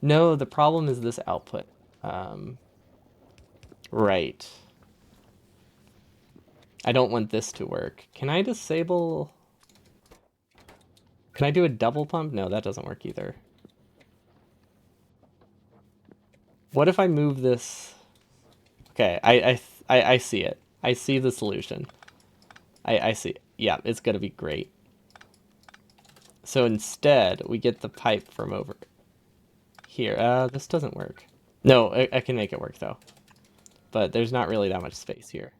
No, the problem is this output. Um, right. I don't want this to work. Can I disable... Can I do a double pump? No, that doesn't work either. What if I move this... Okay, I see it. I see the solution. I see it. Yeah, it's gonna be great. So instead, we get the pipe from over here. This doesn't work. No, I can make it work though. But there's not really that much space here.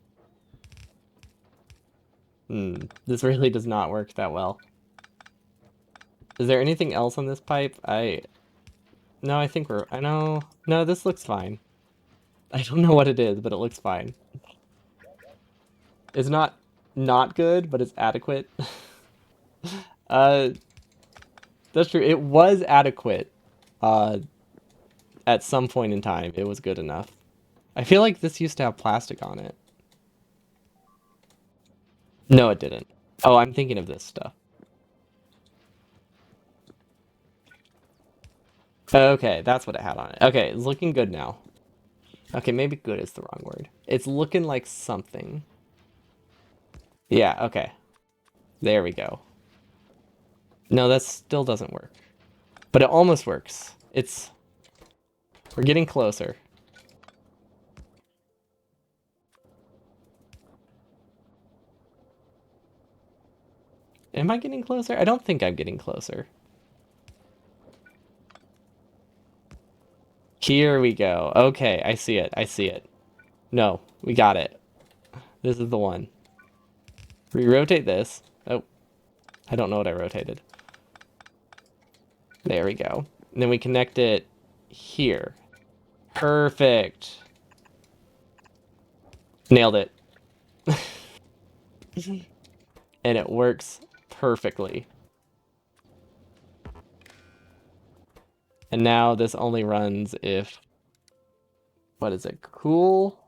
This really does not work that well. Is there anything else on this pipe? No, I think I know. No, this looks fine. I don't know what it is, but it looks fine. It's not good, but it's adequate. Uh, that's true. It was adequate. Uh, at some point in time, it was good enough. I feel like this used to have plastic on it. No, it didn't. Oh, I'm thinking of this stuff. Okay, that's what it had on it. Okay, it's looking good now. Okay, maybe good is the wrong word. It's looking like something. Yeah, okay. There we go. No, that still doesn't work. But it almost works. We're getting closer. Am I getting closer? I don't think I'm getting closer. Here we go. Okay, I see it. I see it. No, we got it. This is the one. We rotate this. Oh, I don't know what I rotated. There we go. And then we connect it here. Perfect. Nailed it. And it works perfectly. And now this only runs if, what is it, cool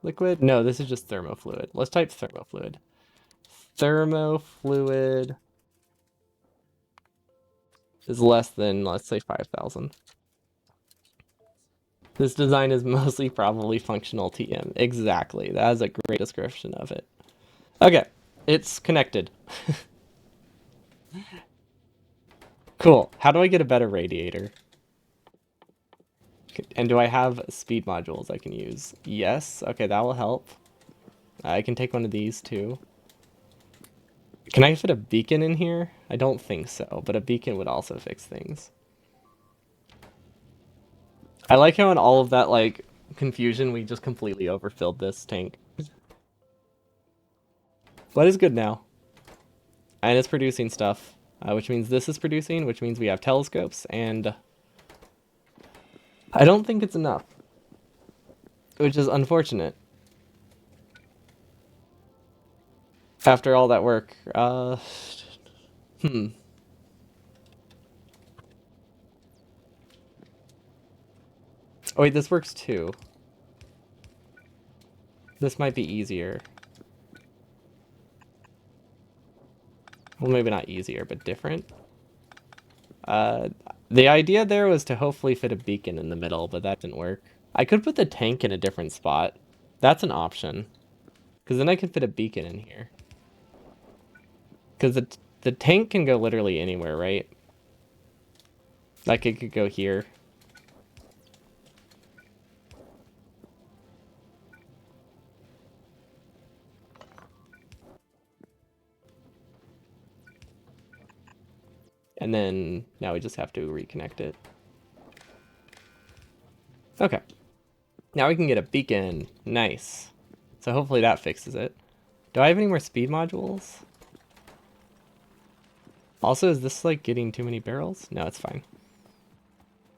liquid? No, this is just thermofluid. Let's type thermofluid. Thermofluid is less than, let's say, 5,000. This design is mostly probably functional TM. Exactly. That is a great description of it. Okay, it's connected. Cool. How do I get a better radiator? And do I have speed modules I can use? Yes. Okay, that will help. I can take one of these too. Can I fit a beacon in here? I don't think so, but a beacon would also fix things. I like how in all of that, like, confusion, we just completely overfilled this tank. But it's good now. And it's producing stuff, which means this is producing, which means we have telescopes, and I don't think it's enough, which is unfortunate. After all that work, hmm. Oh wait, this works too. This might be easier. Well, maybe not easier, but different. Uh, the idea there was to hopefully fit a beacon in the middle, but that didn't work. I could put the tank in a different spot. That's an option. Because then I could fit a beacon in here. Because the tank can go literally anywhere, right? Like it could go here. And then now we just have to reconnect it. Okay. Now we can get a beacon. Nice. So hopefully that fixes it. Do I have any more speed modules? Also, is this like getting too many barrels? No, it's fine.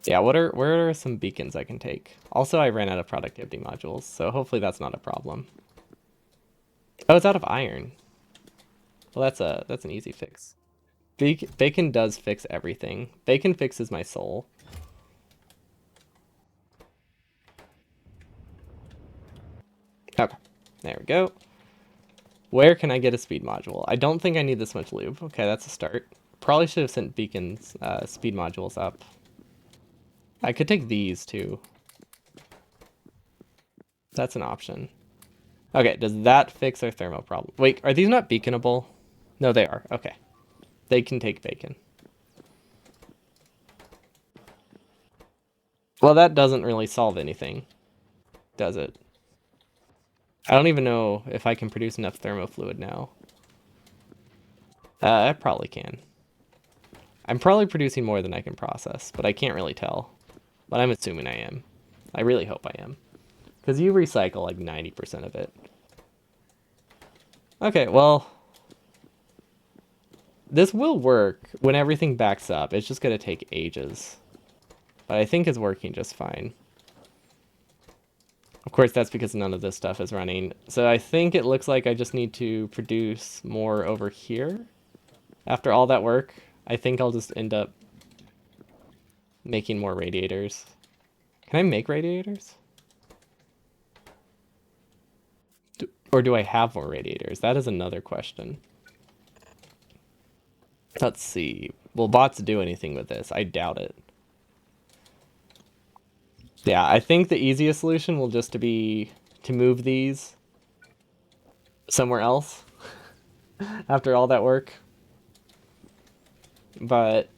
Yeah, where are some beacons I can take? Also, I ran out of productivity modules, so hopefully that's not a problem. Oh, it's out of iron. Well, that's an easy fix. Bacon does fix everything. Bacon fixes my soul. Okay, there we go. Where can I get a speed module? I don't think I need this much lube. Okay, that's a start. Probably should have sent beacons, speed modules up. I could take these too. That's an option. Okay, does that fix our thermal problem? Wait, are these not beaconable? No, they are. Okay. They can take bacon. Well, that doesn't really solve anything, does it? I don't even know if I can produce enough thermofluid now. I probably can. I'm probably producing more than I can process, but I can't really tell. But I'm assuming I am. I really hope I am. Because you recycle like 90% of it. Okay, well, this will work when everything backs up. It's just going to take ages. But I think it's working just fine. Of course, that's because none of this stuff is running. So I think it looks like I just need to produce more over here. After all that work, I think I'll just end up making more radiators. Can I make radiators? Or do I have more radiators? That is another question. Let's see. Will bots do anything with this? I doubt it. Yeah, I think the easiest solution will just to be to move these somewhere else after all that work. But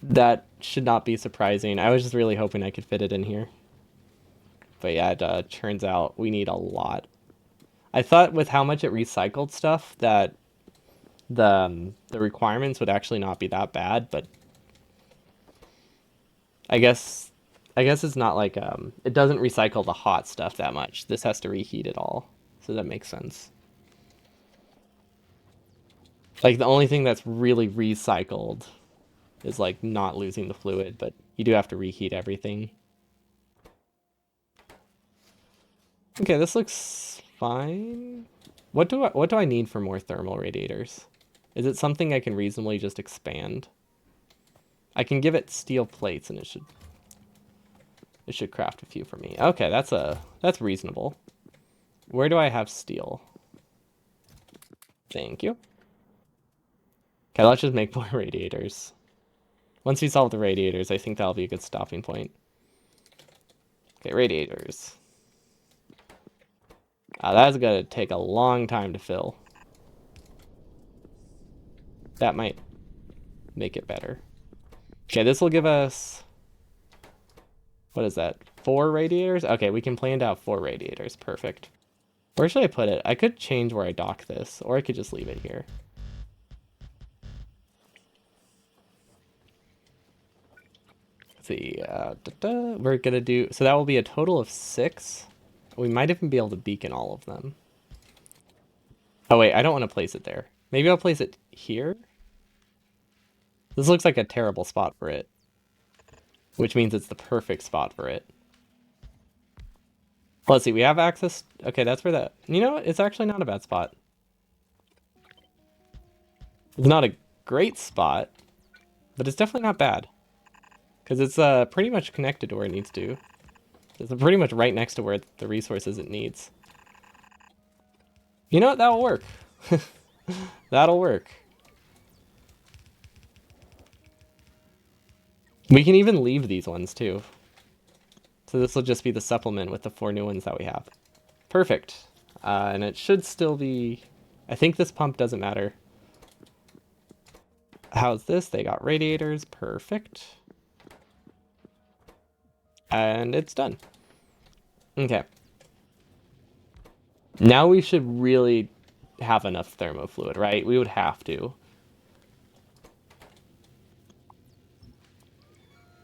that should not be surprising. I was just really hoping I could fit it in here. But yeah, it turns out we need a lot. I thought with how much it recycled stuff that the requirements would actually not be that bad, but I guess I guess it's not like it doesn't recycle the hot stuff that much. This has to reheat it all. So that makes sense. Like the only thing that's really recycled is like not losing the fluid, but you do have to reheat everything. Okay, this looks fine. What do I need for more thermal radiators? Is it something I can reasonably just expand? I can give it steel plates and it should craft a few for me. Okay, that's reasonable. Where do I have steel? Thank you. Okay, let's just make more radiators. Once we solve the radiators, I think that'll be a good stopping point. Okay, radiators. That's gonna take a long time to fill. That might make it better. Okay, this will give us, what is that? 4 radiators? Okay, we can plan to have 4 radiators. Perfect. Where should I put it? I could change where I dock this, or I could just leave it here. Let's see. We're gonna do, so that will be a total of 6. We might even be able to beacon all of them. Oh wait, I don't want to place it there. Maybe I'll place it here. This looks like a terrible spot for it, which means it's the perfect spot for it. Well, let's see, we have access. Okay, that's where that, you know what? It's actually not a bad spot. It's not a great spot, but it's definitely not bad. Because it's pretty much connected to where it needs to. It's pretty much right next to where the resources it needs. You know what? That'll work. That'll work. We can even leave these ones too. So this will just be the supplement with the 4 new ones that we have. Perfect. And it should still be... I think this pump doesn't matter. How's this? They got radiators. Perfect. And it's done. Okay. Now we should really have enough thermofluid, right? We would have to.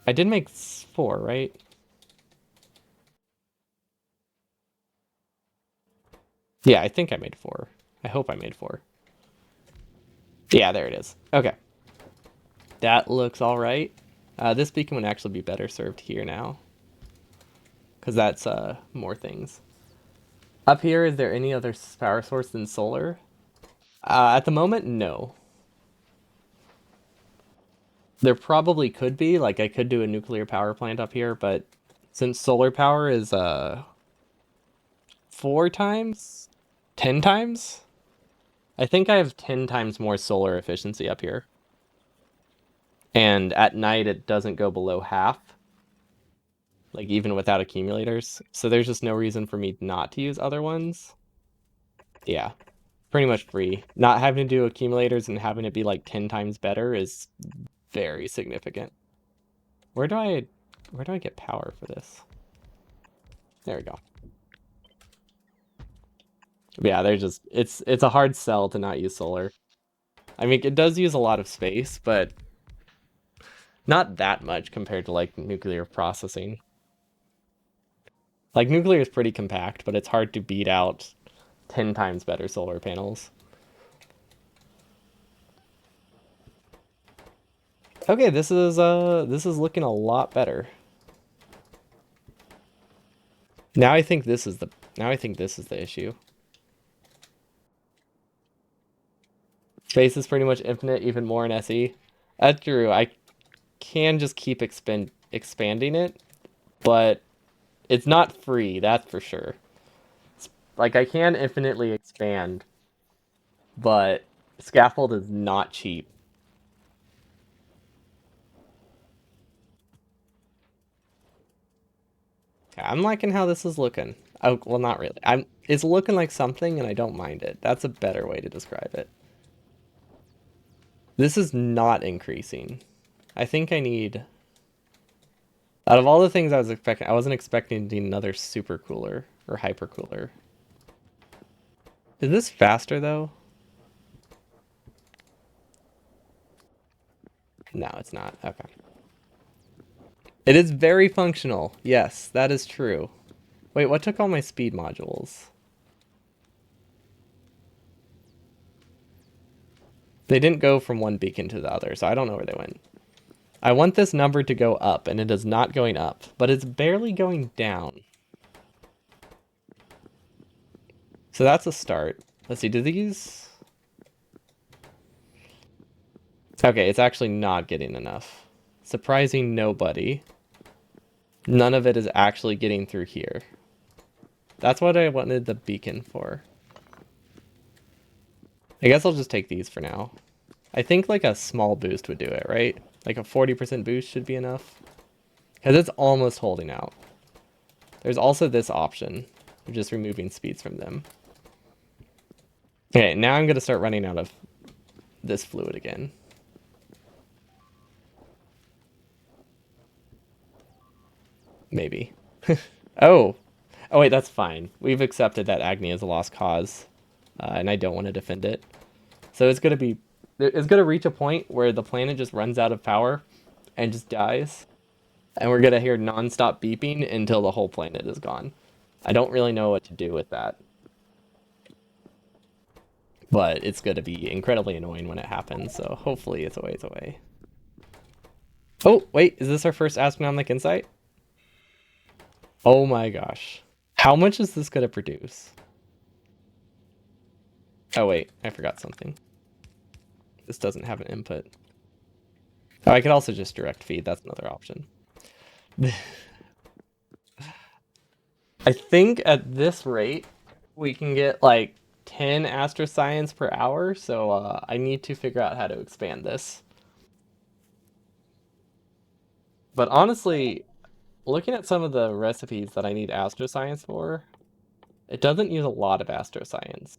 I did make 4, right? Yeah, I think I made 4. I hope I made 4. Yeah, there it is. Okay. That looks all right. This beacon would actually be better served here now. Because that's more things. Up here, is there any other power source than solar? At the moment, no. There probably could be. Like, I could do a nuclear power plant up here, but since solar power is 4 times? 10 times? I think I have 10 times more solar efficiency up here. And at night, it doesn't go below half. Like, even without accumulators. So there's just no reason for me not to use other ones. Yeah, pretty much free. Not having to do accumulators and having it be like 10 times better is very significant. Where do I get power for this? There we go. Yeah, there's just it's a hard sell to not use solar. I mean, it does use a lot of space, but not that much compared to like nuclear processing. Like nuclear is pretty compact, but it's hard to beat out 10 times better solar panels. Okay, this is looking a lot better. Now I think this is the issue. Space is pretty much infinite, even more in SE. That's true. I can just keep expanding it, but it's not free, that's for sure. Like I can infinitely expand, but scaffold is not cheap. I'm liking how this is looking. Oh, well, not really. It's looking like something, and I don't mind it. That's a better way to describe it. This is not increasing. I think I need. Out of all the things I was expecting, I wasn't expecting to need another super cooler or hyper cooler. Is this faster though? No, it's not. Okay. It is very functional. Yes, that is true. Wait, what took all my speed modules? They didn't go from one beacon to the other, so I don't know where they went. I want this number to go up, and it is not going up, but it's barely going down. So that's a start. Let's see, do these... Okay, it's actually not getting enough. Surprising nobody. None of it is actually getting through here. That's what I wanted the beacon for. I guess I'll just take these for now. I think like a small boost would do it, right? Like a 40% boost should be enough. Because it's almost holding out. There's also this option of just removing speeds from them. Okay, now I'm going to start running out of this fluid again. Maybe. Oh. Oh wait, that's fine. We've accepted that Agni is a lost cause. And I don't want to defend it. So it's going to be... It's going to reach a point where the planet just runs out of power and just dies. And we're going to hear non-stop beeping until the whole planet is gone. I don't really know what to do with that. But it's going to be incredibly annoying when it happens, so hopefully it's a ways away. Oh, wait, is this our first astronomic insight? Oh my gosh. How much is this going to produce? Oh wait, I forgot something. This doesn't have an input. Oh, I could also just direct feed, that's another option. I think at this rate, we can get like 10 astroscience per hour, so I need to figure out how to expand this. But honestly, looking at some of the recipes that I need astroscience for, it doesn't use a lot of astroscience.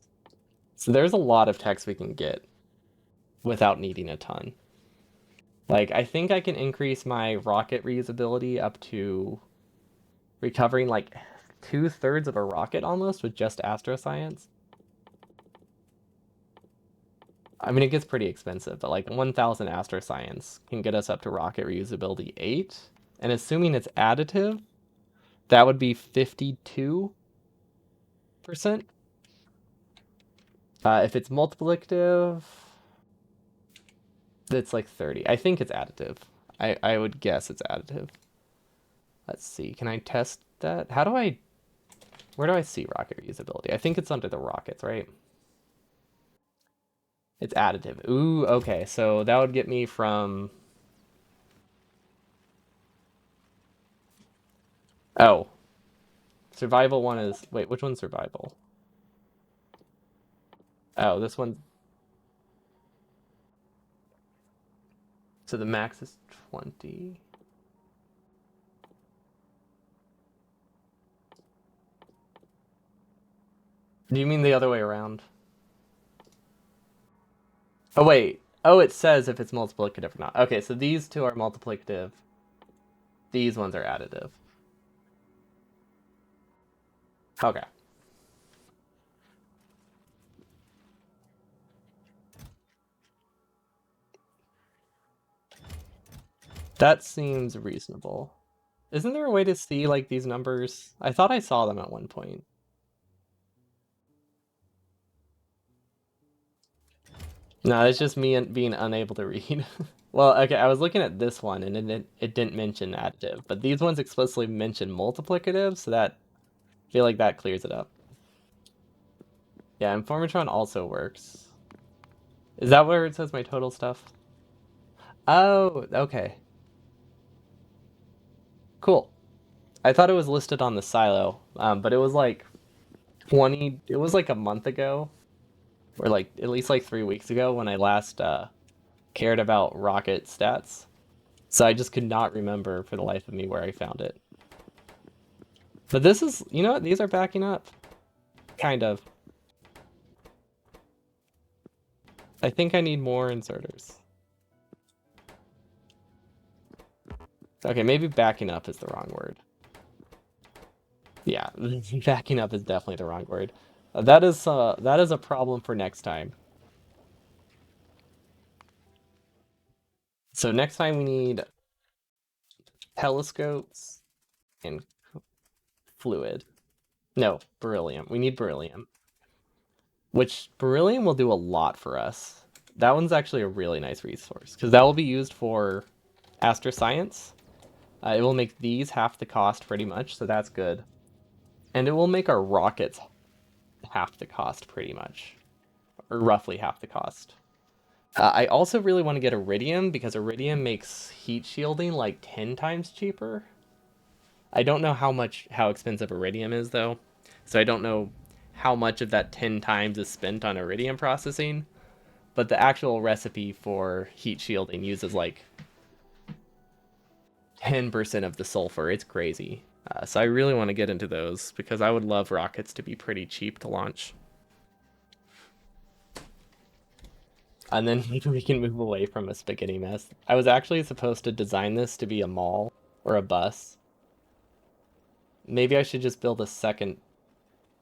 So there's a lot of text we can get without needing a ton. Like, I think I can increase my rocket reusability up to recovering like 2/3 of a rocket almost with just astroscience. I mean, it gets pretty expensive, but like 1,000 astroscience can get us up to rocket reusability 8. And assuming it's additive, that would be 52%. If it's multiplicative, it's like 30. I think it's additive. I would guess it's additive. Let's see. Can I test that? Where do I see rocket reusability? I think it's under the rockets, right? It's additive. Ooh, okay. So that would get me from... Oh. Survival one is... Wait, which one's survival? Oh, this one... So the max is 20. Do you mean the other way around? Oh, wait. Oh, it says if it's multiplicative or not. Okay, so these two are multiplicative. These ones are additive. Okay. That seems reasonable. Isn't there a way to see, like, these numbers? I thought I saw them at one point. No, it's just me being unable to read. Well, okay, I was looking at this one and it didn't mention additive, but these ones explicitly mention multiplicative, so that I feel like that clears it up. Yeah, Informatron also works. Is that where it says my total stuff? Oh, okay. Cool. I thought it was listed on the silo, but it was like 20, it was like a month ago, or like at least like 3 weeks ago when I last cared about rocket stats. So I just could not remember for the life of me where I found it. But this is, you know what? These are backing up. Kind of. I think I need more inserters. Okay, maybe backing up is the wrong word. Yeah, backing up is definitely the wrong word. That is a problem for next time. So next time we need telescopes and fluid. No, beryllium. We need beryllium, which beryllium will do a lot for us. That one's actually a really nice resource because that will be used for astroscience. It will make these half the cost pretty much, so that's good. And it will make our rockets half the cost pretty much, or roughly half the cost. I also really want to get iridium because iridium makes heat shielding like 10 times cheaper. I don't know how expensive iridium is though. So I don't know how much of that 10 times is spent on iridium processing, but the actual recipe for heat shielding uses like 10% of the sulfur. It's crazy. So I really want to get into those because I would love rockets to be pretty cheap to launch. And then maybe we can move away from a spaghetti mess. I was actually supposed to design this to be a mall or a bus. Maybe I should just build a second.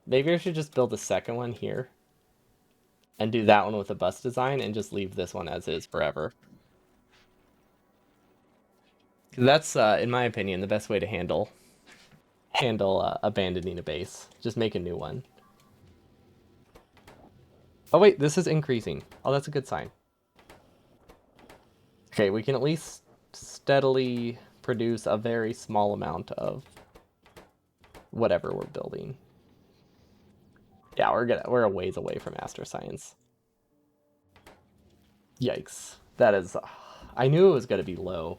Maybe I should just build a second one here and do that one with a bus design and just leave this one as is forever. 'Cause that's, in my opinion, the best way to handle abandoning a base. Just make a new one. Oh wait, this is increasing. Oh, that's a good sign. Okay, we can at least steadily produce a very small amount of whatever we're building. Yeah, we're a ways away from Astro Science. Yikes. That is I knew it was gonna be low.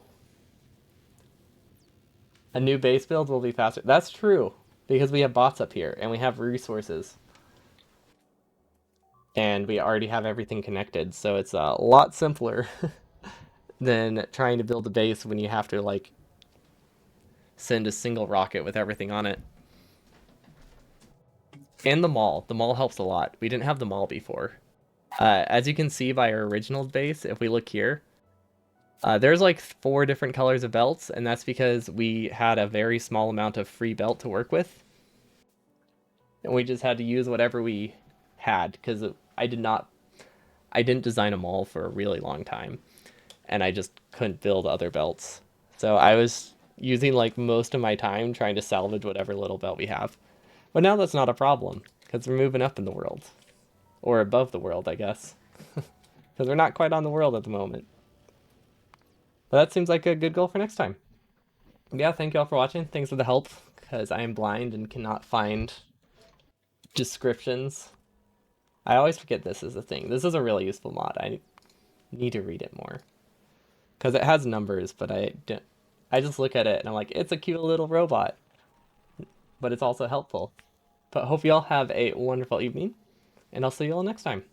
A new base build will be faster. That's true. Because we have bots up here and we have resources. And we already have everything connected, so it's a lot simpler than trying to build a base when you have to like send a single rocket with everything on it. And the mall. The mall helps a lot. We didn't have the mall before. As you can see by our original base, if we look here, there's like 4 different colors of belts, and that's because we had a very small amount of free belt to work with. And we just had to use whatever we had, because I didn't design a mall for a really long time, and I just couldn't build other belts. So I was using like most of my time trying to salvage whatever little belt we have. But now that's not a problem, because we're moving up in the world. Or above the world, I guess. Because we're not quite on the world at the moment. But that seems like a good goal for next time. Yeah, thank you all for watching. Thanks for the help, because I am blind and cannot find descriptions. I always forget this is a thing. This is a really useful mod. I need to read it more. Because it has numbers, but I just look at it and I'm like, it's a cute little robot. But it's also helpful. But hope you all have a wonderful evening, and I'll see you all next time.